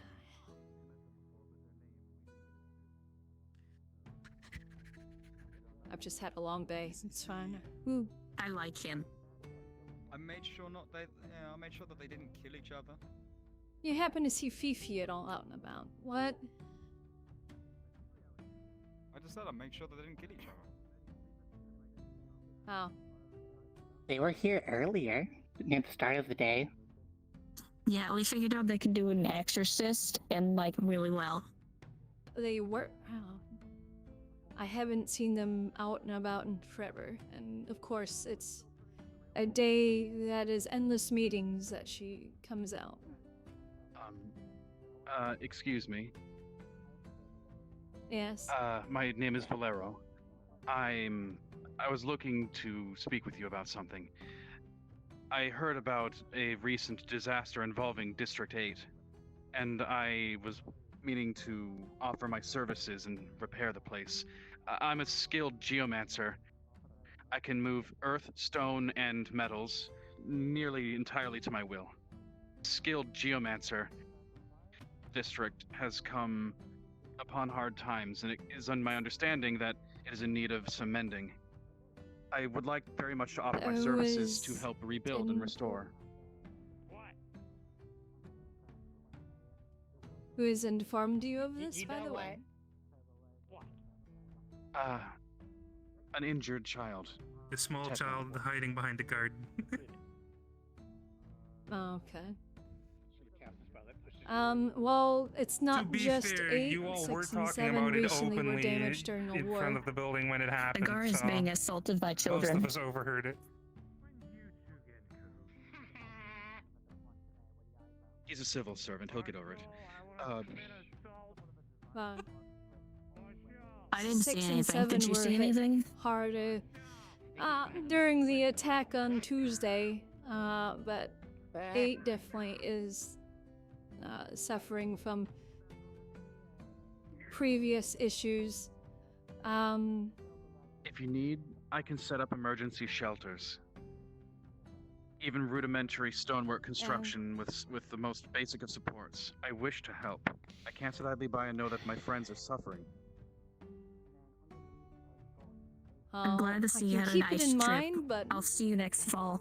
I've just had a long day. It's fine. Ooh. I like him. I made sure I made sure that they didn't kill each other. You happen to see Fifi at all out and about? What? I just said I made sure that they didn't kill each other. Oh. They were here earlier, near the start of the day. Yeah, we figured out they can do an exorcist and like really well. They were. Oh. I haven't seen them out and about in forever, and of course it's a day that is endless meetings that she comes out. Excuse me. Yes. My name is Valero. I was looking to speak with you about something. I heard about a recent disaster involving District 8, and I was meaning to offer my services and repair the place. I'm a skilled geomancer. I can move earth, stone, and metals nearly entirely to my will. Skilled geomancer. District has come upon hard times, and it is on my understanding that it is in need of some mending. I would like very much to offer my services to help rebuild and restore. Who has informed you of this, by the way? An injured child. The small child hiding behind the garden. Oh, okay. Well, it's not To be just fair, 8, you all were 6, and talking 7 about it recently were openly damaged during the in war. front of the building when it The happened. guard is so being assaulted by most children. of us overheard it. He's a civil servant. He'll get over it. I didn't see 6 and anything. 7 Did you were see hit anything? harder during the attack on Tuesday, but 8 definitely is suffering from previous issues. If you need, I can set up emergency shelters. Even rudimentary stonework construction with the most basic of supports. I wish to help. I can't sit idly by and know that my friends are suffering. I'm glad to see you had a keep nice it in trip. mind, but I'll see you next fall.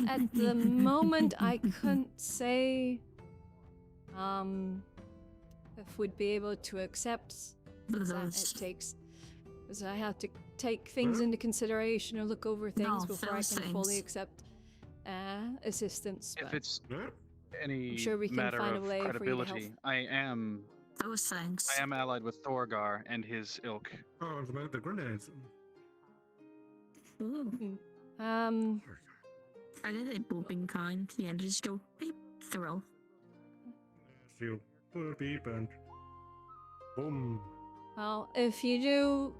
at the moment, I couldn't say if we'd be able to accept it takes, because I have to take things into consideration or look over things before I can fully accept assistance. If but it's any I'm sure we can matter find a of way for you to credibility, help. I am allied with Thorgar and his ilk. Oh, it's about the grenades. Ooh. Are they the booping kind? Yeah, just go beep, throw. Feel beep and boom. Well, if you do,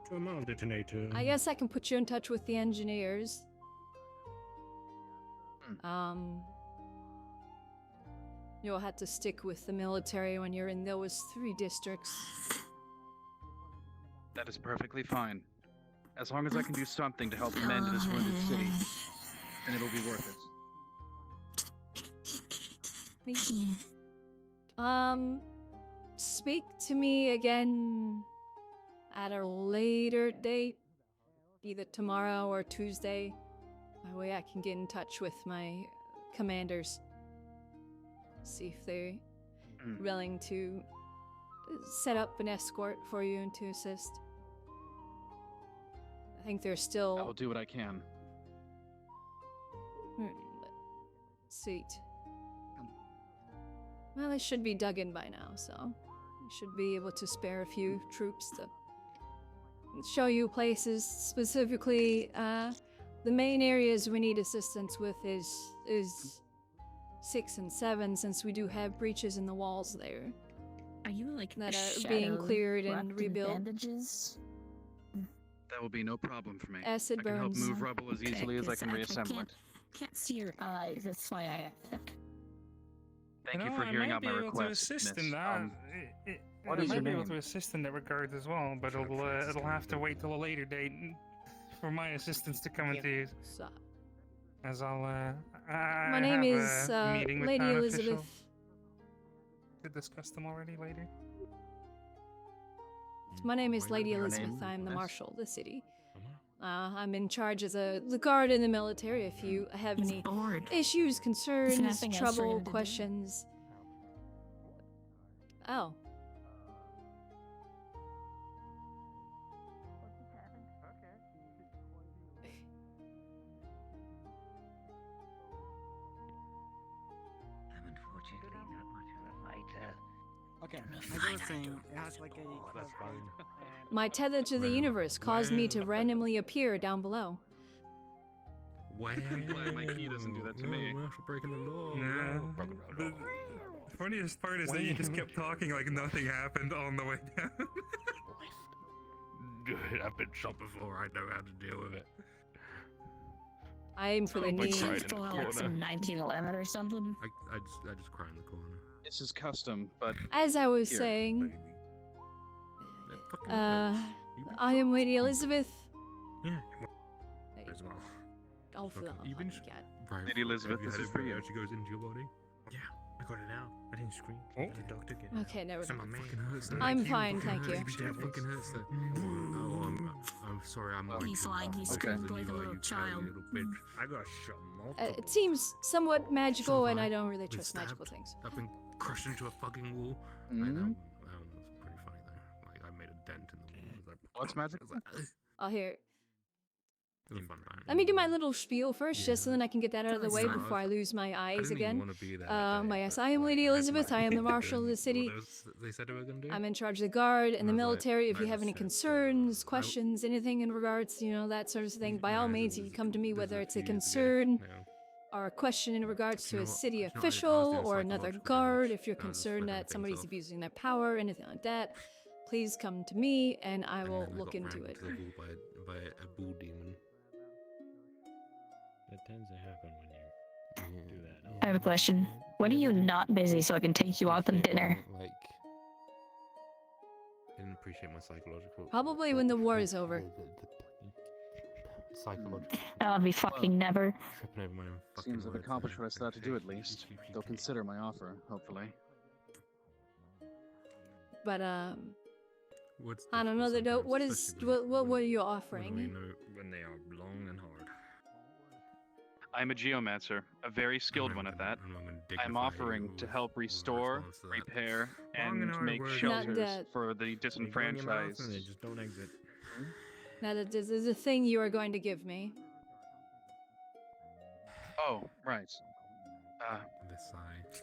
Come on, detonator. I guess I can put you in touch with the engineers. You'll have to stick with the military when you're in those 3 districts. That is perfectly fine. As long as I can do something to help mend this wounded city, then it'll be worth it. Speak to me again at a later date, either tomorrow or Tuesday. That way I can get in touch with my commanders. See if they're willing to set up an escort for you and to assist. I think they're still... I will do what I can. Sweet. Well, they should be dug in by now, so you should be able to spare a few troops to show you places. Specifically, the main areas we need assistance with is 6 and 7, since we do have breaches in the walls there. Are you like that are being cleared and rebuilt? Bandages? That will be no problem for me. Acid I can help burns. move rubble as easily as I can reassemble it. Can't see your eyes. That's why I asked. Thank you for hearing out my I might be able to request, assist miss. in that. What I is might your be able name? to assist in that regard as well, but it'll have to wait till a later date for my assistance to come into use. As I My name have is a meeting with Lady town Elizabeth. officials to discuss them already later. My name is Lady Your Elizabeth. name, I'm the miss? marshal of the city. I'm in charge as the guard in the military. If you have any issues, concerns, nothing else for trouble, him to do. questions. Oh. I'm unfortunately not much of a fighter. Okay, as I was saying, it has like a... That's fine. My tether to the universe caused me to randomly appear down below. Wow. I'm glad my key doesn't do that to me. We're breaking the law. No. The funniest part is that you just kept talking like nothing happened on the way down. Good, I've been shot before. I know how to deal with it. I aim for the knee. Like some 1911 or something. I just cry in the corner. This is custom, but As I was here. saying, I am Lady Elizabeth. Yeah. As well. Oh, You've been Right. Lady Elizabeth, Have you this had is it for where you. it actually goes into your body? Yeah, I got it out. I didn't scream. Oh. The doctor get it. Okay, never So mind. my man. Fucking hurts. I'm fine, thank you. That fucking hurts. Oh, I'm sorry. I'm like. He's lying. He Okay. screamed like a little child. Little bitch. I got shot multiple. It seems somewhat magical, So and have I don't really Been trust magical stabbed. things. I've been crushed into a fucking wall. Mhm. That one was pretty funny though. Like I made a dent in the wall. I was like, What's magic? I was like, I'll hear. It was a fun time. Let me do my little spiel first, just so then I can get that out of the way before I lose my eyes again. Yes, I am Lady Elizabeth. I am the Marshal of the city. They said they were gonna do. I'm in charge of the guard and the military. If you have any concerns, questions, anything in regards to, that sort of thing, by all means, you can come to me, whether it's a concern or a question in regards to a city official or another guard. If you're concerned that somebody's abusing their power, anything like that, please come to me and I will look into it. By a bull demon. That tends to happen when you do that. I have a question. When are you not busy so I can take you out to dinner? Like, I didn't appreciate my psychological. Probably when the war is over. Psychological. That'll be fucking never. Tripping over my own fucking Seems I've words accomplished there. what I set out to do at least. They'll consider my offer, hopefully. But What's on another note, what were you offering? When we know when they are long and hard. I'm a geomancer, a very skilled one at that. I'm offering to help restore, repair, and make shelters for the disenfranchised. Just don't exit. Now that this is a thing you are going to give me. Oh, right. The sigh.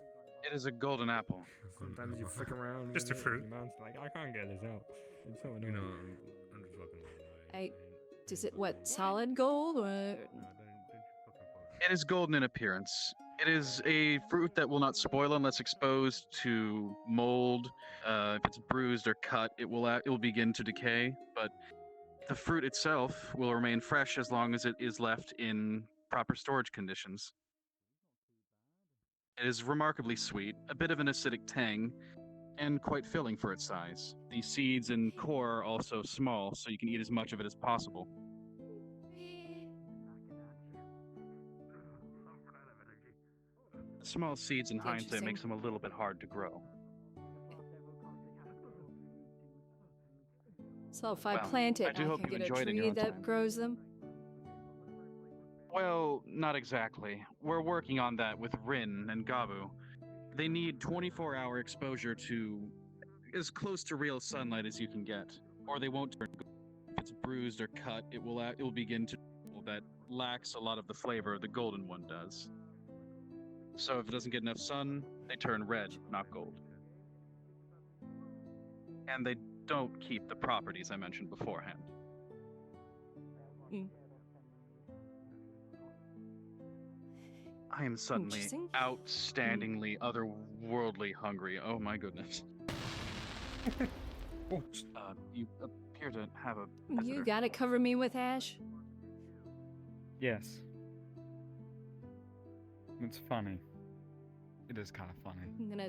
It is a golden apple. Sometimes you flick around. Just a fruit. Like, I can't get this out. It's so annoying. You know, I'm just fucking. Is it what, solid gold or? It is golden in appearance. It is a fruit that will not spoil unless exposed to mold. If it's bruised or cut, it will begin to decay. But the fruit itself will remain fresh as long as it is left in proper storage conditions. It is remarkably sweet, a bit of an acidic tang, and quite filling for its size. The seeds and core are also small, so you can eat as much of it as possible. The small seeds in hindsight makes them a little bit hard to grow. So if I plant it, I do hope can you get a enjoyed it in tree your own that time. grows them? Well, not exactly. We're working on that with Rin and Gabu. They need 24-hour exposure to as close to real sunlight as you can get, or they won't turn good. If it's bruised or cut, it will begin to that lacks a lot of the flavor the golden one does. So if it doesn't get enough sun, they turn red, not gold. And they don't keep the properties I mentioned beforehand. I am suddenly outstandingly otherworldly hungry. Oh my goodness. You appear to have a... You gotta cover me with ash? Yes. It's funny. It is kind of funny. I'm gonna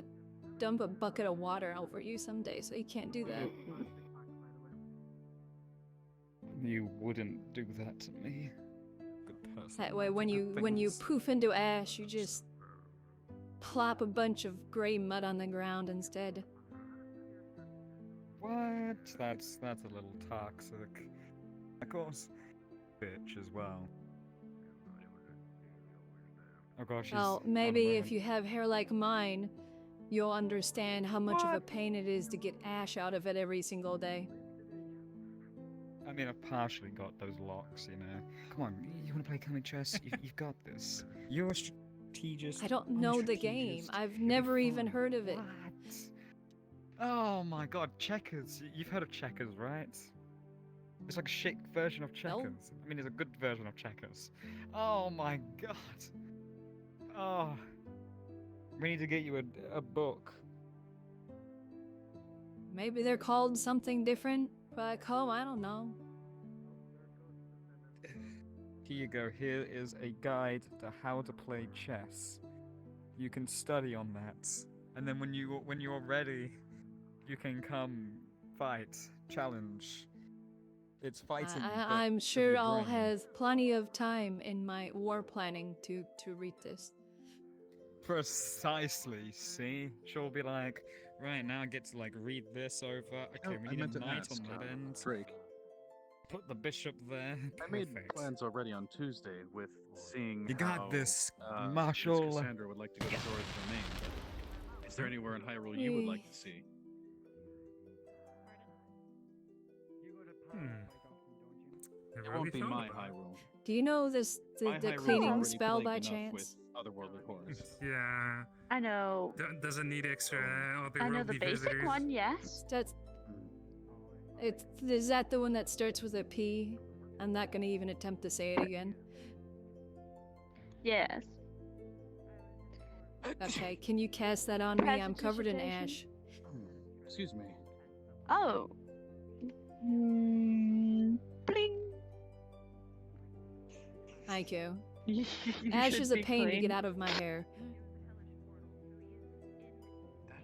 dump a bucket of water over you someday, so you can't do that. You wouldn't do that to me. That way, when you poof into ash, you just plop a bunch of gray mud on the ground instead. What? That's a little toxic. Of course. Bitch as well. Oh gosh. Well, maybe if you have hair like mine, you'll understand how much of a pain it is to get ash out of it every single day. I mean, I've partially got those locks, you know. Come on, you want to play Candy Chess? You've got this. You're a strategist. I don't know the game. I've never even heard of it. Oh my god, checkers. You've heard of checkers, right? It's like a shit version of checkers. I mean, it's a good version of checkers. Oh my god. Oh. We need to get you a book. Maybe they're called something different back home, I don't know. Here you go. Here is a guide to how to play chess. You can study on that, and then when you're ready, you can come fight, challenge. It's fighting. I'm sure I'll have plenty of time in my war planning to read this. Precisely. See, she'll be like, right now I get to like read this over. Okay, we need a knight on that end. Drake. Put the bishop there. I made plans already on Tuesday with seeing You got how, this, Miss Marshal. Cassandra would like to go to Zora's domain, but is there anywhere in Hyrule you would like to see? It won't be my Hyrule. Do you know this My the Hyrule's cleaning already spell by plagued enough chance? with otherworldly horrors. Yeah. I know. Doesn't need extra I know the otherworldly basic visitors. one, yes. Is that the one that starts with a P? I'm not gonna even attempt to say it again. Yes. Okay, can you cast that on me? I'm covered in ash. Excuse me. Oh. Bling. Thank you. You Ash should is a be pain to clean. get out of my hair.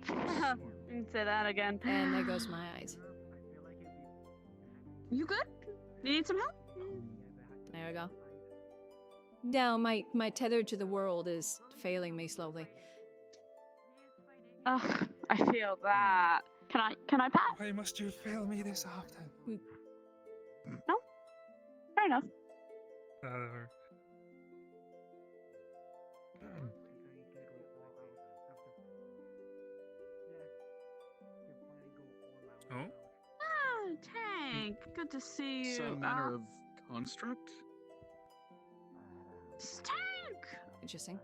Say that again. And there goes my eyes. You good? You need some help? There we go. Now my tether to the world is failing me slowly. Ugh, I feel that. Can I pass? Why must you fail me this often? No. Fair enough. Oh? Ah, Tank. Good to see you. Some manner of construct? Tank! Interesting.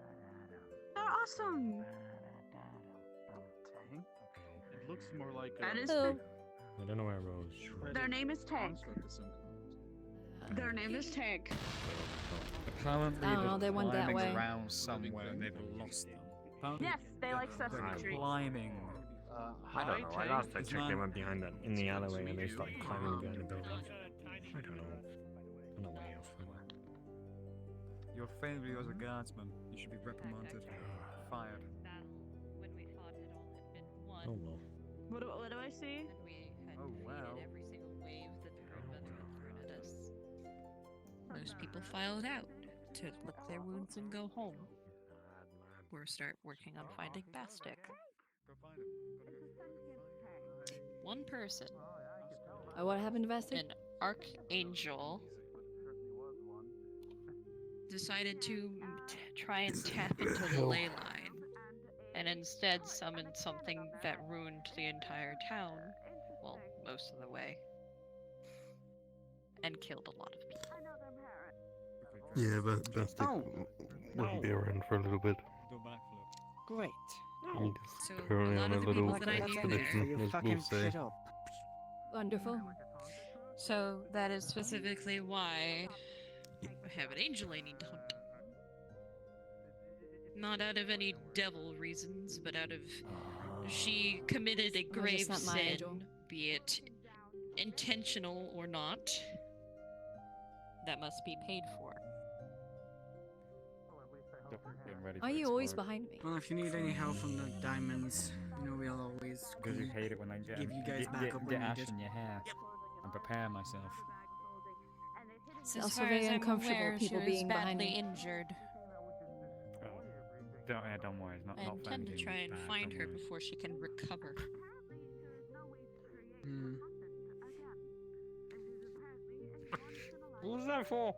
They're awesome. Tank? It looks more like That a... is Hello. I don't know where Rose. Their name is Tank. Their name is Tank. Apparently, I don't know, they went that climbing way. around somewhere and they've lost them. Yes, they like Sesame Street. Climbing. I don't know. I last I checked, they went behind that in the alleyway and they started climbing behind the building. I don't know. I don't know why Your failure as a guardsman. You should be reprimanded. Fired. Oh well. What do I see? Oh wow. Every single wave that the Elemental threw at us. Most people filed out to lick their wounds and go home. Or start working on finding Bastic. One person, What happened to Vesta? an archangel, decided to try and tap into the ley line, and instead summoned something that ruined the entire town, well, most of the way, and killed a lot of people. Yeah, but Bastic won't be around for a little bit. Great. He's So currently a lot on of a the little people that I knew expedition, there. as we'll say. Wonderful. So that is specifically why I have an angel I need to hunt. Not out of any devil reasons, but out of she committed a Well, grave just not my angel. sin, be it intentional or not, that must be paid for. Are you always behind me? Well, if you need any help from the diamonds, you know we'll always Because you hate it when I get give you guys back up get when ash needed. in your hair and prepare myself. It's As also far very as I'm uncomfortable aware, people she was being behind badly me. injured, Don't worry, it's not I for intend to anything try and bad, find don't her worry. before she can recover. What was that for?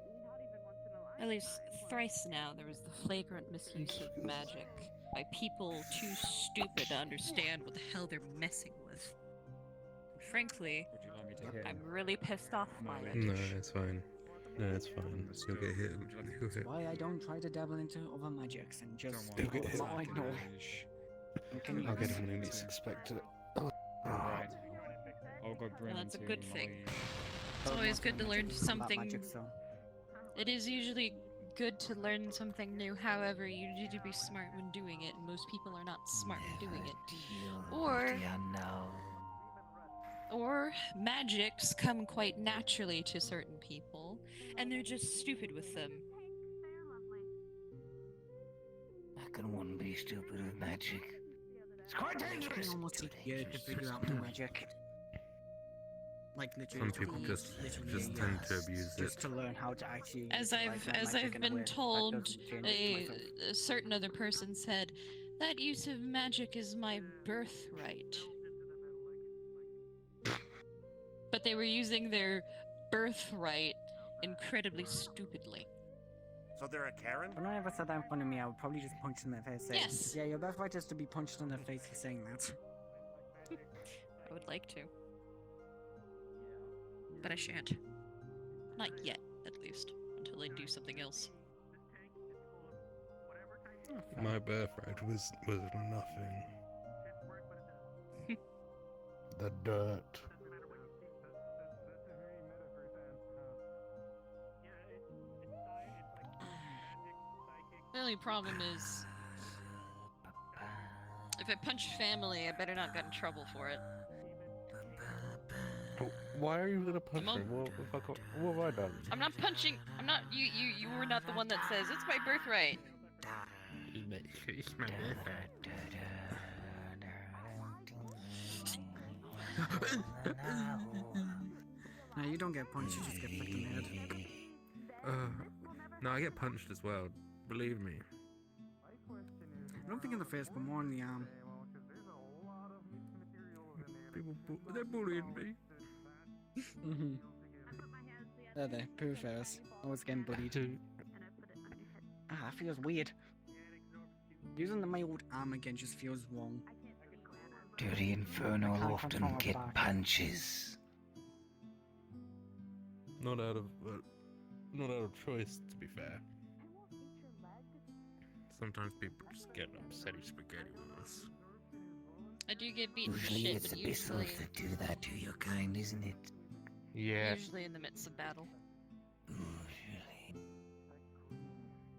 At least thrice now, there was the flagrant misuse of magic by people too stupid to understand what the hell they're messing with. Frankly, I'm really pissed off by it. No, it's fine. No, it's fine. You'll get hit. You'll hit. Why I don't try to dabble into other magics and just You'll get hit. I know. I'll get him when he least expected it. Right. I'll go bring Well, that's a him good to thing. my- It's always good to learn About something. magic, so. It is usually good to learn something new. However, you need to be smart when doing it, and most people are not smart when doing it. Or magics come quite naturally to certain people, and they're just stupid with them. How can one be stupid with magic? It's quite dangerous. Almost a year to figure out the magic. Like literally. Some people just tend to abuse it. Just to learn how to actually. As utilize that I've magic in a been way that told, doesn't change myself. a certain other person said, that use of magic is my birthright. But they were using their birthright incredibly stupidly. So they're a Karen? When I ever said that in front of me, I would probably just punch them in the face. Saying, Yes. Yeah, your birthright is to be punched in the face for saying that. I would like to. But I shan't. Not yet, at least. Until I do something else. My birthright was nothing. The dirt. The only problem is, if I punch family, I better not get in trouble for it. Why are you gonna punch me? What have I done? I'm not punching. I'm not. You were not the one that says it's my birthright. It's my birthright. No, you don't get punched, you just get flicked in the head. No, I get punched as well. Believe me. I don't think in the face, but more in the arm. People, they're bullying me. There, poo face. Always getting bullied. That feels weird. Using my old arm again just feels wrong. Dirty Inferno will often get punches. Not out of choice, to be fair. Sometimes people just get upsetty spaghetti with us. I do get beaten to Usually shit, it's but the best usually, that do that to your kind, isn't it? Yeah. usually in the midst of battle.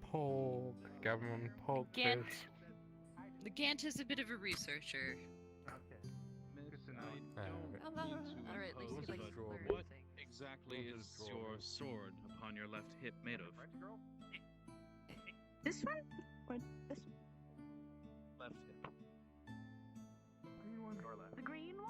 Pork, Gavin, pork. Gant. The Gant is a bit of a researcher. Or at least he likes to learn What things. exactly is your sword upon your left hip made of? This one? Or this Left hip. The green one?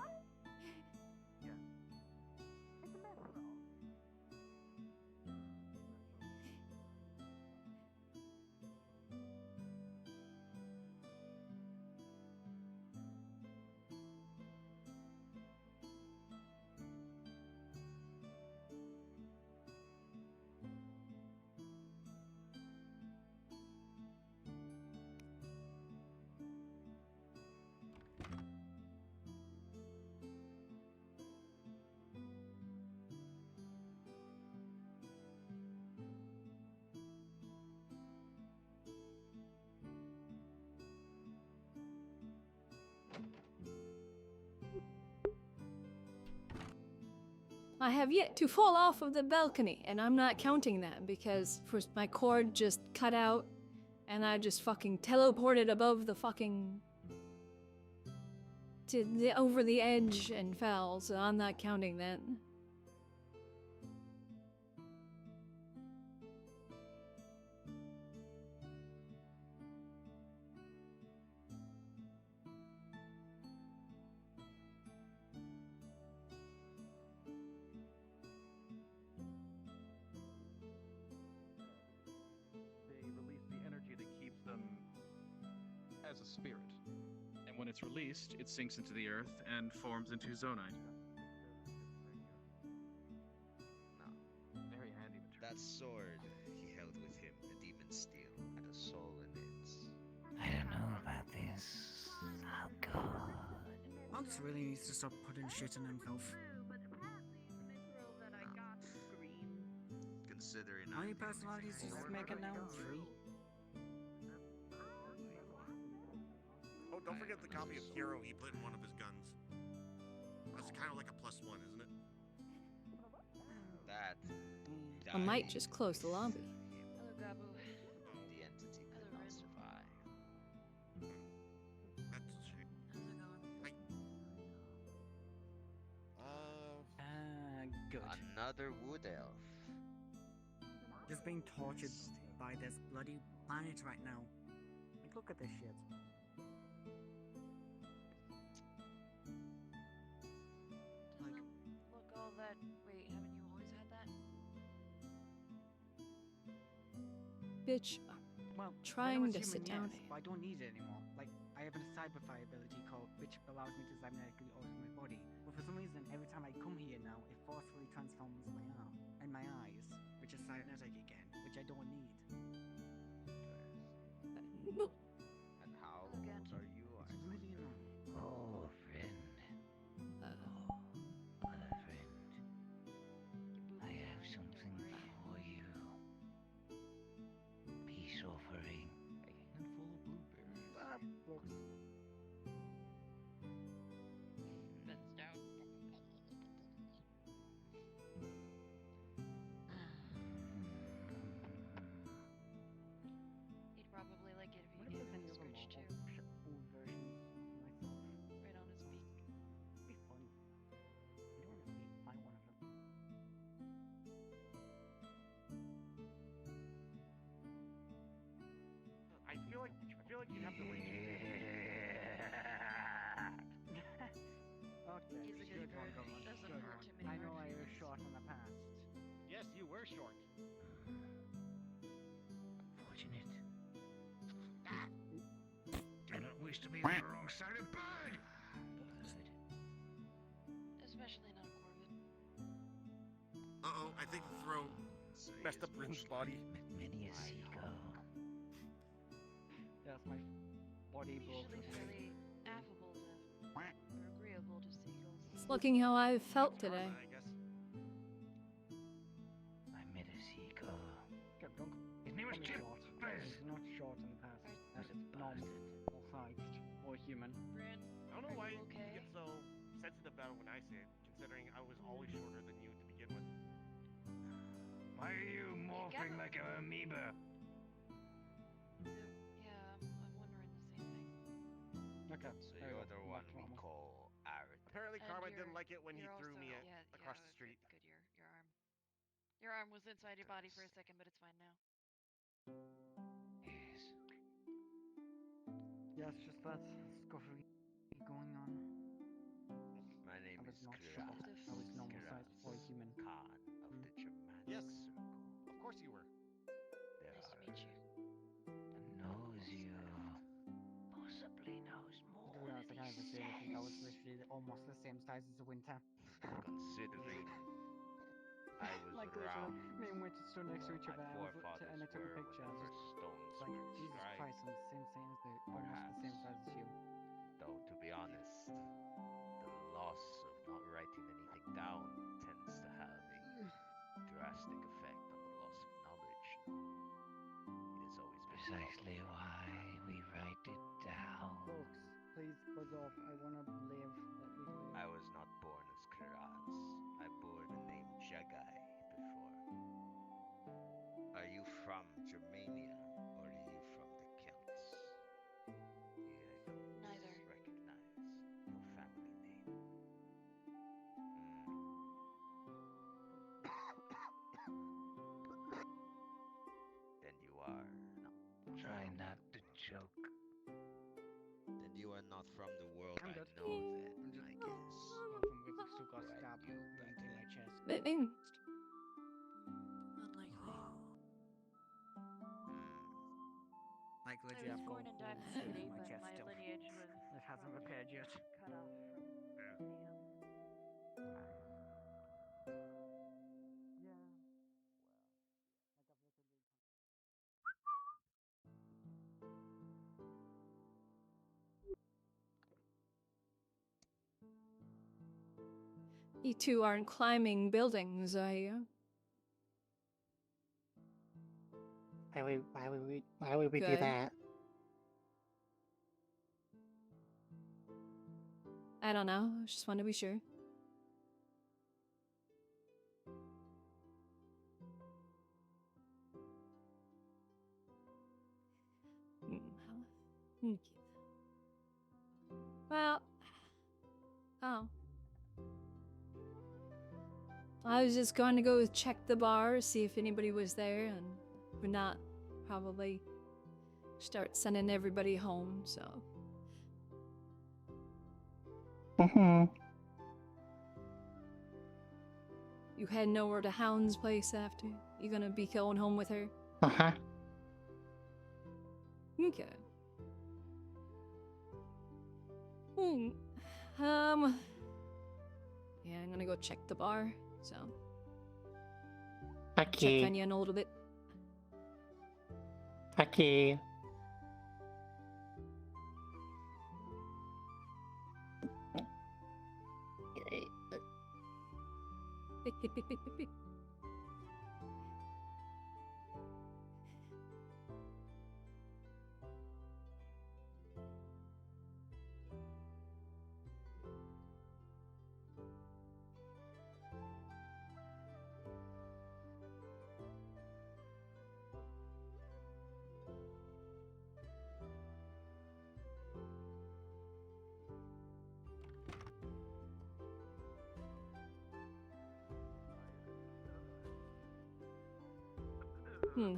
I have yet to fall off of the balcony, and I'm not counting that because first my cord just cut out and I just fucking teleported above the fucking over the edge and fell, so I'm not counting that. They release the energy that keeps them as a spirit. And when it's released, it sinks into the earth and forms into zonite. Very handy material. That sword he held with him, the demon steel, had a soul in it. I don't know about this. Oh god. Alex really needs to stop putting shit in himself. Considering How many personalities is he making now? 3? Oh, don't forget the copy of Hero he put in one of his guns. That's kind of like a +1, isn't it? that, I might just close the lobby. Hello, Gabu. the entity could not survive. That's a shame. Good. Another wood elf. Just being tortured by this bloody planet right now. Like, look at this shit. Look, all that. Wait, haven't you always had that? Bitch, Well, trying when I to was sit human, down. yes, but I don't need it anymore. Like, I have a cyberfy ability called, which allows me to cybernetically alter my body. But for some reason, every time I come here now, it forcefully transforms my arm and my eyes, which is cybernetic again, which I don't need. And how old are you? It's really annoying. Oh, friend. Oh, what a friend. I have something feel like you'd have to reach it. Okay, He's a good good one, bird. Goblin. Doesn't Good hurt one. too many I know hard I was feelings. short in the past. Yes, you were short. Fortunate. Do not wish to be on the wrong side of bird. Especially not a Corvid. Uh-oh, I think the throw messed up Rin's body. Many a seagull. That's my body broke Usually for fairly affable to, or agreeable to seagulls. It's looking how I've felt today. I guess. I met a seagull. Good, don't His name was call me Chip. short. He's not short in the past. That's normal or sized or human. Bryn, I don't know why you okay? you get so sensitive about it when I say it, considering I was always shorter than you to begin with. Why are you morphing like an amoeba? Yeah, I'm wondering the same thing. Okay. So there you're we go. the one Back to we normal. call Aaron. Apparently, And Carmine you're- didn't like it when he you're threw also- me yeah, across the good, street. Good, your arm. Your arm was inside your body for a second, but it's fine now. Yes. Yeah, it's just that scuffling going on. My name I was is not Kiraz. short. I was normal sized for a human. Khan of the Germanic Yes. Circle. Of course you were. There Nice to are meet you. Knows you. Possibly knows more. To be honest, I can't even say anything. I was literally almost the same size as the winter. Considering I was Like literally, around me and Winter stood next to each my other. forefathers And I took a were when picture. the I was first stones like, were Jesus inscribed. Christ, I'm the same size, almost the same size as you. Though, to be honest, the loss of not writing anything down tends to have a drastic effect on the loss of knowledge. It has always been Precisely why we write it down. Folks, please buzz off. I wanna live. Let me live. I was not born as Kiraz. I bore the name Jagai before. Are you from Germania or are you from the Celts? Yeah, I don't Neither. recognize your family name. Then you are not. Try not to choke. Then you are not from the world I'm I good. know then, I'm just I guess. laughing with the still got Right, stabbed you into my chest. But then, Unlikely. Like I legit, was I've born got in a Diamond skin City, in my but chest my still. lineage was It hasn't repaired yet. cut off from many of. Yeah. you two aren't climbing buildings, are you? Why would we do Good. that? I don't know. Just want to be sure. Well, oh. I was just going to go check the bar, see if anybody was there, and if not, probably start sending everybody home, so. You heading over to Hound's place after? You gonna be going home with her? Uh-huh. Okay. Yeah, I'm gonna go check the bar, so. Okay. Check on you in a little bit. Okay. Beep, beep, beep, beep, beep, beep.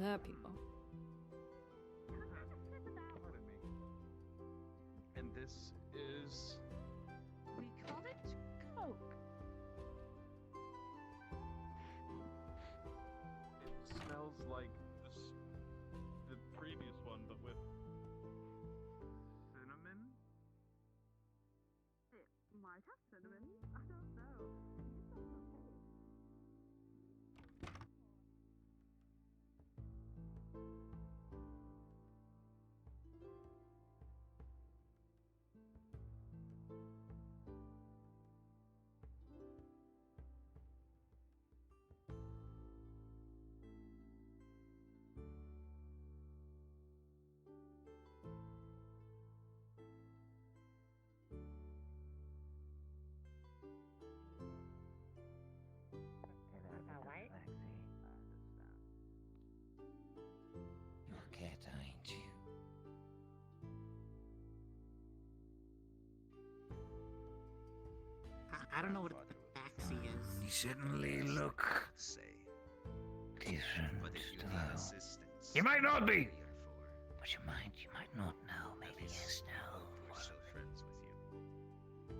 That people. Cinnamon? I don't know. You sound okay. You're a cat, ain't you? I don't know what a taxi is. You certainly look Say, different. but if you though. need assistance, You might not be. we're here for. But you might not know. Maybe yes, no. We're still friends with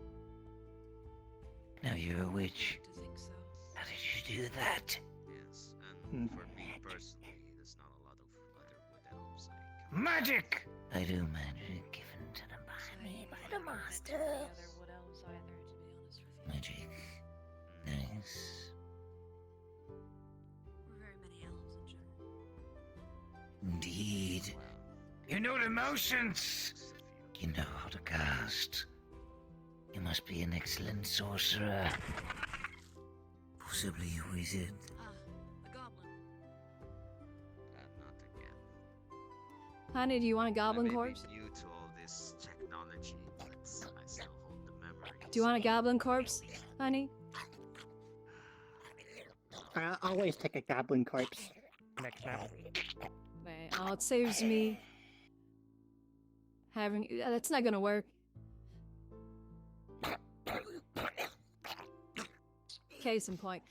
you. Now you're a witch. To think so. How did you do that? Yes, and for me personally, there's not a lot of other wood elves I can. Magic! I do magic given to them by me, by the master. Other wood elves either, to be honest with you. Magic. Nice. We're very many elves in general. Indeed. You know the motions. You know how to cast. You must be an excellent sorcerer. Possibly a wizard. The goblin. Not again. Honey, do you want a goblin I may corpse? be new to all this technology, but I still hold the memories. Do you want a goblin corpse, honey? I'll always take a goblin corpse. Next time. Wait, oh, it saves me having. That's not gonna work. Case in point.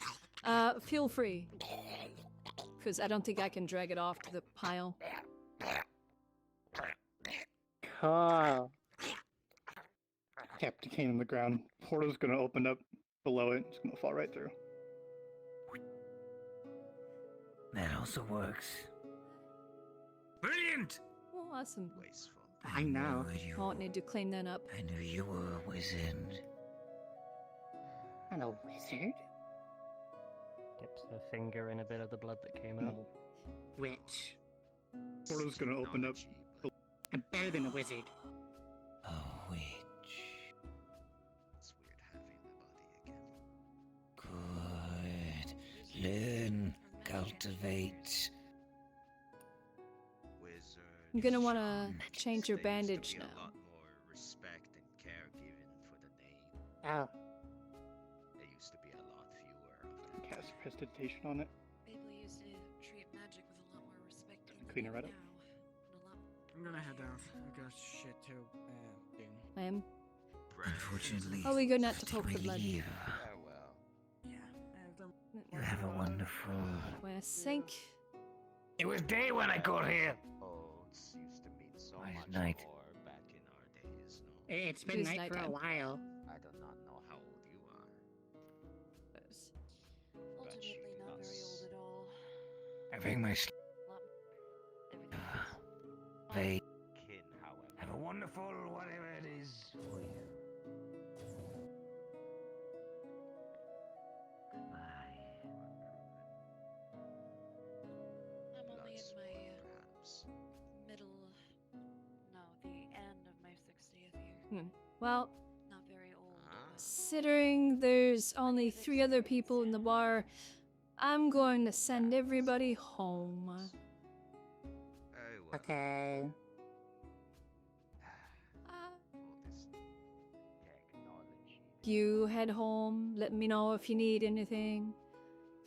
Feel free. Because I don't think I can drag it off to the pile. Cool. Tap the cane on the ground. Portal's gonna open up below it. It's gonna fall right through. That also works. Brilliant! Oh, awesome. Wasteful. I know. Won't need to clean that up. I knew you were a wizard. I'm a wizard. Dips her finger in a bit of the blood that came out. Witch. Portal's gonna open up. I'm better than a wizard. A witch. It's weird having the body again. Good. Learn. Cultivate. Wizard. I'm gonna want to change your bandage A now. lot more respect and care given for the name. Oh. There used to be a lot fewer of them. Cast prestidigitation on it. People used to treat magic with a lot more respect than Clean her right up. now. And a lot I'm gonna head down. I got shit to do. I am. Unfortunately. Oh, we go not to did poke the we blood. leave? Farewell. Yeah, I've done. You have a wonderful. When I sink. It was day when I got here. Oaths used to mean so Why is much night? more back in our days, no? It's been is night for a nighttime. while. I do not know how old you are. ultimately not very old at all. Having my Lot, vague. Kin, however. Have a wonderful whatever it is for you. Goodbye. I'm only in my Perhaps. middle, no, the end of my 60th year. Well, Not very old. considering there's only 3 other people in the bar, I'm going to send everybody home. Very well. Okay. All this technology. You head home. Let me know if you need anything.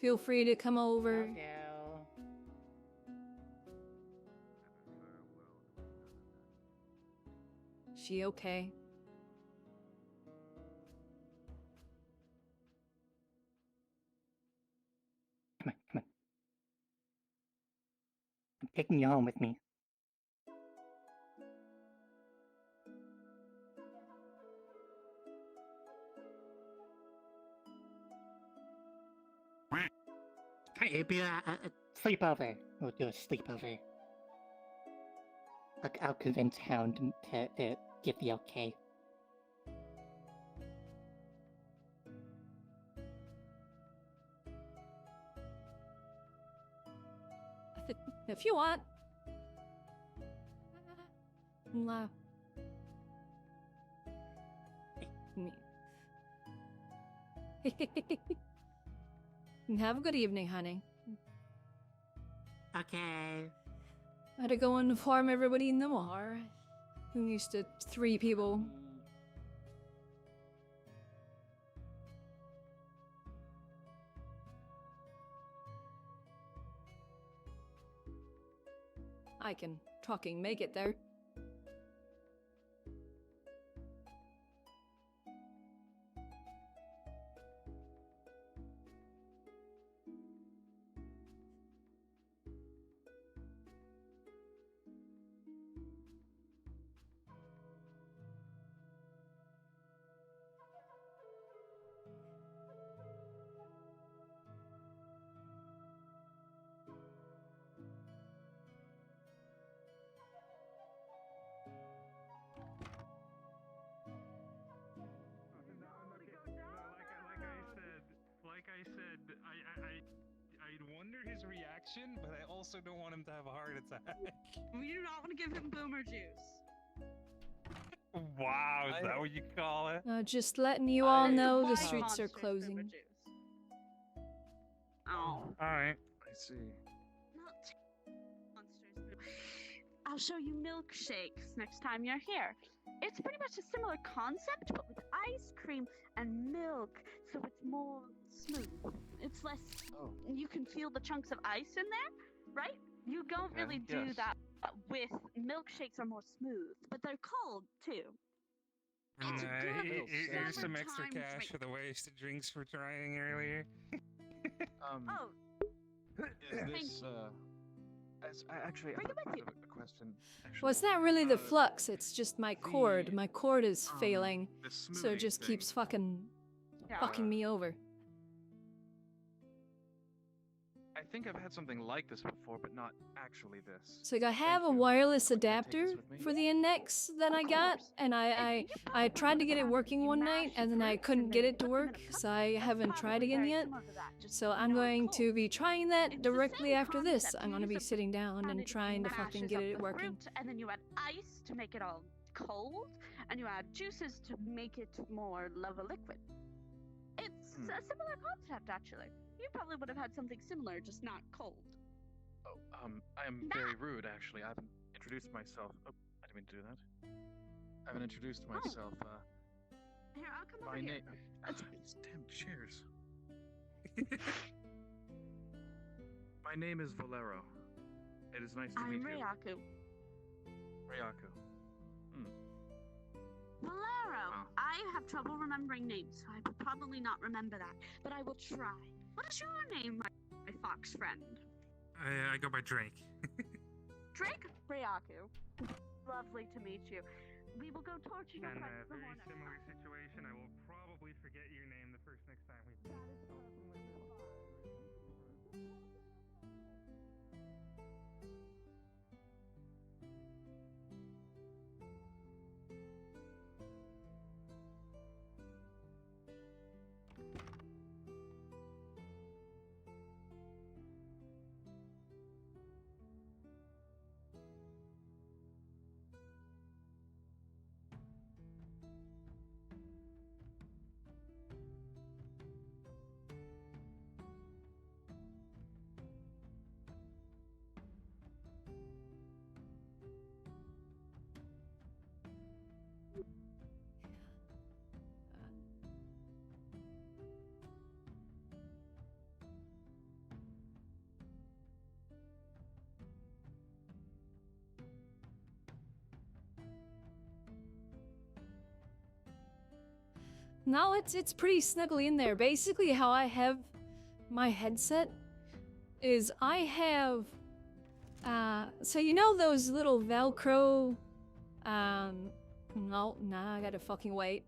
Feel free to come over. Love you. She okay? Come on, come on. I'm taking you home with me. It'd be a sleepover. We'll do a sleepover. I'll convince Hound to give the okay. If you want. La. Have a good evening, honey. Okay. I had to go and farm everybody in the mar. I'm used to 3 people. I can fucking make it there. Like I said, I'd wonder his reaction, but I also don't want him to have a heart attack. We do not want to give him boomer juice. Wow, is that what you call it? Just letting you all know the streets are closing. Oh. Alright. I see. Monsters. I'll show you milkshakes next time you're here. It's pretty much a similar concept, but with ice cream and milk, so it's more smooth. It's less. Oh. You can feel the chunks of ice in there, right? You don't Okay, really do yes. that with milkshakes are more smooth, but they're cold too. It's a good Here's some extra summertime cash drink. for the wasted drinks for trying earlier. Oh, Is this, actually, I Bring it have with you. a question. Well, it's not really the flux, it's just my cord. My cord is failing, the so it smoothie just thing. keeps fucking me over. I think I've had something like this before, but not actually this. So I have a wireless adapter for the index that I got, and I tried to get it working one night, and then I couldn't get it to work, so I haven't tried again yet. So I'm going to be trying that directly after this. I'm going to be sitting down and trying to fucking get it working. And then you add ice to make it all cold, and you add juices to make it more lava liquid. It's a similar concept, actually. You probably would have had something similar, just not cold. Oh, I am very rude, actually. I haven't introduced myself. Oh, I didn't mean to do that. I haven't introduced myself. Here, I'll come My over here. name. These damn chairs. My name is Valero. It is nice to meet I'm you. Ryaku. Ryaku. Valero. I have trouble remembering names, so I will probably not remember that, but I will try. What is your name, my fox friend? I go by Drake. Drake Ryaku. Lovely to meet you. We will go torture your And friend a some very more next similar time. situation. I will probably forget your name the next time we. No, it's pretty snuggly in there. Basically, how I have my headset is I have, so you know those little Velcro, no, nah, I gotta fucking wait.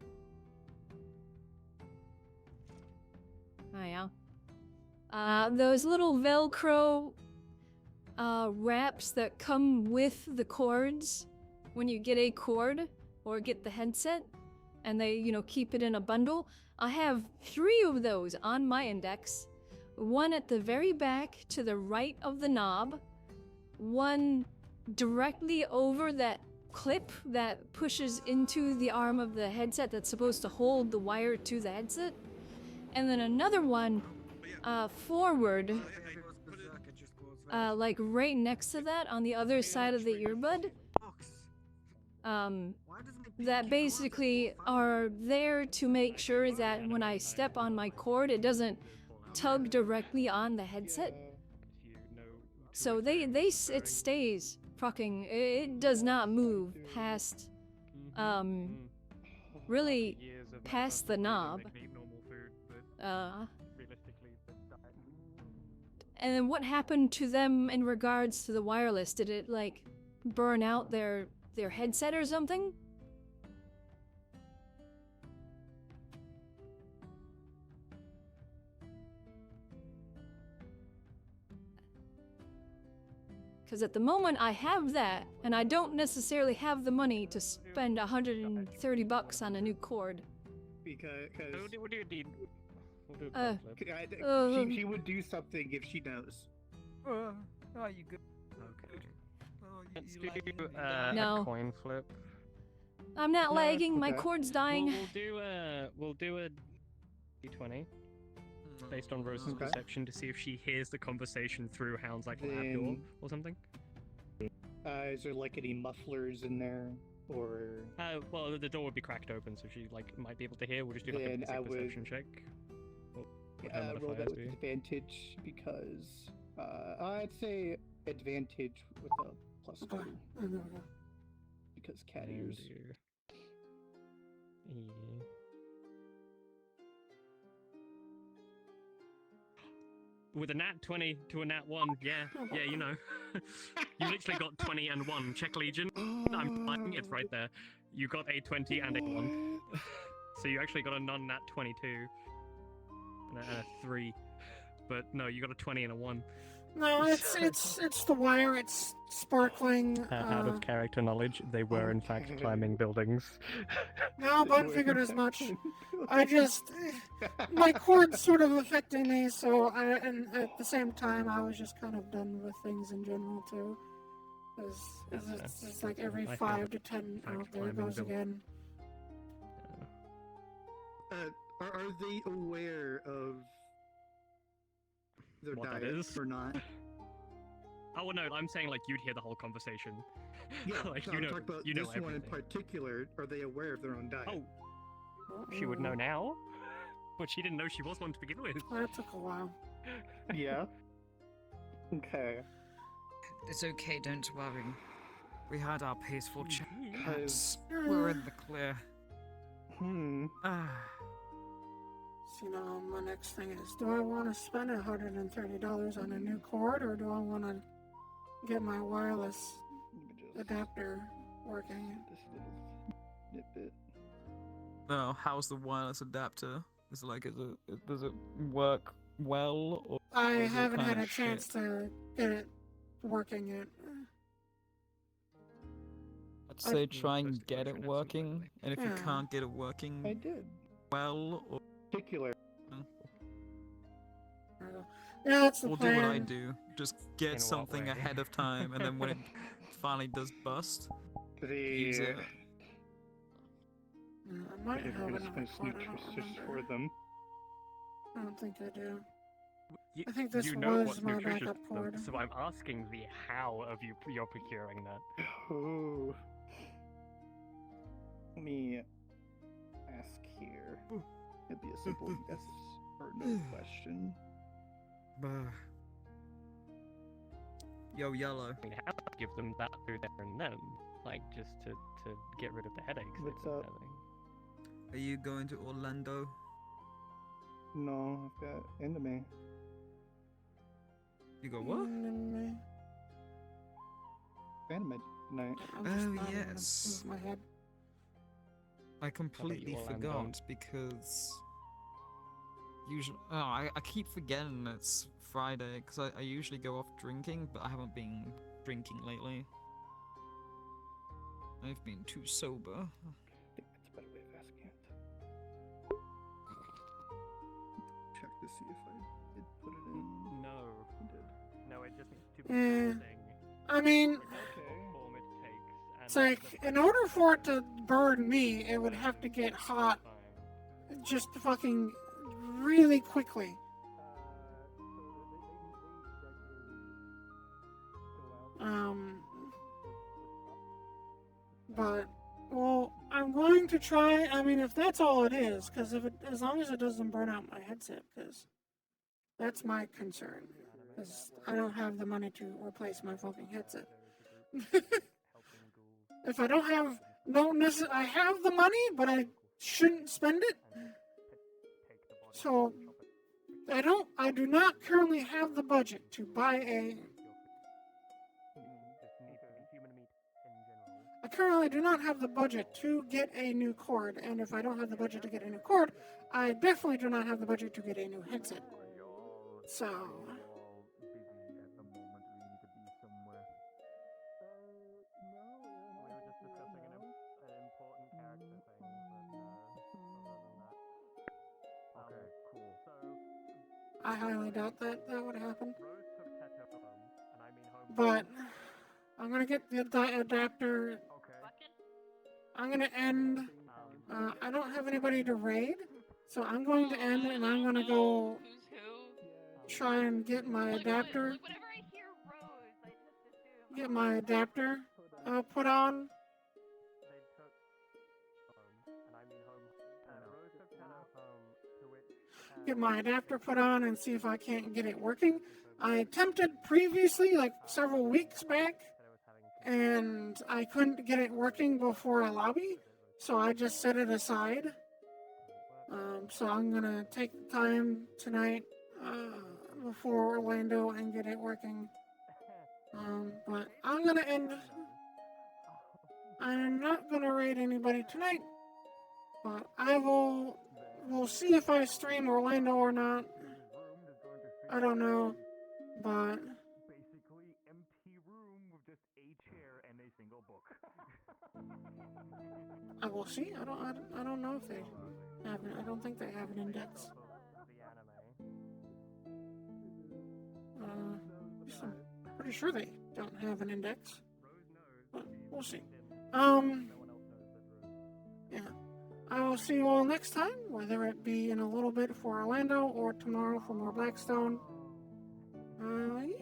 Oh yeah. Those little Velcro, wraps that come with the cords when you get a cord or get the headset. And they, you know, keep it in a bundle. I have 3 of those on my index. One at the very back to the right of the knob, one directly over that clip that pushes into the arm of the headset that's supposed to hold the wire to the headset, and then another one forward, like right next to that on the other side of the earbud, that basically are there to make sure that when I step on my cord, it doesn't tug directly on the headset. So it stays fucking, it does not move past, really past the knob. And then what happened to them in regards to the wireless? Did it, like, burn out their headset or something? Because at the moment I have that, and I don't necessarily have the money to spend $130 on a new cord. Because she would do something if she knows. Oh, you good? Okay. Let's do No. a coin flip. I'm not lagging, my Okay. cord's dying. We'll do a d20 based on Rose's perception to see if she hears the conversation through Hound's like lab door or something. Is there like any mufflers in there, or? Well, the door would be cracked open, so she like might be able to hear. We'll just do like a Then basic I would- perception check. What her Roll that modifiers with be? advantage because I'd say advantage with a +2 because cat ears. Yeah. With a nat 20 to a nat 1, yeah, you know. You literally got 20 and 1. Check Legion. I'm lying, it's right there. You got a 20 and a 1. So you actually got a non-nat 22 and a 3. But no, you got a 20 and a 1. No, it's the wire. It's sparkling. Out of character knowledge, they were in fact climbing buildings. No, but I figured as much. I just my cord's sort of affecting me, and at the same time, I was just kind of done with things in general too. It's just like every 5 to 10 out there goes again. Are they aware of their What that diet is? or not? Oh well, no, I'm saying like you'd hear the whole conversation. Yeah, like no, you I'm know, talking about you know this one in everything. particular. Are they aware of their own diet? Oh, she would know now, but she didn't know she was one to begin with. That took a while. Yeah. Okay. It's okay, don't worry. We had our peaceful chat. Because We're in the clear. So, my next thing is, do I want to spend $130 on a new cord, or do I want to get my wireless adapter working? Oh, how's the wireless adapter? Does it work well? Or I is it haven't had kinda a chance to get it working yet. I'd say try and get it working, and if you Yeah. can't get it working, I did. well, or particular. Yeah, that's the we'll plan. do what I do. Just In get what something way? ahead of time, and then when it finally does bust, use it. I might If have you're another gonna cord, I don't nutritious remember. for them. I don't think I do. You, I think this you know was what's my nutritious, backup though, cord. so I'm asking the how of you're procuring that. Oh. Let me ask here. It'd be a simple yes or no question. Yo, yellow. I mean, how to give them that through there and then, like just to get rid of the headaches. What's they've been up? having. Are you going to Orlando? No, I've got anime. You go what? Anime night. Oh yes. My head. I completely Orlando. forgot because usually I keep forgetting it's Friday because I usually go off drinking, but I haven't been drinking lately. I've been too sober. I think that's a better way of asking it. Check to see if I did put it in. No. I did. No, it just needs to be Eh. something. I mean, it's like, in order for it to burn me, it would have to get hot just fucking really quickly. But, well, I'm going to try, I mean, if that's all it is, because as long as it doesn't burn out my headset, because that's my concern, because I don't have the money to replace my fucking headset. If I don't have, I have the money, but I shouldn't spend it. So, I do not currently have the budget to buy I currently do not have the budget to get a new cord, and if I don't have the budget to get a new cord, I definitely do not have the budget to get a new headset. So... I highly doubt that would happen. But I'm gonna get the adapter. I'm gonna end. I don't have anybody to raid, so I'm going to end and I'm gonna go try and get my adapter. Get my adapter put on. Get my adapter put on and see if I can't get it working. I attempted previously, like several weeks back, and I couldn't get it working before a lobby, so I just set it aside. So I'm gonna take the time tonight before Orlando and get it working. But I'm gonna end. I'm not gonna raid anybody tonight, but we'll see if I stream Orlando or not. I don't know, but basically empty room with just a chair and a single book. I will see. I don't know if they have it. I don't think they have an index. I'm pretty sure they don't have an index, but we'll see. Yeah. I will see you all next time, whether it be in a little bit for Orlando or tomorrow for more Blackstone. Goodbye.